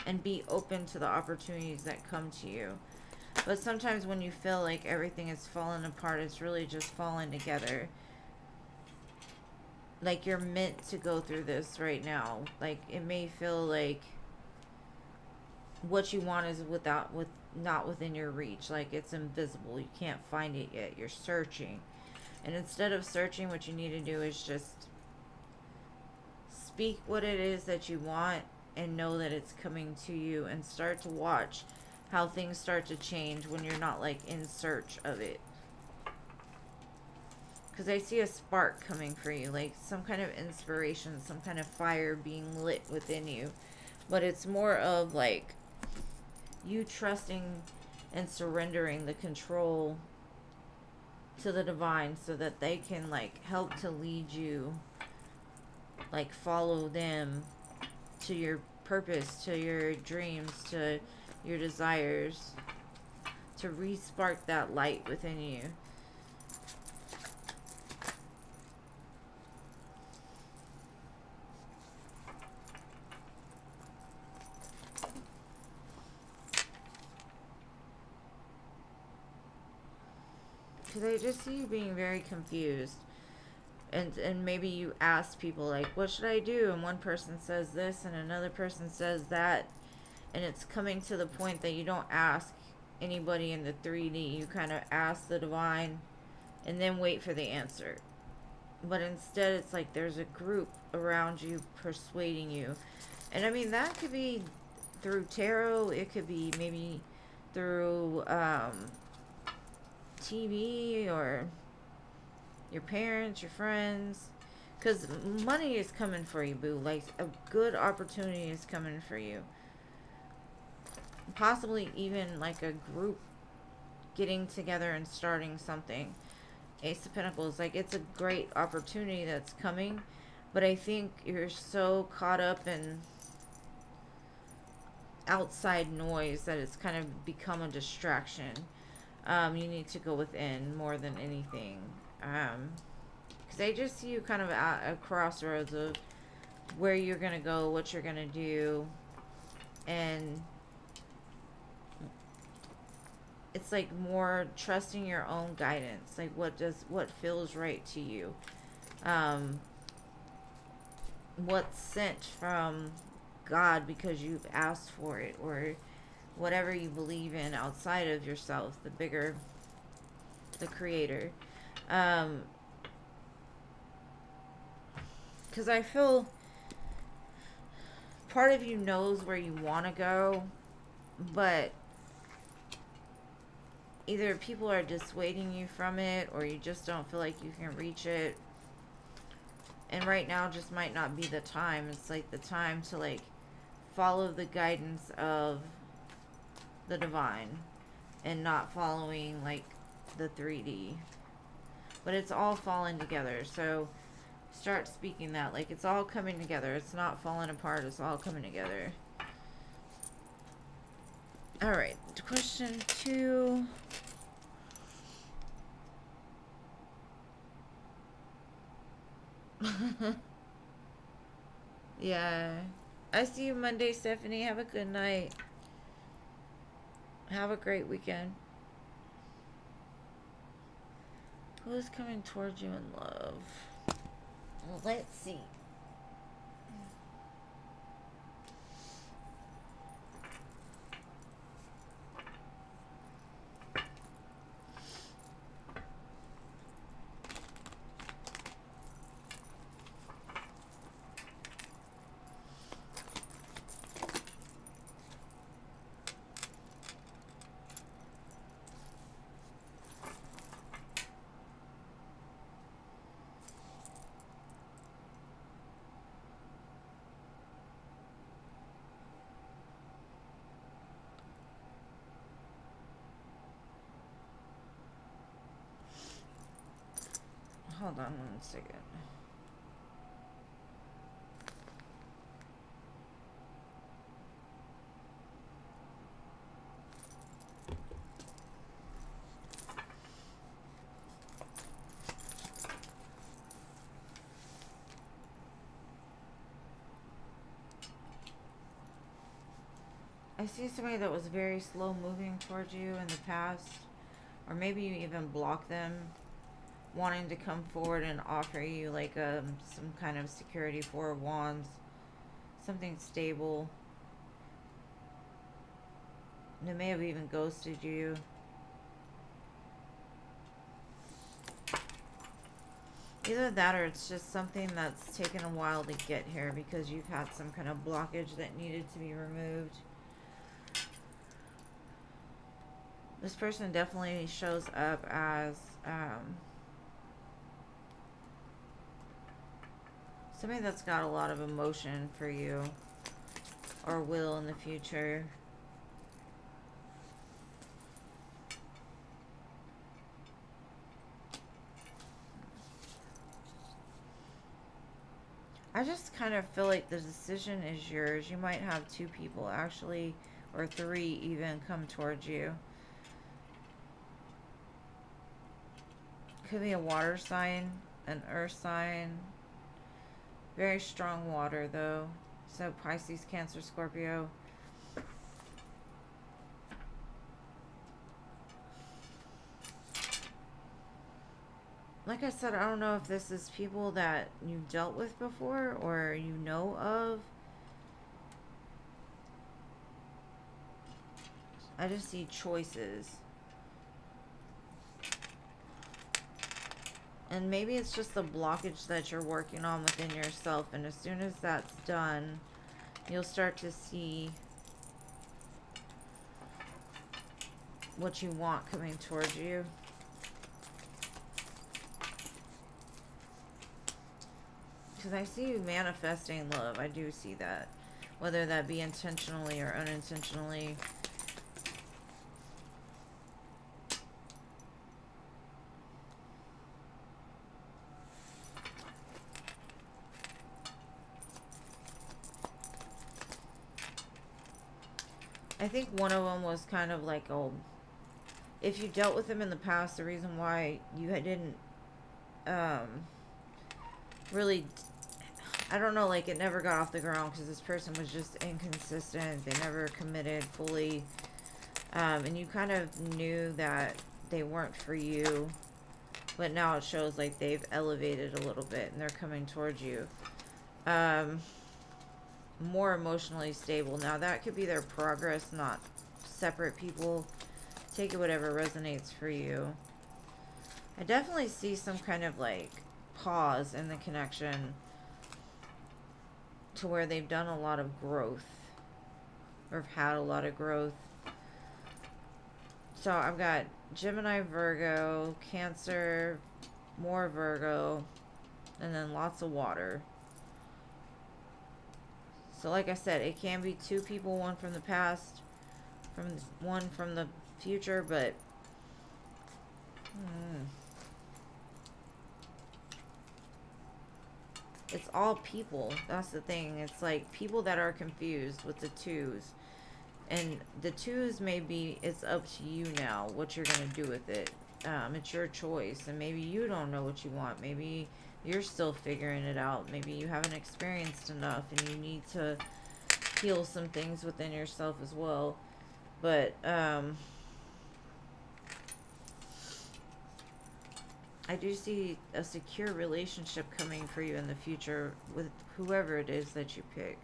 and be open to the opportunities that come to you. But sometimes when you feel like everything is falling apart, it's really just falling together. like you're meant to go through this right now. Like it may feel like what you want is not within your reach. Like it's invisible. You can't find it yet. You're searching. And instead of searching, what you need to do is just speak what it is that you want and know that it's coming to you, and start to watch how things start to change when you're not like in search of it. Because I see a spark coming for you, like some kind of inspiration, some kind of fire being lit within you. But it's more of like you trusting and surrendering the control to the divine so that they can like help to lead you, like follow them to your purpose, to your dreams, to your desires, to re-spark that light within you. Because I just see you being very confused. And maybe you ask people, like, what should I do? And one person says this and another person says that. And it's coming to the point that you don't ask anybody in the 3D. You kind of ask the divine and then wait for the answer. But instead, it's like there's a group around you persuading you. And I mean, that could be through tarot. It could be maybe through TV, or your parents, your friends. Because money is coming for you, boo. Like, a good opportunity is coming for you. Possibly even like a group getting together and starting something. Ace of Pentacles, like it's a great opportunity that's coming, but I think you're so caught up in outside noise that it's kind of become a distraction. You need to go within more than anything, because I just see you kind of at a crossroads of where you're gonna go, what you're gonna do, and it's like more trusting your own guidance. Like what feels right to you. What's sent from God because you've asked for it, or whatever you believe in outside of yourself, the bigger, the creator. Because I feel part of you knows where you want to go, but either people are dissuading you from it, or you just don't feel like you can reach it. And right now just might not be the time. It's like the time to like follow the guidance of the divine and not following like the 3D. But it's all falling together. So start speaking that. Like it's all coming together. It's not falling apart. It's all coming together. Alright. Question 2. Yeah. I see you Monday, Stephanie. Have a good night. Have a great weekend. Who is coming towards you in love? Well, let's see. Hold on 1 second. I see somebody that was very slow moving towards you in the past, or maybe you even blocked them. wanting to come forward and offer you like some kind of security. Four of Wands, something stable. They may have even ghosted you. Either that or it's just something that's taken a while to get here because you've had some kind of blockage that needed to be removed. This person definitely shows up as somebody that's got a lot of emotion for you or will in the future. I just kind of feel like the decision is yours. You might have two people actually, or three even, come towards you. Could be a water sign, an earth sign. Very strong water though. So Pisces, Cancer, Scorpio. Like I said, I don't know if this is people that you've dealt with before or you know of. I just see choices. And maybe it's just the blockage that you're working on within yourself. And as soon as that's done, you'll start to see what you want coming towards you. Because I see you manifesting love. I do see that. Whether that be intentionally or unintentionally. I think one of them was kind of like, oh, if you dealt with them in the past, the reason why you didn't really, I don't know, like it never got off the ground because this person was just inconsistent. They never committed fully. And you kind of knew that they weren't for you. But now it shows like they've elevated a little bit and they're coming towards you. More emotionally stable. Now that could be their progress, not separate people. Take it whatever resonates for you. I definitely see some kind of like pause in the connection to where they've done a lot of growth or have had a lot of growth. So I've got Gemini, Virgo, Cancer, more Virgo, and then lots of water. So like I said, it can be two people, one from the past, one from the future, but it's all people. That's the thing. It's like people that are confused with the twos. And the twos may be, it's up to you now what you're going to do with it. It's your choice. And maybe you don't know what you want. Maybe you're still figuring it out. Maybe you haven't experienced enough and you need to heal some things within yourself as well. But I do see a secure relationship coming for you in the future with whoever it is that you pick.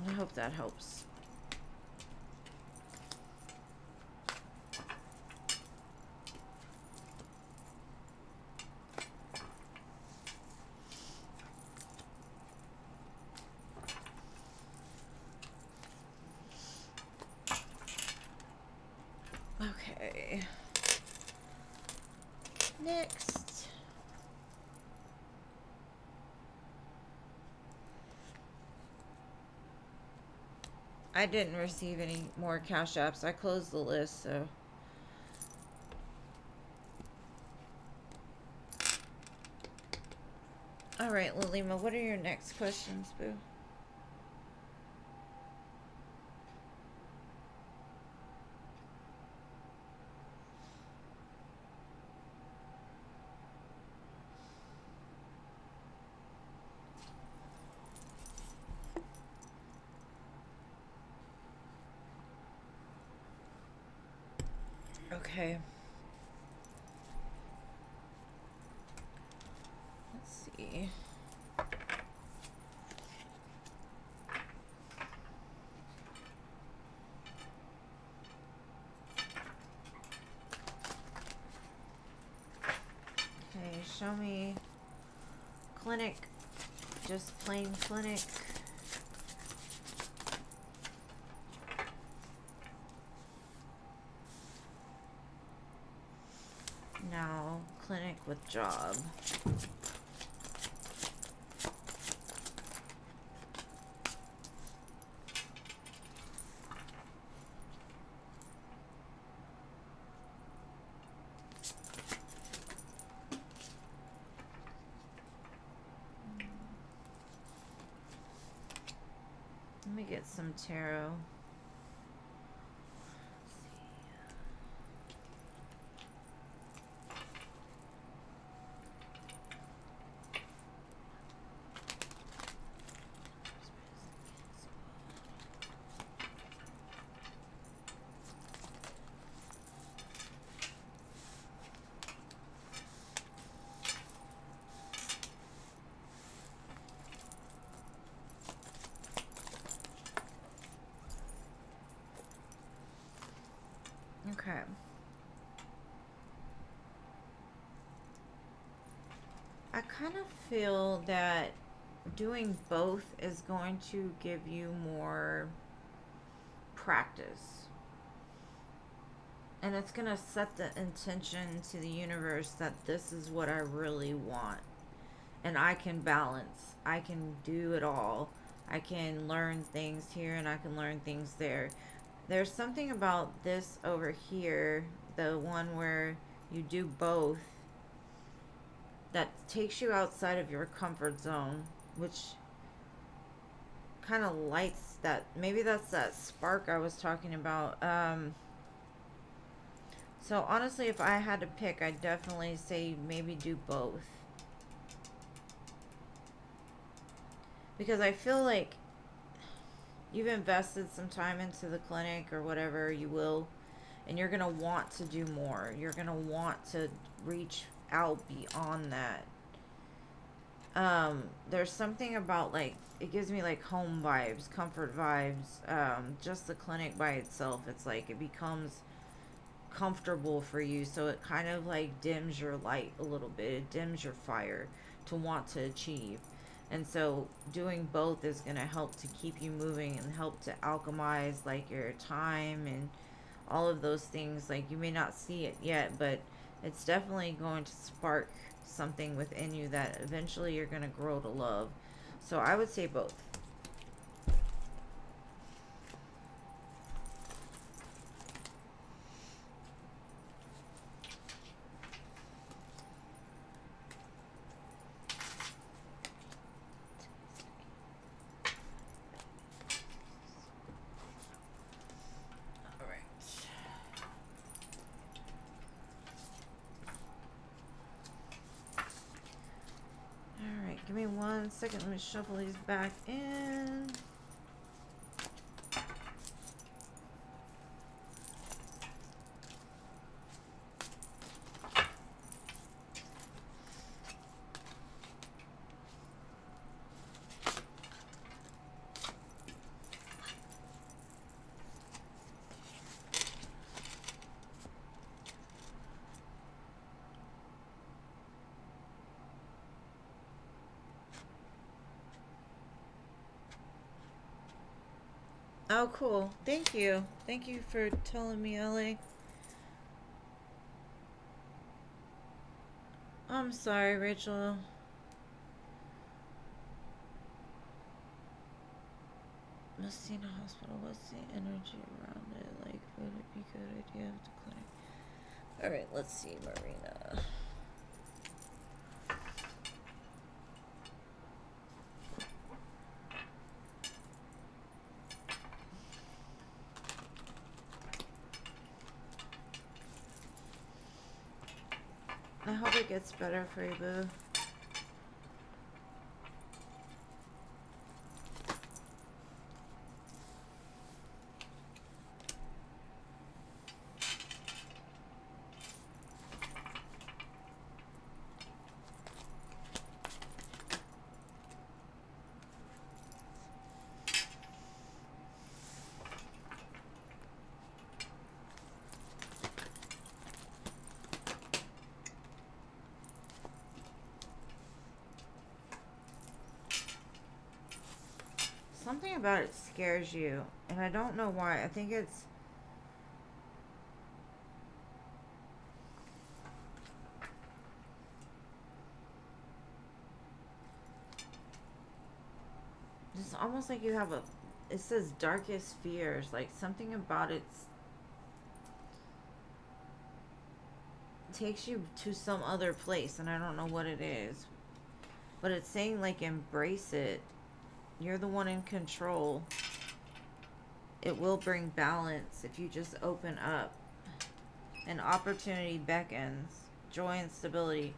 I hope that helps. Okay. Next. I didn't receive any more cash apps. I closed the list, so. Alright, Lilima, what are your next questions, boo? Okay. show me clinic. Just plain clinic. Now, clinic with job. Let me get some tarot. Okay. I kind of feel that doing both is going to give you more practice. And it's going to set the intention to the universe that this is what I really want. And I can balance. I can do it all. I can learn things here and I can learn things there. There's something about this over here, the one where you do both, that takes you outside of your comfort zone, which kind of lights that. Maybe that's that spark I was talking about. So honestly, if I had to pick, I'd definitely say maybe do both. Because I feel like you've invested some time into the clinic or whatever you will, and you're going to want to do more. You're going to want to reach out beyond that. There's something about, like, it gives me like home vibes, comfort vibes. Just the clinic by itself, it's like it becomes comfortable for you, so it kind of like dims your light a little bit. It dims your fire to want to achieve. And so doing both is going to help to keep you moving and help to alchemize like your time and all of those things. Like, you may not see it yet, but it's definitely going to spark something within you that eventually you're going to grow to love. So I would say both. Give me 1 second. Let me shuffle these back in. Oh, cool. Thank you. Thank you for telling me, LA. I'm sorry, Rachel. Messina Hospital. What's the energy around it? Like, would it be a good idea to clinic? Alright, let's see, Marina. I hope it gets better for you, boo. something about it scares you, and I don't know why. I think it's it's almost like you have a, it says darkest fears, like something about it takes you to some other place, and I don't know what it is, but it's saying like embrace it. You're the one in control. It will bring balance if you just open up. An opportunity beckons, joy and stability.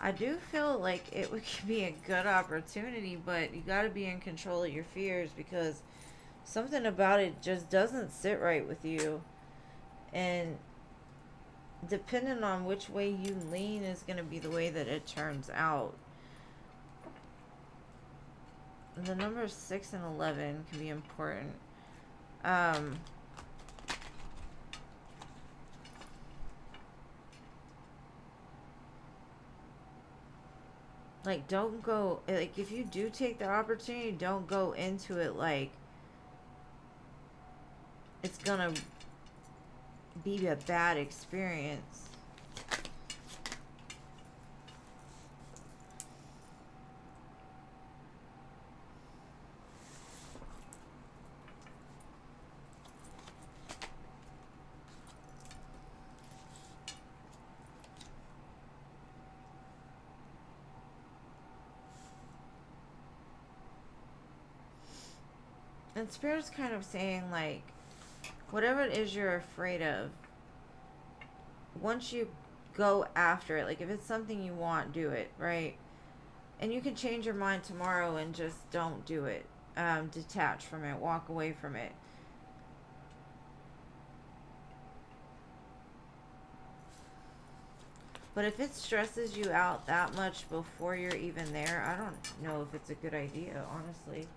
I do feel like it would be a good opportunity, but you got to be in control of your fears, because something about it just doesn't sit right with you. And depending on which way you lean is going to be the way that it turns out. The numbers 6 and 11 can be important. Like, don't go, like, if you do take the opportunity, don't go into it like it's gonna be a bad experience. And Spirit's kind of saying, like, whatever it is you're afraid of, once you go after it, like, if it's something you want, do it, right? And you can change your mind tomorrow and just don't do it. Detach from it, walk away from it. But if it stresses you out that much before you're even there, I don't know if it's a good idea, honestly.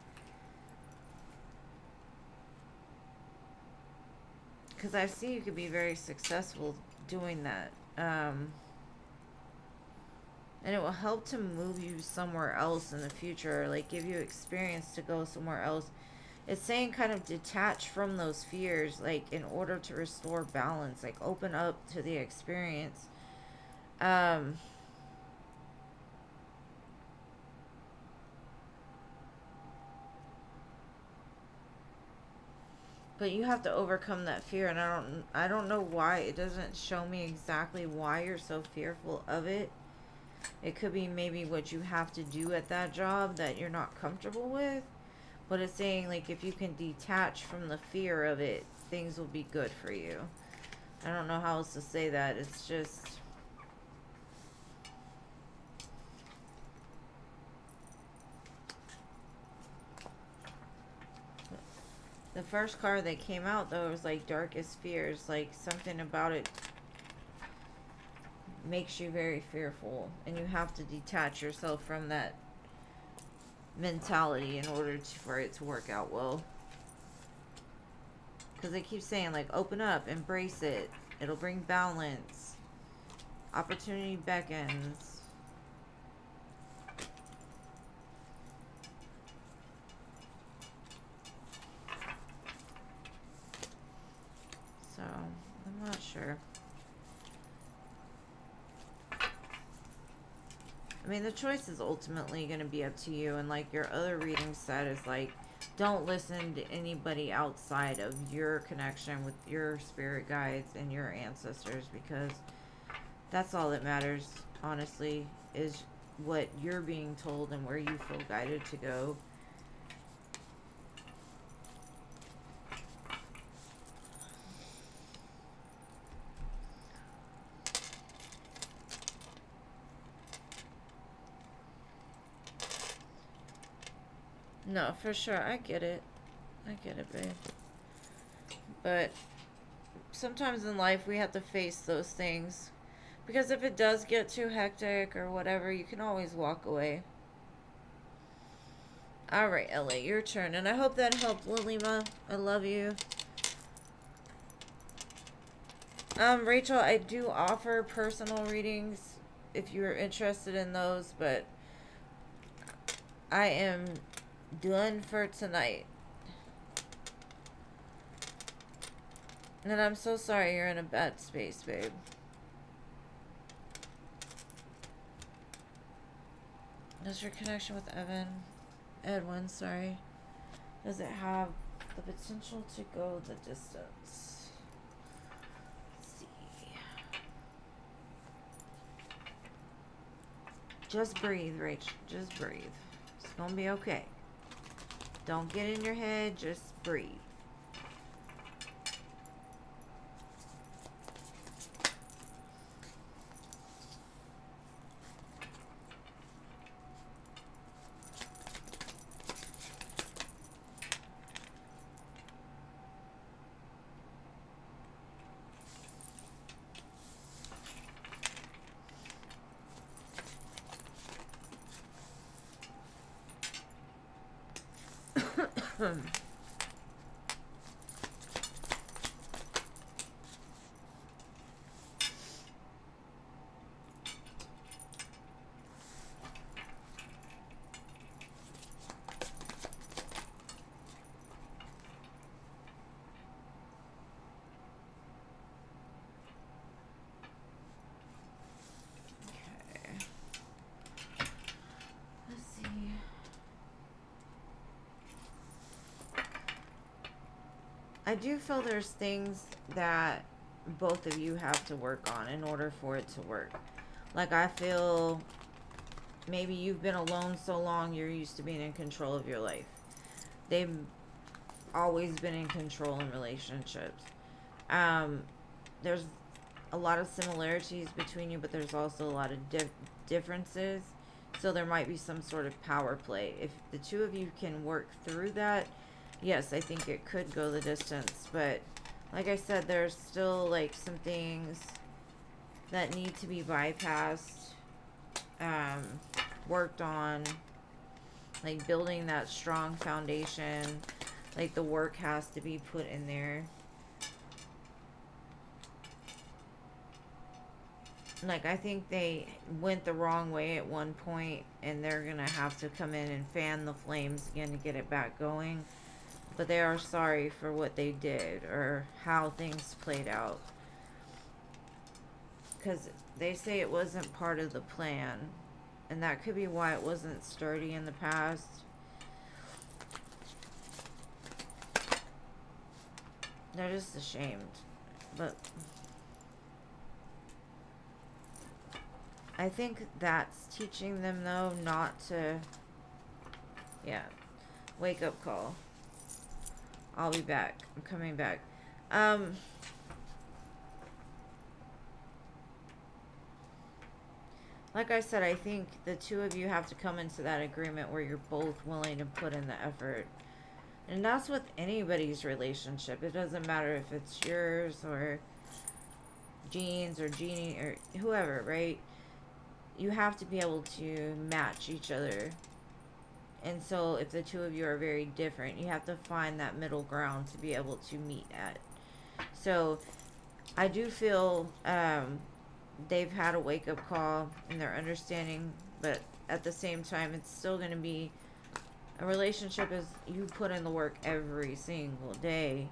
Because I see you could be very successful doing that. And it will help to move you somewhere else in the future, like give you experience to go somewhere else. It's saying kind of detach from those fears, like in order to restore balance, like open up to the experience. But you have to overcome that fear, and I don't know why it doesn't show me exactly why you're so fearful of it. It could be maybe what you have to do at that job that you're not comfortable with. But it's saying, like, if you can detach from the fear of it, things will be good for you. I don't know how else to say that. It's just... The first card that came out, though, was like darkest fears. Like, something about it makes you very fearful. And you have to detach yourself from that mentality in order for it to work out well. Because they keep saying, like, open up, embrace it. It'll bring balance. Opportunity beckons. So, I'm not sure. I mean, the choice is ultimately going to be up to you. And like your other reading said, is like, don't listen to anybody outside of your connection with your spirit guides and your ancestors, because that's all that matters, honestly, is what you're being told and where you feel guided to go. No, for sure. I get it. I get it, babe. But sometimes in life we have to face those things. Because if it does get too hectic or whatever, you can always walk away. Alright, Ellie, your turn. And I hope that helped, Lilima. I love you. Rachel, I do offer personal readings if you're interested in those, but I am done for tonight. And I'm so sorry you're in a bad space, babe. Does your connection with Edwin, sorry, does it have the potential to go the distance? Let's see. Just breathe, Rach. Just breathe. It's gonna be okay. Don't get in your head. Just breathe. I do feel there's things that both of you have to work on in order for it to work. Like, I feel maybe you've been alone so long, you're used to being in control of your life. They've always been in control in relationships. There's a lot of similarities between you, but there's also a lot of differences. So there might be some sort of power play. If the two of you can work through that, yes, I think it could go the distance. But like I said, there's still like some things that need to be bypassed, worked on, like building that strong foundation. Like the work has to be put in there. Like, I think they went the wrong way at one point, and they're gonna have to come in and fan the flames again to get it back going. But they are sorry for what they did or how things played out. Because they say it wasn't part of the plan, and that could be why it wasn't sturdy in the past. They're just ashamed. But I think that's teaching them, though, not to... Yeah. Wake up call. I'll be back. I'm coming back. Like I said, I think the two of you have to come into that agreement where you're both willing to put in the effort. And that's with anybody's relationship. It doesn't matter if it's yours or Jean's or Jeannie or whoever, right? You have to be able to match each other. And so if the two of you are very different, you have to find that middle ground to be able to meet at. So I do feel they've had a wake-up call and they're understanding, but at the same time, it's still going to be a relationship as you put in the work every single day.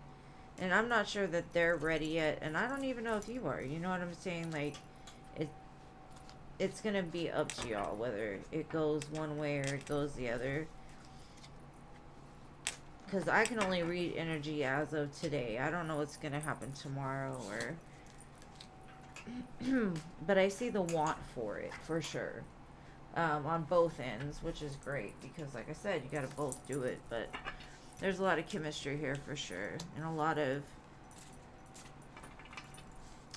And I'm not sure that they're ready yet, and I don't even know if you are. You know what I'm saying? Like, it's gonna be up to y'all whether it goes one way or it goes the other. Because I can only read energy as of today. I don't know what's gonna happen tomorrow or... But I see the want for it, for sure. On both ends, which is great. Because like I said, you gotta both do it. But there's a lot of chemistry here for sure. And a lot of...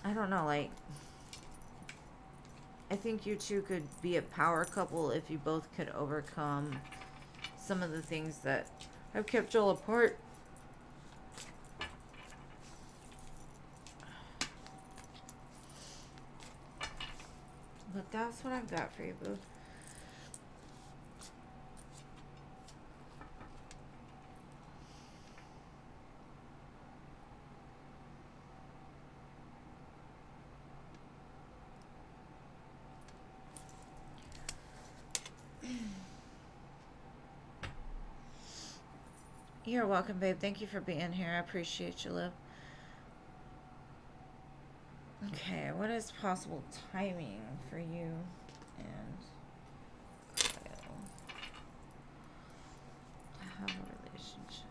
I don't know, like... I think you two could be a power couple if you both could overcome some of the things that have kept y'all apart. But that's what I've got for you, boo. You're welcome, babe. Thank you for being here. I appreciate you, love. Okay, what is possible timing for you and Kyle to have a relationship?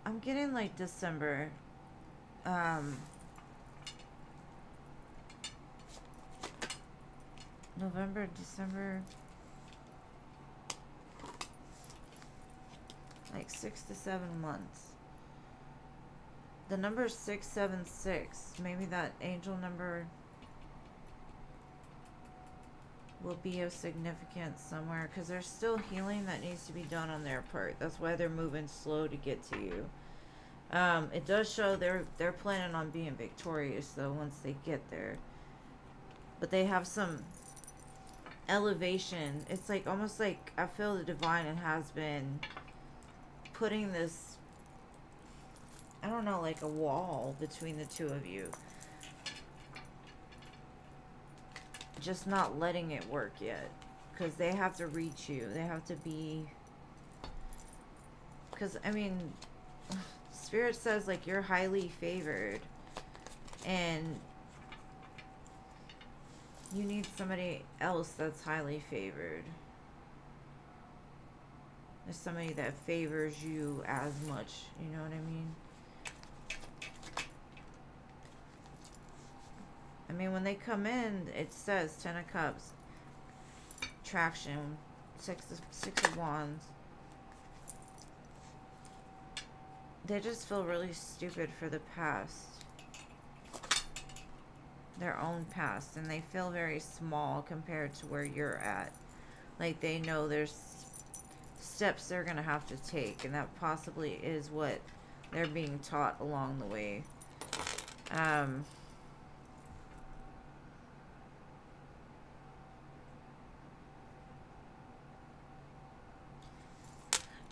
I'm getting like December. November, December. Like 6 to 7 months. The number is 676. Maybe that angel number will be of significance somewhere, because there's still healing that needs to be done on their part. That's why they're moving slow to get to you. It does show they're planning on being victorious though once they get there, but they have some elevation. It's like almost like I feel the divine has been putting this, I don't know, like a wall between the two of you, just not letting it work yet, because they have to reach you. They have to be, because I mean, Spirit says like you're highly favored and you need somebody else that's highly favored. There's somebody that favors you as much, you know what I mean? I mean, when they come in, it says 10 of Cups, traction, six of Wands. They just feel really stupid for the past. Their own past. And they feel very small compared to where you're at. Like they know there's steps they're going to have to take. And that possibly is what they're being taught along the way.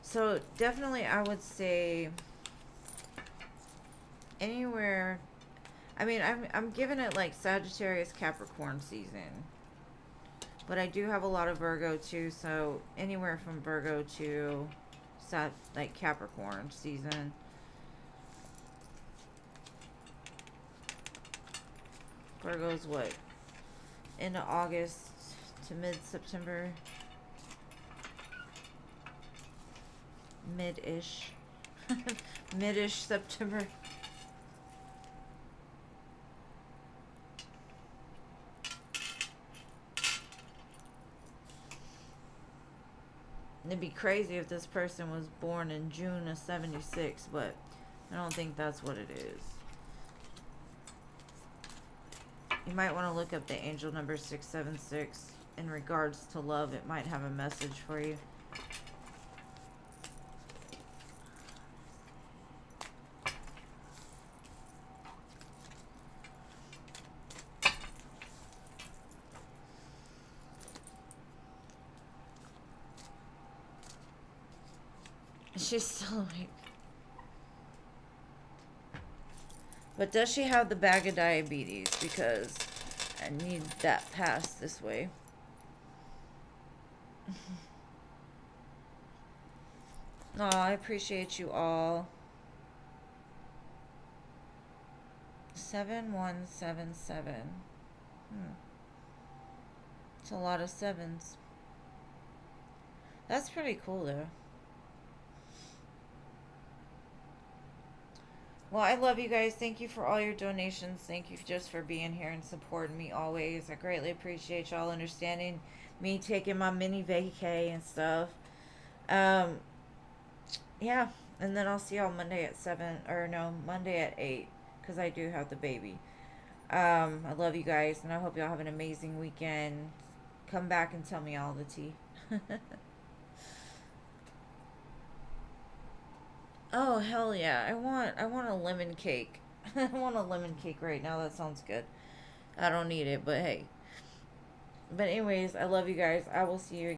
So definitely I would say anywhere, I mean, I'm giving it like Sagittarius Capricorn season, but I do have a lot of Virgo too, so anywhere from Virgo to like Capricorn season. Virgo's what, into August to mid-September, mid-ish mid-ish September. It'd be crazy if this person was born in June of 76, but I don't think that's what it is. You might want to look up the angel number 676 in regards to love. It might have a message for you. She's still awake. But does she have the bag of diabetes? Because I need that passed this way. Oh, I appreciate you all. 7177. It's a lot of sevens. That's pretty cool though. Well, I love you guys. Thank you for all your donations. Thank you just for being here and supporting me always. I greatly appreciate y'all understanding me taking my mini vacay and stuff. Um, yeah. And then I'll see y'all Monday at 7, or no, Monday at 8, because I do have the baby. I love you guys, and I hope y'all have an amazing weekend. Come back and tell me all the tea. Oh, hell yeah. I want a lemon cake. I want a lemon cake right now. That sounds good. I don't need it, but hey. But anyways, I love you guys. I will see you again.